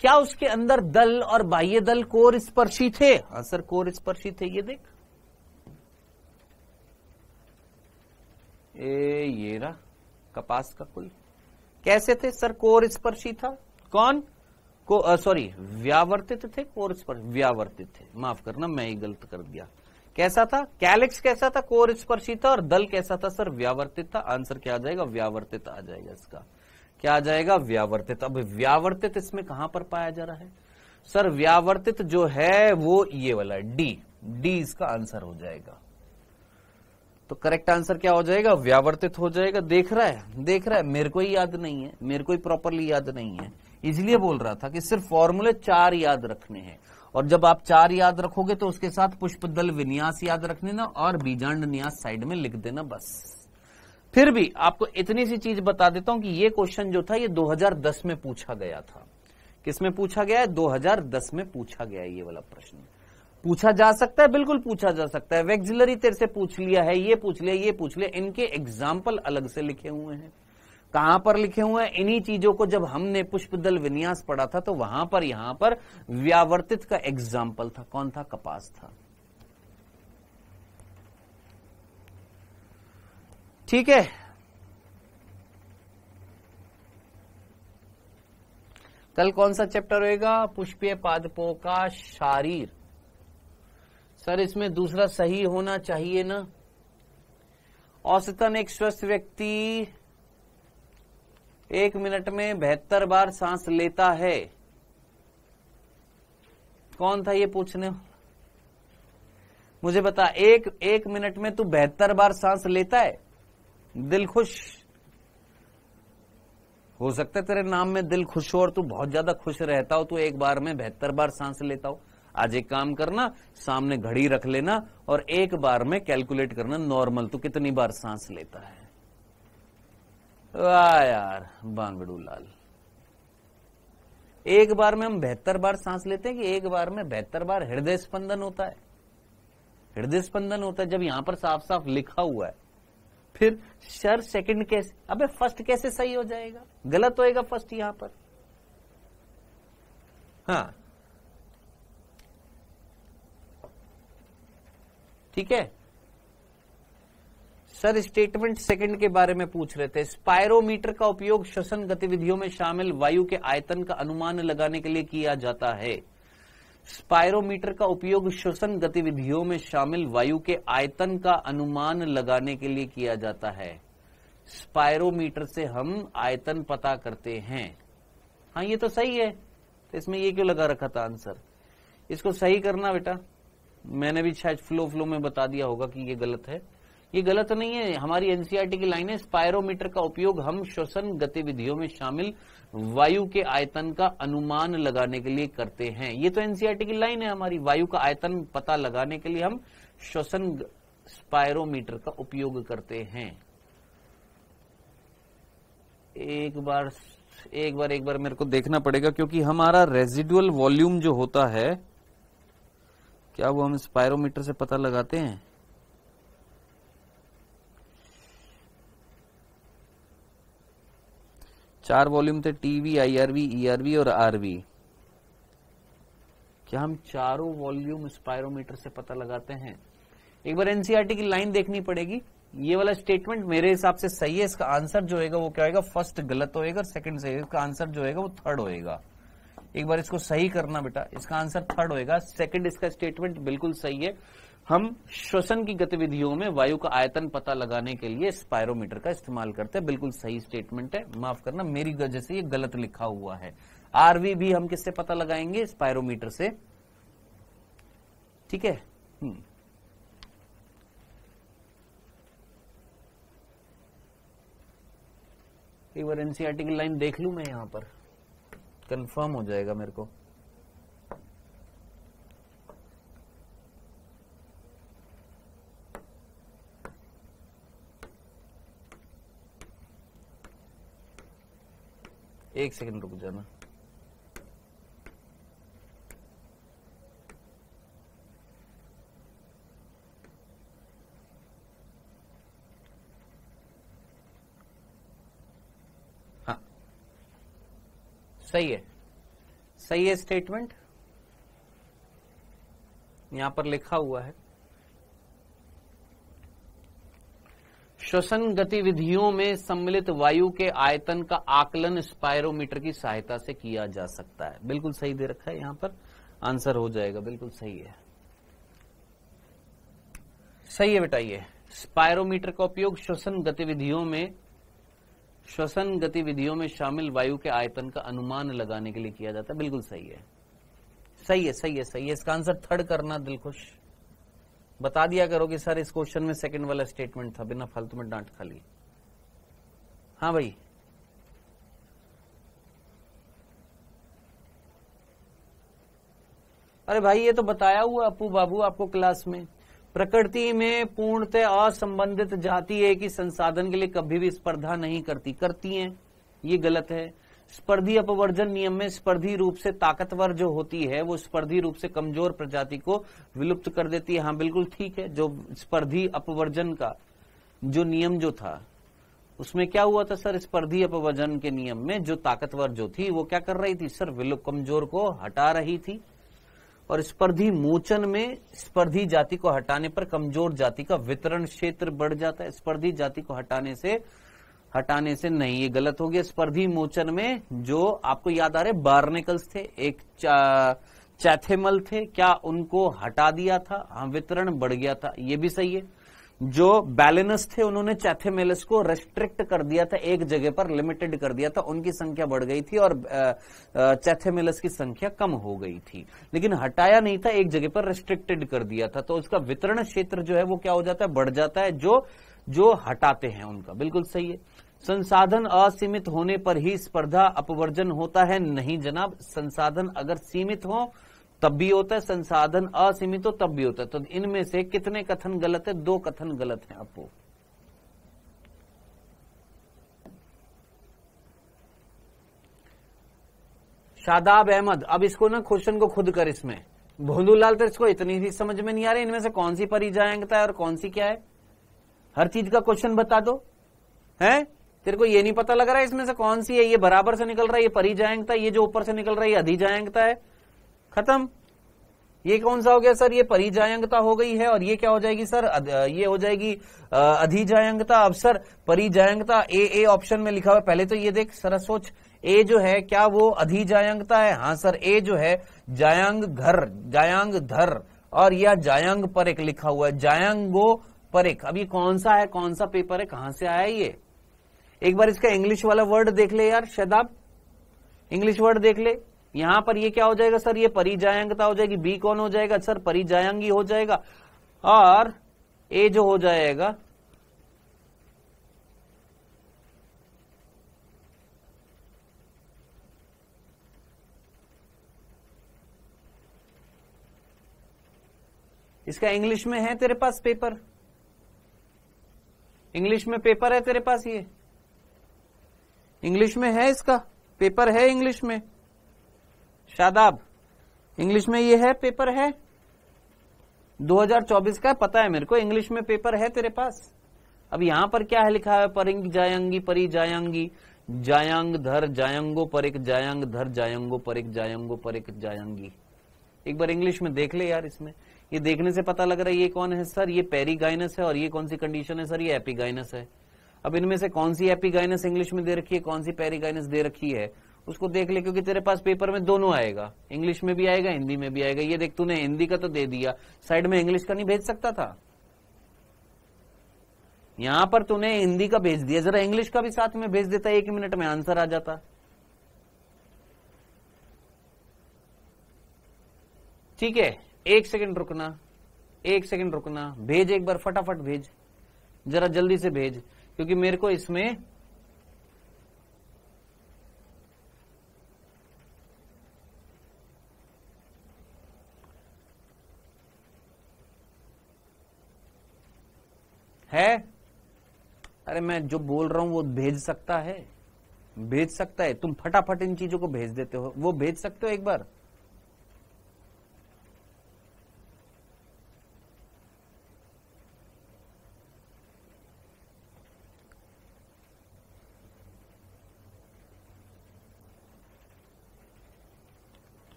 A: क्या उसके अंदर दल और बाह्य दल कोर स्पर्शी थे? हाँ सर, कोर स्पर्शी थे। ये देख, ये रहा कपास का कुल। कैसे थे सर? कोर स्पर्शी था। कौन? सॉरी, व्यावर्तित थे। कोर स्पर्श व्यावर्तित थे, माफ करना मैं ही गलत कर दिया। कैसा था? कैलिक्स कैसा था? कोर स्पर्शी था। और दल कैसा था सर? व्यावर्तित था। आंसर क्या आ जाएगा? व्यावर्तित आ जाएगा। इसका क्या आ जाएगा? व्यावर्तित। अब व्यावर्तित इसमें कहां पर पाया जा रहा है सर? व्यावर्तित जो है वो ये वाला डी, डी इसका आंसर हो जाएगा। तो करेक्ट आंसर क्या हो जाएगा? व्यावर्तित हो जाएगा। देख रहा है, देख रहा है, मेरे को ही याद नहीं है, मेरे को ही प्रॉपरली याद नहीं है, इसलिए बोल रहा था कि सिर्फ फॉर्मूले 4 याद रखने हैं। और जब आप 4 याद रखोगे तो उसके साथ पुष्प दल विन्यास याद रखने ना, और बीजांड न्यास साइड में लिख देना बस। फिर भी आपको इतनी सी चीज बता देता हूं कि ये क्वेश्चन जो था ये 2010 में पूछा गया था। किसमें पूछा गया है? 2010 में पूछा गया है। ये वाला प्रश्न पूछा जा सकता है, बिल्कुल पूछा जा सकता है। वेक्सिलरी तेरे से पूछ लिया है, ये पूछ लिया, ये पूछ लिया। इनके एग्जाम्पल अलग से लिखे हुए हैं। कहां पर लिखे हुए हैं? इन्हीं चीजों को जब हमने पुष्प दल विन्यास पढ़ा था तो वहां पर, यहां पर व्यावर्तित का एग्जाम्पल था। कौन था? कपास था। ठीक है। कल कौन सा चैप्टर होगा? पुष्पीय पादपों का शारीर। सर इसमें दूसरा सही होना चाहिए ना। औसतन एक स्वस्थ व्यक्ति 1 मिनट में 72 बार सांस लेता है। कौन था ये पूछने? मुझे बता, एक मिनट में तू 72 बार सांस लेता है? दिल खुश हो सकता है तेरे नाम में दिल खुश हो और तू बहुत ज्यादा खुश रहता हो, तू एक बार में 72 बार सांस लेता हो। आज एक काम करना, सामने घड़ी रख लेना और एक बार में कैलकुलेट करना नॉर्मल तू कितनी बार सांस लेता है। वाह यार बांगड़ू लाल, एक बार में हम 72 बार सांस लेते हैं कि एक बार में 72 बार हृदय स्पंदन होता है? हृदय स्पंदन होता है जब यहां पर साफ साफ लिखा हुआ है। फिर सर सेकंड कैसे? अबे फर्स्ट कैसे सही हो जाएगा? गलत होएगा फर्स्ट यहां पर। हाँ ठीक है सर। स्टेटमेंट सेकंड के बारे में पूछ रहे थे। स्पायरोमीटर का उपयोग श्वसन गतिविधियों में शामिल वायु के आयतन का अनुमान लगाने के लिए किया जाता है। स्पायरोमीटर का उपयोग श्वसन गतिविधियों में शामिल वायु के आयतन का अनुमान लगाने के लिए किया जाता है। स्पायरोमीटर से हम आयतन पता करते हैं। हाँ ये तो सही है, तो इसमें ये क्यों लगा रखा था आंसर? इसको सही करना बेटा, मैंने भी शायद फ्लो में बता दिया होगा कि ये गलत है। ये गलत नहीं है, हमारी एनसीईआरटी की लाइन है, स्पायरोमीटर का उपयोग हम श्वसन गतिविधियों में शामिल वायु के आयतन का अनुमान लगाने के लिए करते हैं। ये तो एनसीईआरटी की लाइन है हमारी, वायु का आयतन पता लगाने के लिए हम श्वसन स्पायरोमीटर का उपयोग करते हैं। एक बार मेरे को देखना पड़ेगा, क्योंकि हमारा रेजिडुअल वॉल्यूम जो होता है, क्या वो हम स्पायरोमीटर से पता लगाते हैं? चार वॉल्यूम थे, टीवी, आईआरवी, ईआरवी और आरवी। क्या हम चारों वॉल्यूम स्पायरोमीटर से पता लगाते हैं? एक बार एनसीईआरटी की लाइन देखनी पड़ेगी। ये वाला स्टेटमेंट मेरे हिसाब से सही है, इसका आंसर जो होगा वो क्या होगा, फर्स्ट गलत होएगा, सेकंड सही, इसका आंसर जो होगा वो थर्ड होएगा। एक बार इसको सही करना बेटा, इसका आंसर थर्ड होएगा, सेकंड इसका स्टेटमेंट बिल्कुल सही है। हम श्वसन की गतिविधियों में वायु का आयतन पता लगाने के लिए स्पायरोमीटर का इस्तेमाल करते हैं, बिल्कुल सही स्टेटमेंट है। माफ करना, मेरी वजह से ये गलत लिखा हुआ है। आरवी भी हम किससे पता लगाएंगे? स्पायरोमीटर से, ठीक है। एक बार एनसीईआरटी की लाइन देख लूं मैं, यहां पर कंफर्म हो जाएगा मेरे को। एक सेकंड रुक जाना। हाँ, सही है, सही है स्टेटमेंट, यहां पर लिखा हुआ है श्वसन गतिविधियों में सम्मिलित वायु के आयतन का आकलन स्पायरोमीटर की सहायता से किया जा सकता है। बिल्कुल सही दे रखा है, यहां पर आंसर हो जाएगा, बिल्कुल सही है। सही है बेटा, ये स्पायरोमीटर का उपयोग श्वसन गतिविधियों में शामिल वायु के आयतन का अनुमान लगाने के लिए किया जाता है। बिल्कुल सही है, सही है, सही है, सही है। इसका आंसर थर्ड करना, दिलखुश बता दिया करो कि सर इस क्वेश्चन में सेकंड वाला स्टेटमेंट था, बिना फालतू में डांट खाली। हाँ भाई, अरे भाई ये तो बताया हुआ अपू बाबू आपको क्लास में। प्रकृति में पूर्णतः असंबंधित जाति एक ही संसाधन के लिए कभी भी स्पर्धा नहीं करती हैं, ये गलत है। स्पर्धी अपवर्जन नियम में स्पर्धी रूप से ताकतवर जो होती है वो स्पर्धी रूप से कमजोर प्रजाति को विलुप्त कर देती है। हाँ बिल्कुल ठीक है, जो स्पर्धी अपवर्जन का जो नियम जो था उसमें क्या हुआ था सर, स्पर्धी अपवर्जन के नियम में जो ताकतवर जो थी वो क्या कर रही थी सर, विलुप्त कमजोर को हटा रही थी। और स्पर्धी मोचन में स्पर्धी जाति को हटाने पर कमजोर जाति का वितरण क्षेत्र बढ़ जाता है। स्पर्धी जाति को हटाने से नहीं, ये गलत हो गया। स्पर्धी मोचन में जो आपको याद आ रहे बार्नेकल्स थे, एक चैथेमल थे, क्या उनको हटा दिया था? हाँ, वितरण बढ़ गया था, ये भी सही है। जो बैलेनस थे उन्होंने चैथेमेलस को रेस्ट्रिक्ट कर दिया था, एक जगह पर लिमिटेड कर दिया था, उनकी संख्या बढ़ गई थी और चैथेमेलस की संख्या कम हो गई थी, लेकिन हटाया नहीं था, एक जगह पर रेस्ट्रिक्टेड कर दिया था। तो उसका वितरण क्षेत्र जो है वो क्या हो जाता है, बढ़ जाता है, जो हटाते हैं उनका। बिल्कुल सही है। संसाधन असीमित होने पर ही स्पर्धा अपवर्जन होता है? नहीं जनाब, संसाधन अगर सीमित हो तब भी होता है, संसाधन असीमित हो तब भी होता है। तो इनमें से कितने कथन गलत है? 2 कथन गलत हैं आपको। शादाब अहमद, अब इसको ना क्वेश्चन को खुद कर, इसमें भोंदूलाल तो इसको इतनी ही समझ में नहीं आ रही, इनमें से कौन सी परिजायंगता है और कौन सी क्या है? हर चीज का क्वेश्चन बता दो, है तेरे को ये नहीं पता लग रहा है इसमें से कौन सी है? ये बराबर से निकल रहा है, ये परिजायंगता, ये जो ऊपर से निकल रहा है ये अधिजायंगता है, खत्म। ये कौन सा हो गया सर? ये परिजायंगता हो गई है, और ये क्या हो जाएगी सर? ये हो जाएगी अधिजायंगता। अब सर परिजायंगता ए ऑप्शन में लिखा हुआ है, पहले तो ये देख सर, सोच, ए जो है क्या वो अधिजायंगता है? हाँ सर, ए जो है जायांग धर और यह जायांग परिक लिखा हुआ है, जायांगो परिक। अब ये कौन सा है, कौन सा पेपर है, कहां से आया ये? एक बार इसका इंग्लिश वाला वर्ड देख ले यार शदाब, इंग्लिश वर्ड देख ले। यहां पर ये क्या हो जाएगा सर? ये परिजायंगता हो जाएगी। बी कौन हो जाएगा सर? परिजायंगी हो जाएगा। और ए जो हो जाएगा इसका इंग्लिश में है तेरे पास पेपर, इंग्लिश में पेपर है तेरे पास, ये इंग्लिश में है, इसका पेपर है इंग्लिश में। शादाब, इंग्लिश में ये है, पेपर है, 2024 का पता है मेरे को, इंग्लिश में पेपर है तेरे पास। अब यहां पर क्या है लिखा है, परिंग जायंगी परी जायंगी, जायंग धर जायंगो पर एक जायंग धर जायंगो पर एक जायंगो पर एक जायंगी। एक बार इंग्लिश में देख ले यार, इसमें ये देखने से पता लग रहा है ये कौन है सर, ये पेरीगाइनस है, और ये कौन सी कंडीशन है सर, ये एपिगाइनस है। अब इनमें से कौन सी एपिगाइनस इंग्लिश में दे रखी है, कौन सी पेरीगाइनस दे रखी है, उसको देख ले, क्योंकि तेरे पास पेपर में दोनों आएगा, इंग्लिश में भी आएगा हिंदी में भी आएगा। ये देख, तूने हिंदी का तो दे दिया, साइड में इंग्लिश का नहीं भेज सकता था? यहां पर तूने हिंदी का भेज दिया, जरा इंग्लिश का भी साथ में भेज देता, 1 मिनट में आंसर आ जाता। ठीक है, 1 सेकंड रुकना, 1 सेकंड रुकना, भेज एक बार, फटाफट भेज, जरा जल्दी से भेज, क्योंकि मेरे को इसमें है, अरे मैं जो बोल रहा हूं वो भेज सकता है, भेज सकता है। तुम फटाफट इन चीजों को भेज देते हो, वो भेज सकते हो एक बार?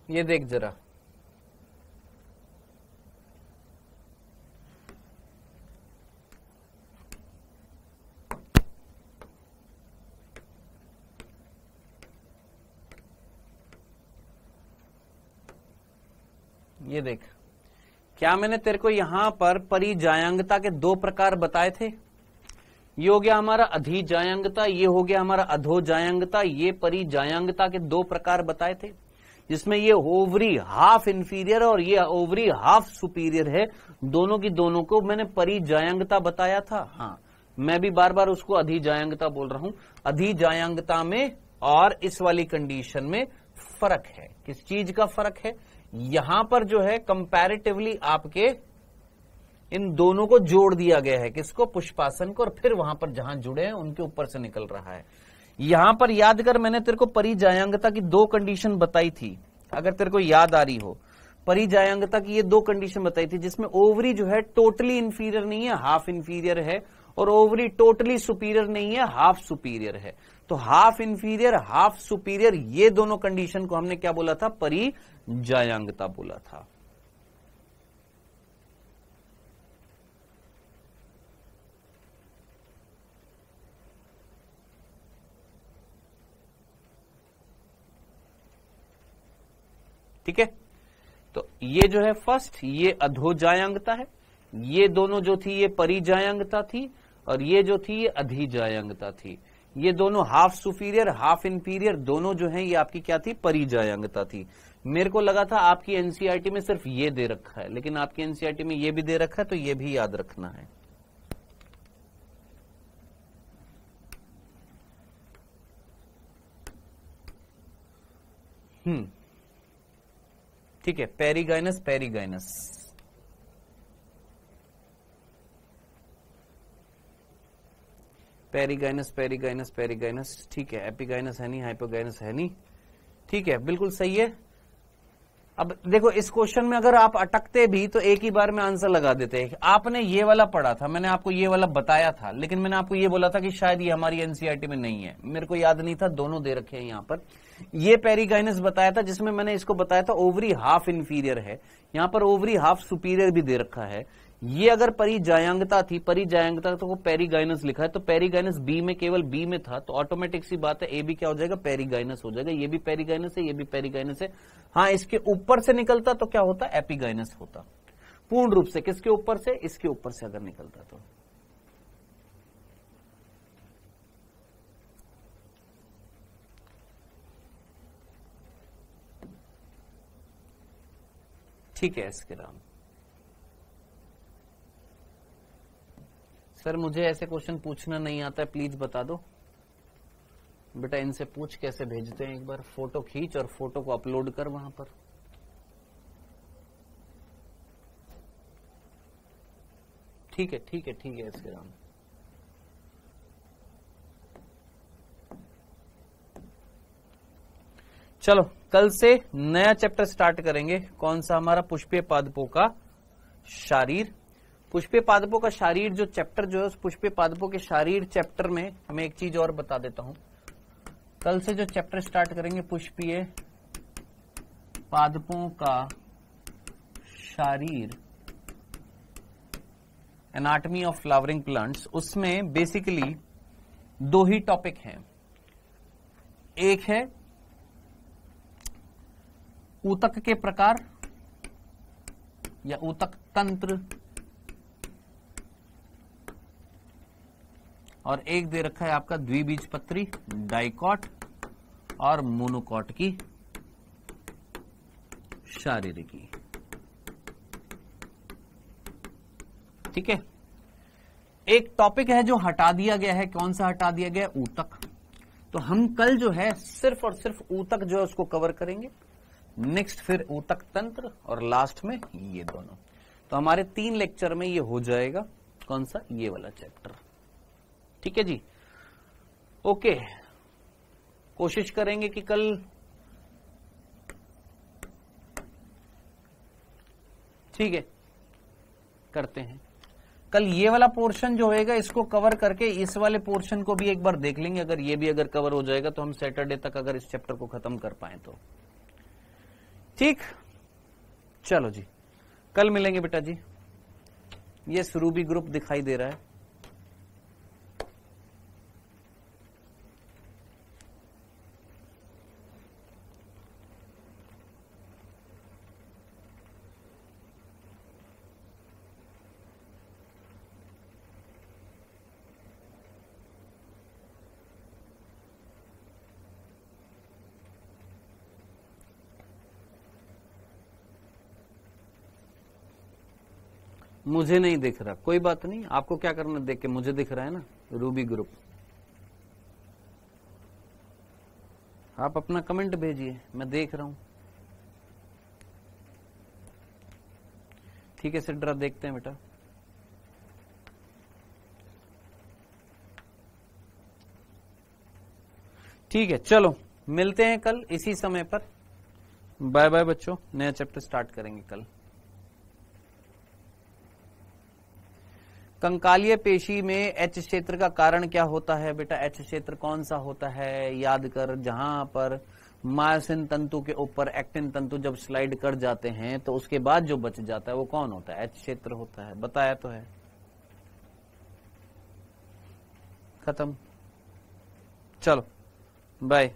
A: ये देख जरा, ये देख, क्या मैंने तेरे को यहां पर परिजायांगता के 2 प्रकार बताए थे? ये हो गया हमारा अधिजायांगता, ये हो गया हमारा अधोजायांगता। ये परिजायांगता के 2 प्रकार बताए थे, जिसमें ये ओवरी हाफ इंफीरियर और ये ओवरी हाफ सुपीरियर है। दोनों की दोनों को मैंने परिजायांगता बताया था। हाँ, मैं भी बार बार उसको अधिजायांगता बोल रहा हूं। अधिजायांगता में और इस वाली कंडीशन में फर्क है। किस चीज का फर्क है? यहां पर जो है कंपैरेटिवली आपके इन दोनों को जोड़ दिया गया है। किसको? पुष्पासन को, और फिर वहां पर जहां जुड़े हैं उनके ऊपर से निकल रहा है। यहां पर याद कर, मैंने तेरे को परिजायांगता की 2 कंडीशन बताई थी, अगर तेरे को याद आ रही हो। परिजायांगता की ये 2 कंडीशन बताई थी, जिसमें ओवरी जो है टोटली इंफीरियर नहीं है, हाफ इंफीरियर है, और ओवरी टोटली सुपीरियर नहीं है, हाफ सुपीरियर है। तो हाफ इंफीरियर, हाफ सुपीरियर, ये दोनों कंडीशन को हमने क्या बोला था? परिजायांगता बोला था। ठीक है, तो ये जो है फर्स्ट, ये अधोजायांगता है। ये दोनों जो थी ये परिजायांगता थी, और ये जो थी ये अधिजायांगता थी। ये दोनों हाफ सुपीरियर हाफ इंफीरियर दोनों जो है ये आपकी क्या थी? परिजायांगता थी। मेरे को लगा था आपकी एनसीईआरटी में सिर्फ ये दे रखा है, लेकिन आपकी एनसीईआरटी में ये भी दे रखा है, तो ये भी याद रखना है। ठीक है, perigynous perigynous, perigynous perigynous perigynous, ठीक है। एपिगाइनस है नहीं, हाइपोगाइनस है नहीं, ठीक है, बिल्कुल सही है। अब देखो, इस क्वेश्चन में अगर आप अटकते भी तो एक ही बार में आंसर लगा देते। आपने ये वाला पढ़ा था, मैंने आपको ये वाला बताया था, लेकिन मैंने आपको ये बोला था कि शायद ये हमारी एनसीईआरटी में नहीं है, मेरे को याद नहीं था। दोनों दे रखे हैं यहाँ पर। ये पेरीगाइनस बताया था, जिसमें मैंने इसको बताया था ओवरी हाफ इंफीरियर है, यहाँ पर ओवरी हाफ सुपीरियर भी दे रखा है। ये अगर परिजायांगता थी, परिजायांगता तो पेरीगाइनस लिखा है, तो पेरीगाइनस बी में, केवल बी में था, तो ऑटोमेटिक सी बात है ए भी क्या हो जाएगा? पेरीगाइनस हो जाएगा। ये भी पेरीगाइनस है, ये भी पेरीगाइनस है। हाँ, इसके ऊपर से निकलता तो क्या होता? एपिगाइनस होता। पूर्ण रूप से किसके ऊपर से? इसके ऊपर से अगर निकलता तो। ठीक है, इसके नाम सर मुझे ऐसे क्वेश्चन पूछना नहीं आता है, प्लीज बता दो। बेटा इनसे पूछ कैसे भेजते हैं, एक बार फोटो खींच और फोटो को अपलोड कर वहां पर। ठीक है ठीक है ठीक है इसके नाम। चलो कल से नया चैप्टर स्टार्ट करेंगे। कौन सा हमारा? पुष्पीय पादपों का शारीर। पुष्पीय पादपों का शारीर जो चैप्टर जो है, उस पुष्पीय पादपों के शारीर चैप्टर में हमें एक चीज और बता देता हूं। कल से जो चैप्टर स्टार्ट करेंगे पुष्पीय पादपों का शारीर, एनाटॉमी ऑफ फ्लावरिंग प्लांट्स, उसमें बेसिकली दो ही टॉपिक हैं। एक है ऊतक के प्रकार या ऊतक तंत्र, और एक दे रखा है आपका द्विबीजपत्री, डाइकॉट और मोनोकॉट की शारीरिकी। ठीक है, एक टॉपिक है जो हटा दिया गया है। कौन सा हटा दिया गया? ऊतक। तो हम कल जो है सिर्फ और सिर्फ ऊतक जो है उसको कवर करेंगे। नेक्स्ट फिर ऊतक तंत्र और लास्ट में ये दोनों। तो हमारे 3 लेक्चर में ये हो जाएगा। कौन सा? ये वाला चैप्टर। ठीक है जी, ओके। कोशिश करेंगे कि कल ठीक है करते हैं। कल ये वाला पोर्शन जो होएगा इसको कवर करके इस वाले पोर्शन को भी एक बार देख लेंगे। अगर ये भी अगर कवर हो जाएगा तो हम सैटरडे तक अगर इस चैप्टर को खत्म कर पाए तो ठीक। चलो जी, कल मिलेंगे बेटा जी। ये रूबी ग्रुप दिखाई दे रहा है। मुझे नहीं दिख रहा, कोई बात नहीं। आपको क्या करना, देख के मुझे दिख रहा है ना, रूबी ग्रुप। आप अपना कमेंट भेजिए, मैं देख रहा हूं। ठीक है सिड्रा, देखते हैं बेटा। ठीक है, चलो मिलते हैं कल इसी समय पर। बाय बाय बच्चों, नया चैप्टर स्टार्ट करेंगे कल। कंकालीय पेशी में एच क्षेत्र का कारण क्या होता है बेटा? एच क्षेत्र कौन सा होता है? याद कर, जहां पर मायोसिन तंतु के ऊपर एक्टिन तंतु जब स्लाइड कर जाते हैं तो उसके बाद जो बच जाता है वो कौन होता है? एच क्षेत्र होता है। बताया तो है। खत्म। चलो बाय।